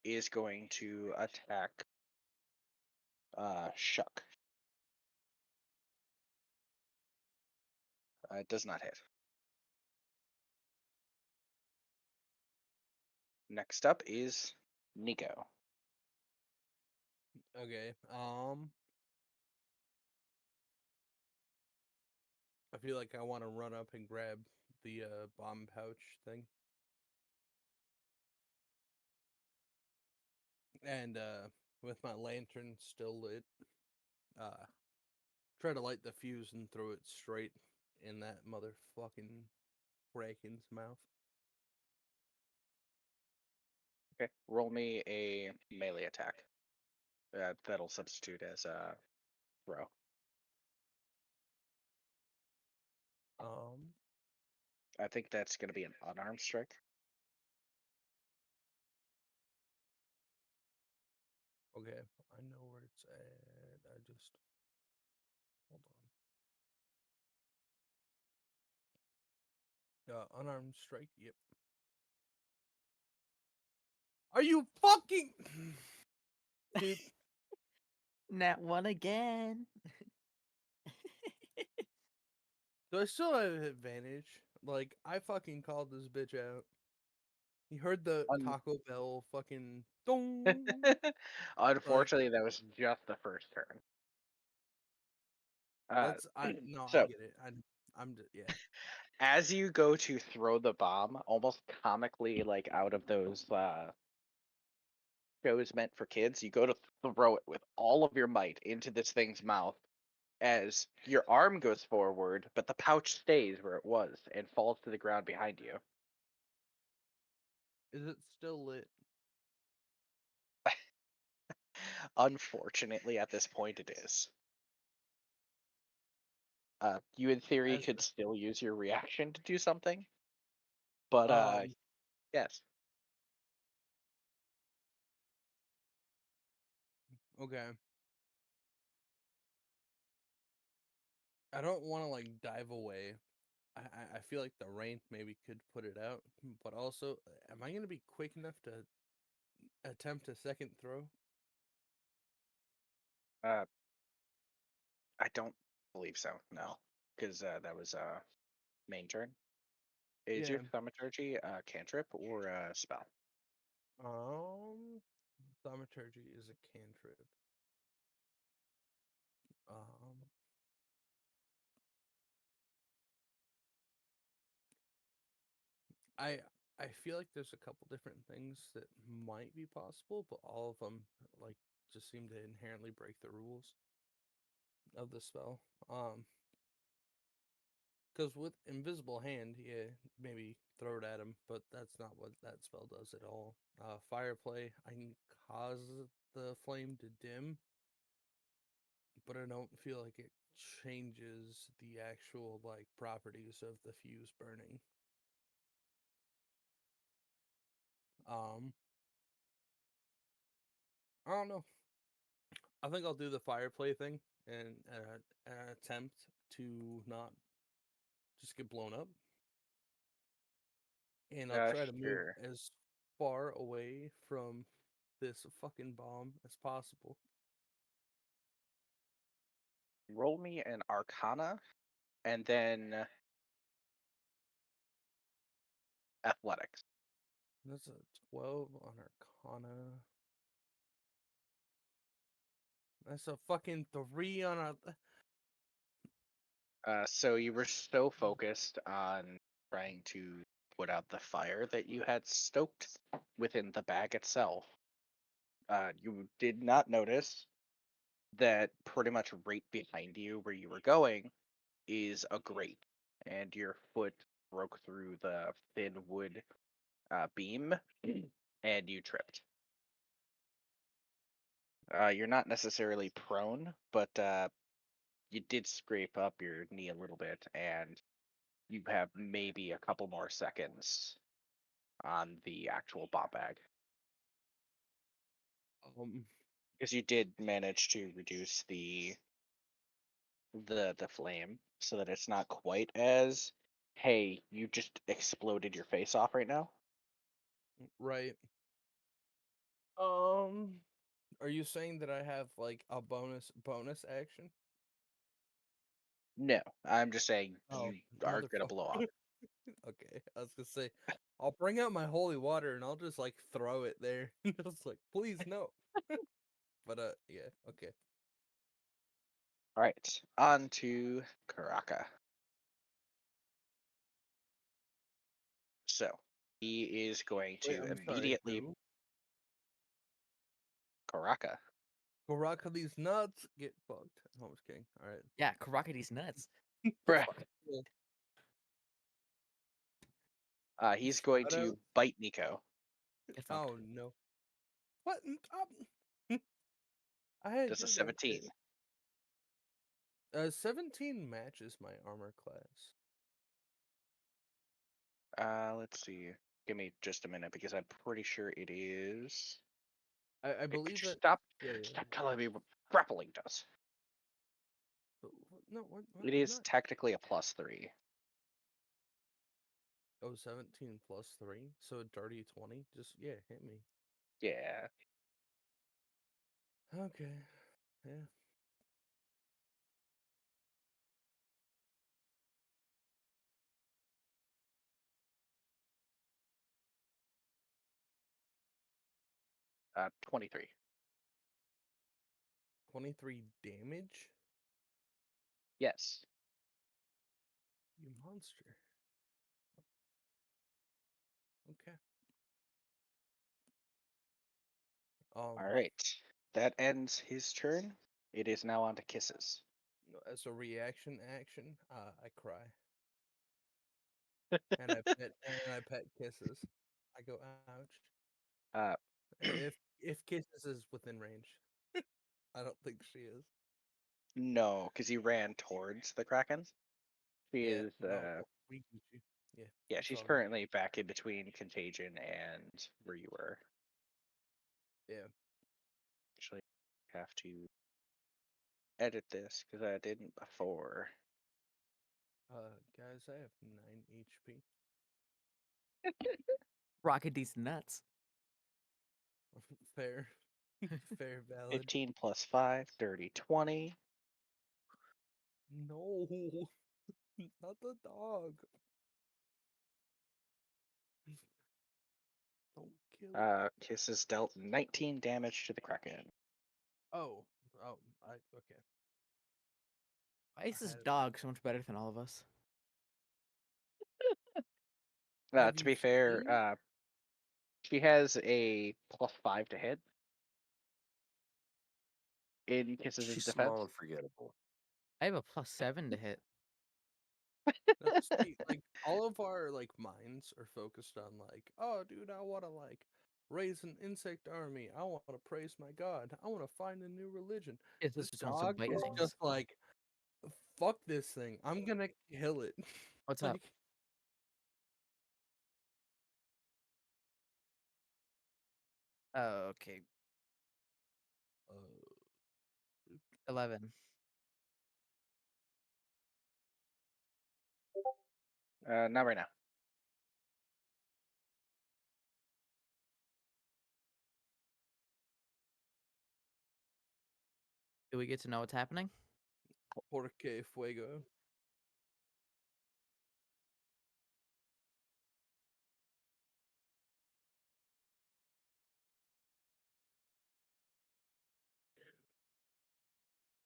is going to attack Shuck. It does not hit. Next up is Nico. Okay. I feel like I want to run up and grab the bomb pouch thing. And with my lantern still lit, try to light the fuse and throw it straight in that motherfucking kraken's mouth. Okay, roll me a melee attack. That'll substitute as a throw. I think that's going to be an unarmed strike. Okay, I know where it's at. I just hold on. Unarmed strike. Yep. Are you fucking dude? Nat one again. Do I still have advantage? Like I fucking called this bitch out. You heard the Taco Bell fucking dong. Unfortunately, that was just the first turn. That's I no, I So, get it. I'm just yeah. as you go to throw the bomb, almost comically, like out of those shows meant for kids, you go to throw it with all of your might into this thing's mouth as your arm goes forward, but the pouch stays where it was and falls to the ground behind you. Is it still lit? Unfortunately, at this point, it is. You, in theory, As could still use your reaction to do something, but yes. okay. I don't want to like dive away. I feel like the rain maybe could put it out, but also, am I gonna be quick enough to attempt a second throw? Uh, I don't believe so. No, because that was main turn. Is your Yeah. thaumaturgy a cantrip or a spell? Thaumaturgy is a cantrip. Um, I I feel like there's a couple different things that might be possible, but all of them like just seem to inherently break the rules of the spell. Because with invisible hand, yeah, maybe throw it at him, but that's not what that spell does at all. Fire play, I can cause the flame to dim, but I don't feel like it changes the actual like properties of the fuse burning. Um, I don't know. I think I'll do the fire play thing and an attempt to not just get blown up, and I'll try to move Sure. as far away from this fucking bomb as possible. Roll me an Arcana, and then Athletics. That's a 12 on Arcana. That's a fucking 3 on a. So you were so focused on trying to put out the fire that you had stoked within the bag itself. You did not notice that pretty much right behind you, where you were going, is a grate, and your foot broke through the thin wood beam, and you tripped. You're not necessarily prone, but you did scrape up your knee a little bit, and you have maybe a couple more seconds on the actual bomb bag, Um, because you did manage to reduce the flame so that it's not quite as, hey, you just exploded your face off right now. right. Um, are you saying that I have like a bonus action? No, I'm just saying Oh, you are gonna motherfucker. blow up. Okay, I was gonna say, I'll bring out my holy water and I'll just like throw it there. Just like, please no. But yeah, okay. All right, on to Karaka. So he is going Wait, to I'm sorry. immediately Who? Karaka. Baraka these nuts get fucked. No, I'm just kidding. All right. Yeah, Karaki's nuts. Bruh. Fuck. Cool. He's going Shout out. to bite Nico. Get fucked. Oh no. What? I had Does a good luck there. 17. 17 matches my armor class. Let's see. Give me just a minute because I'm pretty sure it is. I Hey, could believe you that. stop? Yeah. Stop telling me what grappling does. No, what? It I'm is not. technically a +3. Oh, 17 plus 3. So a dirty 20. Just, yeah, hit me. Yeah. Okay. Yeah. Uh, 23. 23 damage? Yes. You monster. Okay. All right. That ends his turn. It is now on to Kisses. As a reaction action, I cry. And I pet Kisses. I go, ouch. Uh, If Kisses is within range. I don't think she is. no, because he ran towards the Kraken. She Yeah, is, no, we Gucci. Yeah, yeah, that's she's all good. currently back in between Contagion and where you were. Yeah. Actually, have to edit this because I didn't before. Guys, I have 9 HP. Rocket decent nuts. Fair. Fair, valid. 15 plus 5, dirty 20. No, not the dog. Don't kill it. Kisses dealt 19 damage to the Kraken. Oh, okay. Why is this had it. dog so much better than all of us? Have To you be fair, seen? she has a plus 5 to hit in Kisses' She's defense. small and forgettable. I have a +7 to hit. No, see, like all of our like minds are focused on like, oh, dude, I want to like raise an insect army. I want to praise my god. I want to find a new religion. Yes, This this just wants to dog bite is things. just like, fuck this thing. I'm gonna kill it. What's up? Like, Oh, okay. uh, 11. Not right now. Do we get to know what's happening? Porque fuego.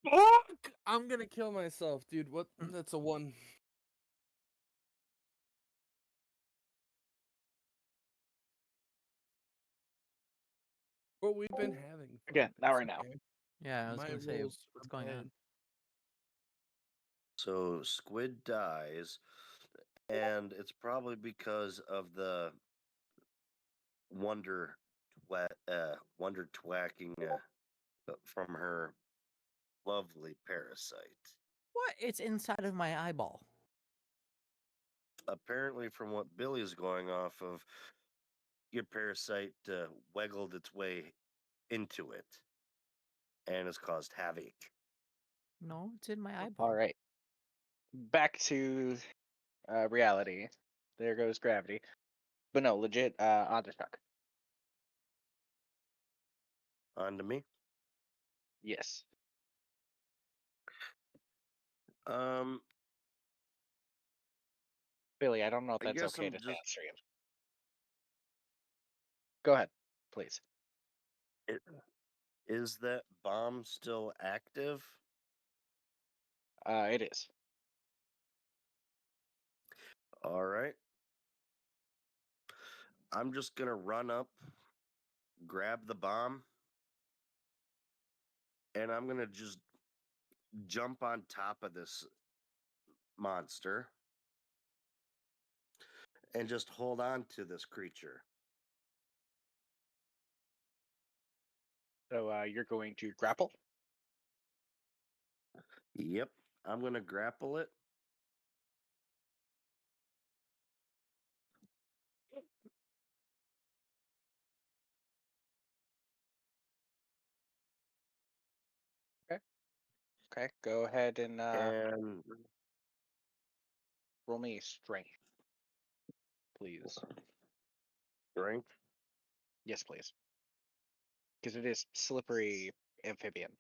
Fuck! I'm gonna kill myself, dude. What? That's a 1. But we've been having fun. Again, not It's right now. okay. Yeah, I was My gonna say, rules what's are going bad. on? So Squid dies, and it's probably because of the wonder twacking from her lovely parasite. What? It's inside of my eyeball. Apparently, from what Billy is going off of, your parasite wiggled its way into it and has caused havoc. No, it's in my eyeball. All right. Back to reality. There goes gravity. But no, legit, on to Chuck. On to me. Yes. Um, Billy, I don't know if I that's guess okay I'm to say just. on stream. Go ahead, please. Is that bomb still active? It is. All right. I'm just gonna run up, grab the bomb, and I'm gonna just jump on top of this monster and just hold on to this creature. So you're going to grapple. Yep, I'm gonna grapple it. Okay. Okay. Go ahead and And roll me strength, please. strength. Yes, please. Because it is slippery amphibian.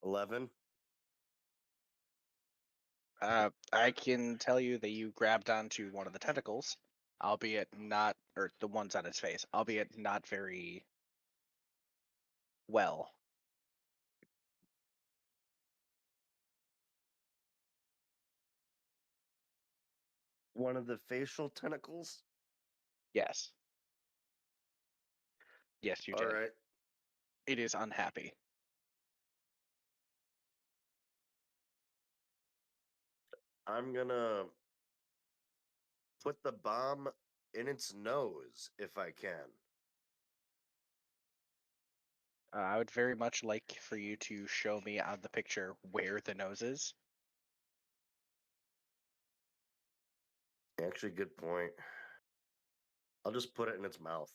11. I can tell you that you grabbed onto one of the tentacles, albeit not, or the ones on its face, albeit not very well. One of the facial tentacles. Yes. Yes, you All did. right. It is unhappy. I'm gonna put the bomb in its nose if I can. I would very much like for you to show me on the picture where the nose is. Actually, good point. I'll just put it in its mouth.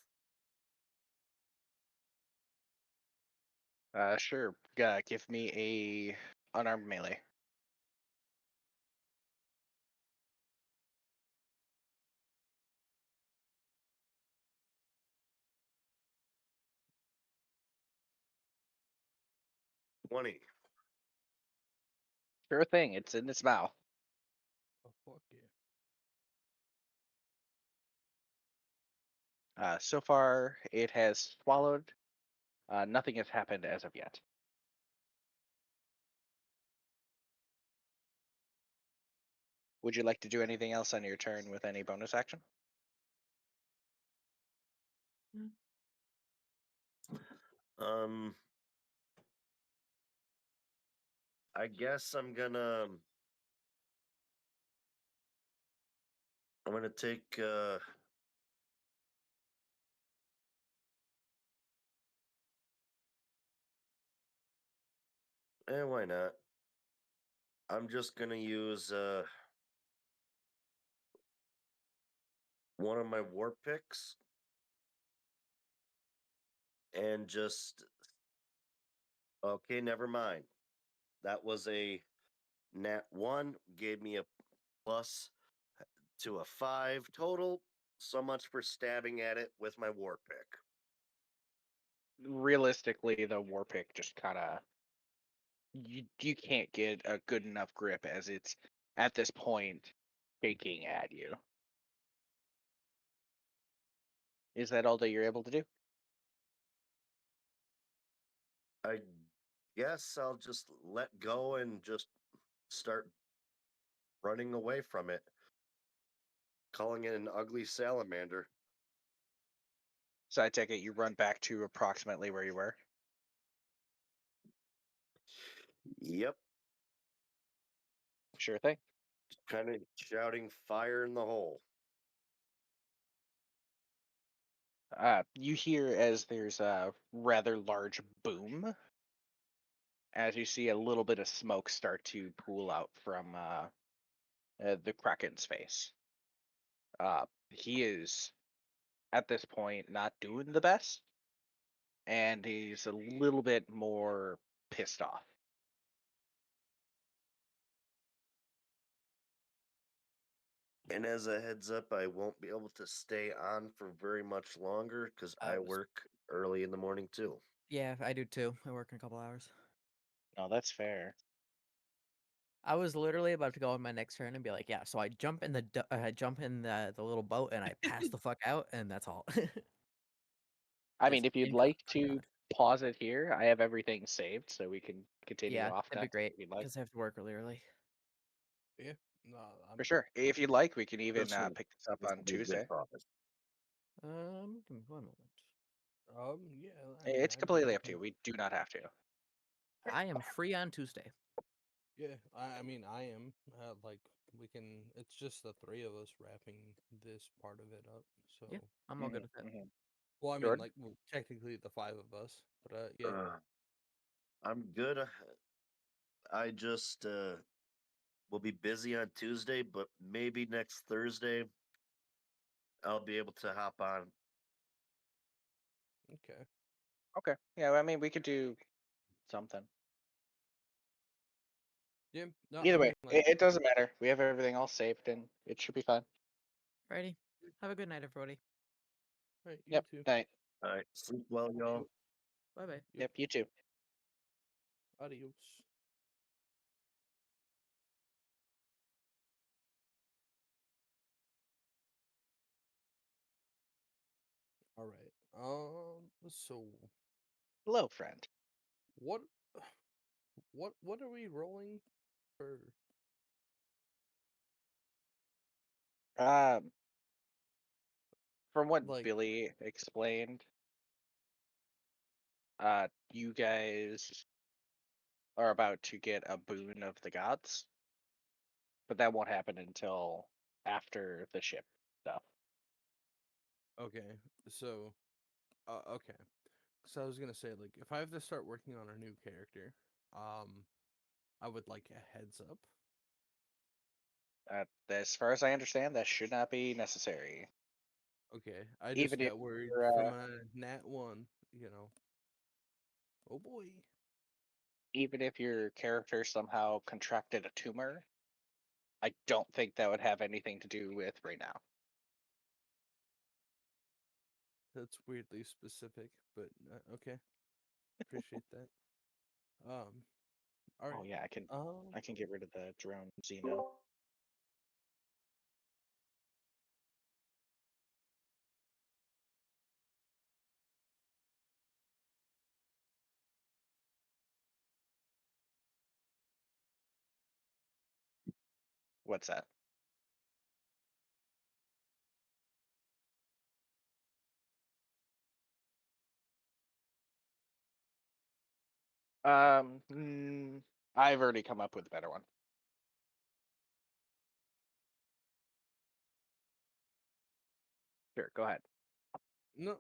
Sure. Give me a unarmed melee. 20. Sure thing. It's in its mouth. Oh fuck yeah. So far, it has swallowed. Nothing has happened as of yet. Would you like to do anything else on your turn with any bonus action? Um, I guess I'm gonna take why not? I'm just gonna use one of my war picks and just okay, never mind. That was a nat 1, gave me a plus to a 5 total. So much for stabbing at it with my war pick. Realistically, the war pick just kind of you can't get a good enough grip as it's at this point shaking at you. Is that all that you're able to do? I guess I'll just let go and just start running away from it, calling it an ugly salamander. So I take it you run back to approximately where you were. Yep, Sure thing. kind of shouting fire in the hole. You hear as there's a rather large boom as you see a little bit of smoke start to pool out from the Kraken's face. He is at this point not doing the best, and he's a little bit more pissed off. And as a heads up, I won't be able to stay on for very much longer because I I was- work early in the morning too. Yeah, I do too. I work in a couple hours. No, that's fair. I was literally about to go on my next turn and be like, yeah. So I jump in the little boat and I pass the fuck out, and that's all. I Just mean, if you'd in like combat to dodge. pause it here, I have everything saved, so we can continue Yeah, off that'd be next great if you'd like. because I have to work really early. Yeah. No, For sure. If you'd like, we can even This will pick this up this on will be a good Tuesday. cause. Give me 1 moment. yeah. I mean, It's I'd be completely up to open. you. We do not have to. I am free on Tuesday. Yeah. I mean, I am. Like we can. It's just the three of us wrapping this part of it up. So, Yeah, I'm all good with that. well, I mean, Jordan? like well, technically the five of us, but yeah. I'm good. I just will be busy on Tuesday, but maybe next Thursday I'll be able to hop on. Okay. Okay. Yeah, I mean, we could do something. Yeah. No, Either I way, mean, like, it doesn't matter. We have everything all saved, and it should be fine. Alrighty. Have a good night, everybody. all right, you Yep. too. Night. All right, sleep well, y'all. Bye bye. Yep. Yep. You too. Adios. All right. So Hello, friend. what, what are we rolling for? Um, from what Like, Billy explained, you guys are about to get a boon of the gods, but that won't happen until after the ship stuff. okay, so, okay. So I was gonna say, like, if I have to start working on a new character, I would like a heads up. As far as I understand, that should not be necessary. Okay, I just Even if got worried you're, from a nat one, you know. Oh boy. even if your character somehow contracted a tumor, I don't think that would have anything to do with right now. That's weirdly specific, but okay. Appreciate that. Um, all Oh right. yeah, I can get rid of the drone Xeno. What's that? I've already come up with a better one. Sure, go ahead. No,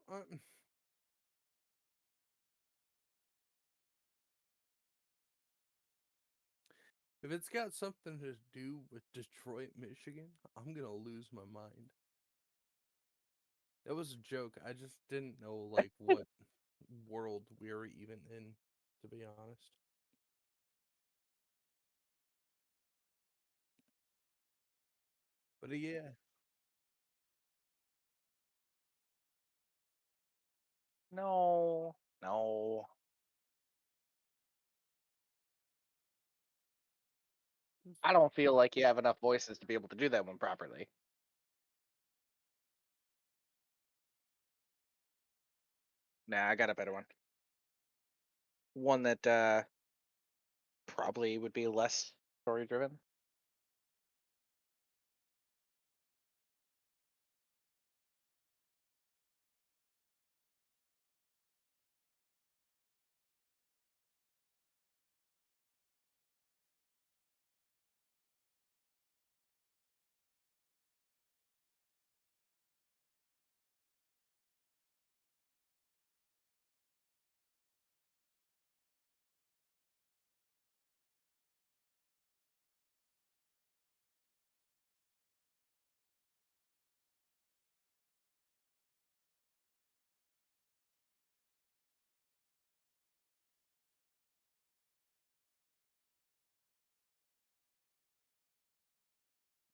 if it's got something to do with Detroit, Michigan, I'm gonna lose my mind. That was a joke. I just didn't know like what world we were even in, to be honest. But yeah, No, no. I don't feel like you have enough voices to be able to do that one properly. Nah, I got a better one. One that probably would be less story driven.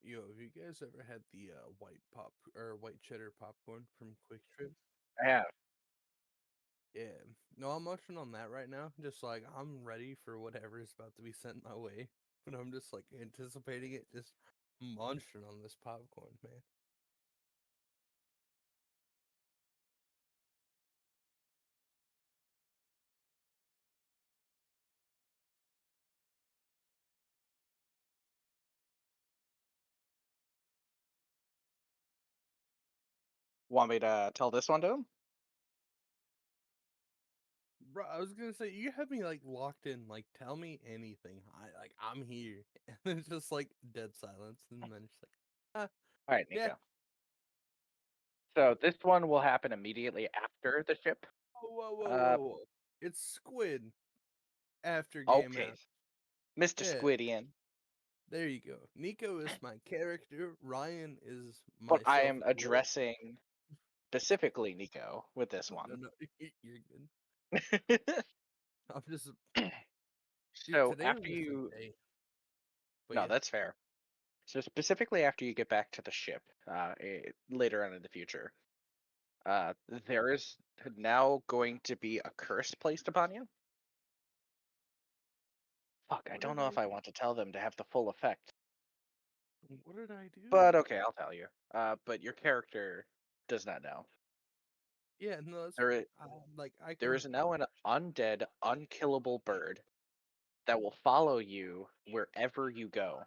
yo, have you guys ever had the white cheddar popcorn from Quick Trip? I have. Yeah. No, I'm munching on that right now. Just like I'm ready for whatever is about to be sent my way. But I'm just like anticipating it, just munching on this popcorn, man. Want me to tell this one to him? Bro, I was gonna say you have me like locked in. Like, tell me anything. I'm here. And it's just like dead silence, and then it's like, ah, All right, yeah. Nico. So this one will happen immediately after the ship. Whoa, whoa, whoa, Uh, whoa, whoa. It's Squid after game okay, out. Mr. Yeah, Squidian. there you go. Nico is my character. Ryan is But I myself am at work. addressing specifically Nico with this No, one. no, you're good. I'm just, dude. So Today after was you, the day. But no, yeah, that's fair. So specifically after you get back to the ship, later on in the future, uh, there is now going to be a curse placed upon you. Fuck, I what don't did know I? if I want to tell them to have the full effect, What did I do? but okay, I'll tell you. But your character does not know. Yeah, no, that's There, fine. is, Like I there can. is now an undead, unkillable bird that will follow you wherever you go.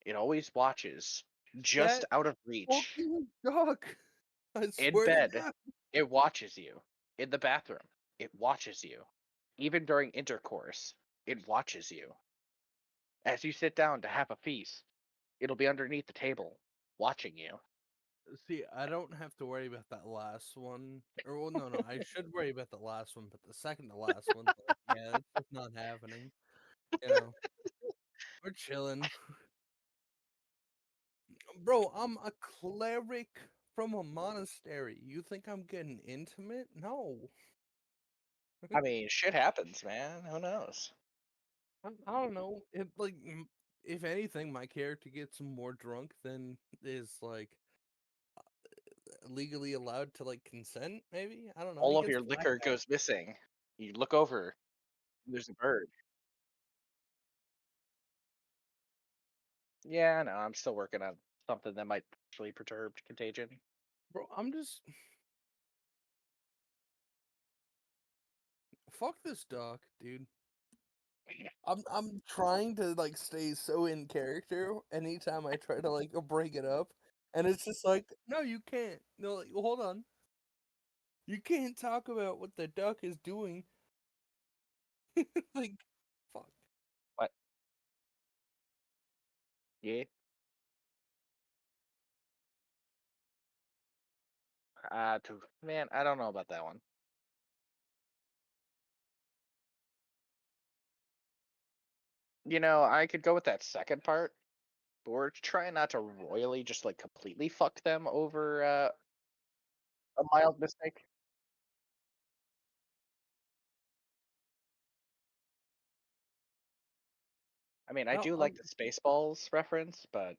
It always watches, just That out of reach. fucking duck. I In swear to bed, God. it watches you. In the bathroom, it watches you. Even during intercourse, it watches you. As you sit down to have a feast, it'll be underneath the table, watching you. See, I don't have to worry about that last one. Or well, no, no, I should worry about the last one, but the second to last one, like, yeah, that's just not happening. You know, we're chilling, bro. I'm a cleric from a monastery. You think I'm getting intimate? No, I mean, shit happens, man. Who knows? I don't know. If anything, my character gets more drunk than is like legally allowed to like consent. Maybe I don't know. He All of gets your liquor blackout. goes missing. You look over, and there's a bird. Yeah, no, I'm still working on something that might actually perturb contagion. Bro, I'm just fuck this doc, dude. I'm trying to like stay so in character anytime I try to like break it up, and it's just like, no, you can't. No, like, hold on. You can't talk about what the duck is doing. Like, fuck. What? Yeah. Man, I don't know about that one. You know, I could go with that second part, but we're trying not to royally just like completely fuck them over a mild mistake. I mean, I No, do like the Spaceballs reference, but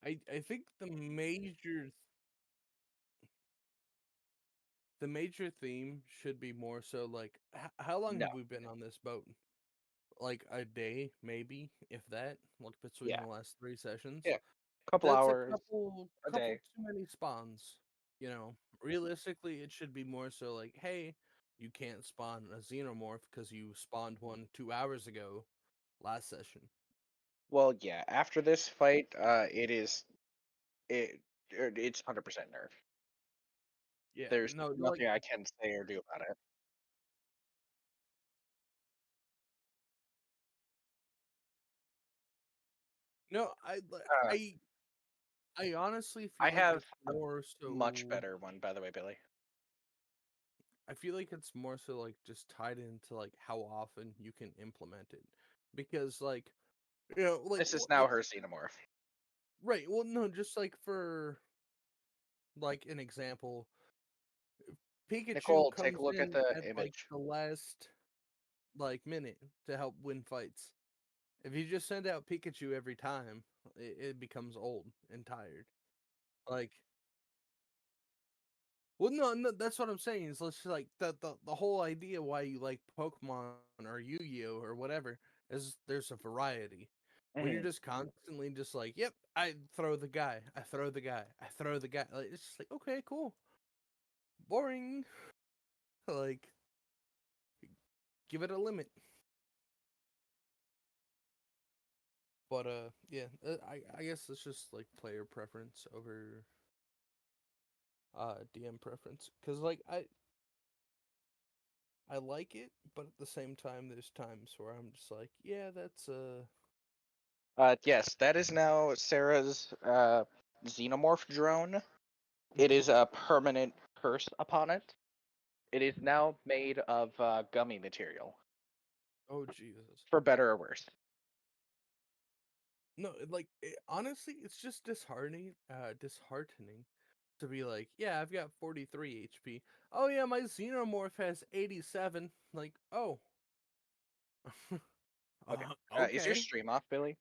I think the major theme should be more so like how long no. have we been on this boat? Like a day, maybe, if that. Like between Yeah. the last 3 sessions. Yeah. Couple That's a hours a couple day. too many spawns. You know, realistically, it should be more so like, hey, you can't spawn a xenomorph because you spawned one 2 hours ago, last session. Well, yeah. After this fight, it's 100% nerf. Yeah, There's no, like nothing I can say or do about it. no, Uh, I honestly I feel like have it's a more much so. better one, by the way, Billy. I feel like it's more so like just tied into like how often you can implement it, because like like This is now her xenomorph. right. Well, no, just like for like an example, Pikachu Nicole, take comes a look at in the at like image. the last like minute to help win fights. If you just send out Pikachu every time, it becomes old and tired. Like, well, no, that's what I'm saying. Is let's like the whole idea why you like Pokemon or Yu-Gi-Oh or whatever is there's a variety. When you're Mhm. just constantly just like, yep, I throw the guy, I throw the guy, I throw the guy. Like, it's just like, okay, cool, boring. Like, give it a limit. But yeah, I guess it's just like player preference over DM preference, because like I like it, but at the same time, there's times where I'm just like, yeah, that's Yes, that is now Sarah's xenomorph drone. It is a permanent curse upon it. It is now made of gummy material, oh Jesus. for better or worse. No, honestly, it's just disheartening to be like, yeah, I've got 43 HP. Oh yeah, my xenomorph has 87. Like, oh, Okay. Is your okay. stream off, Billy?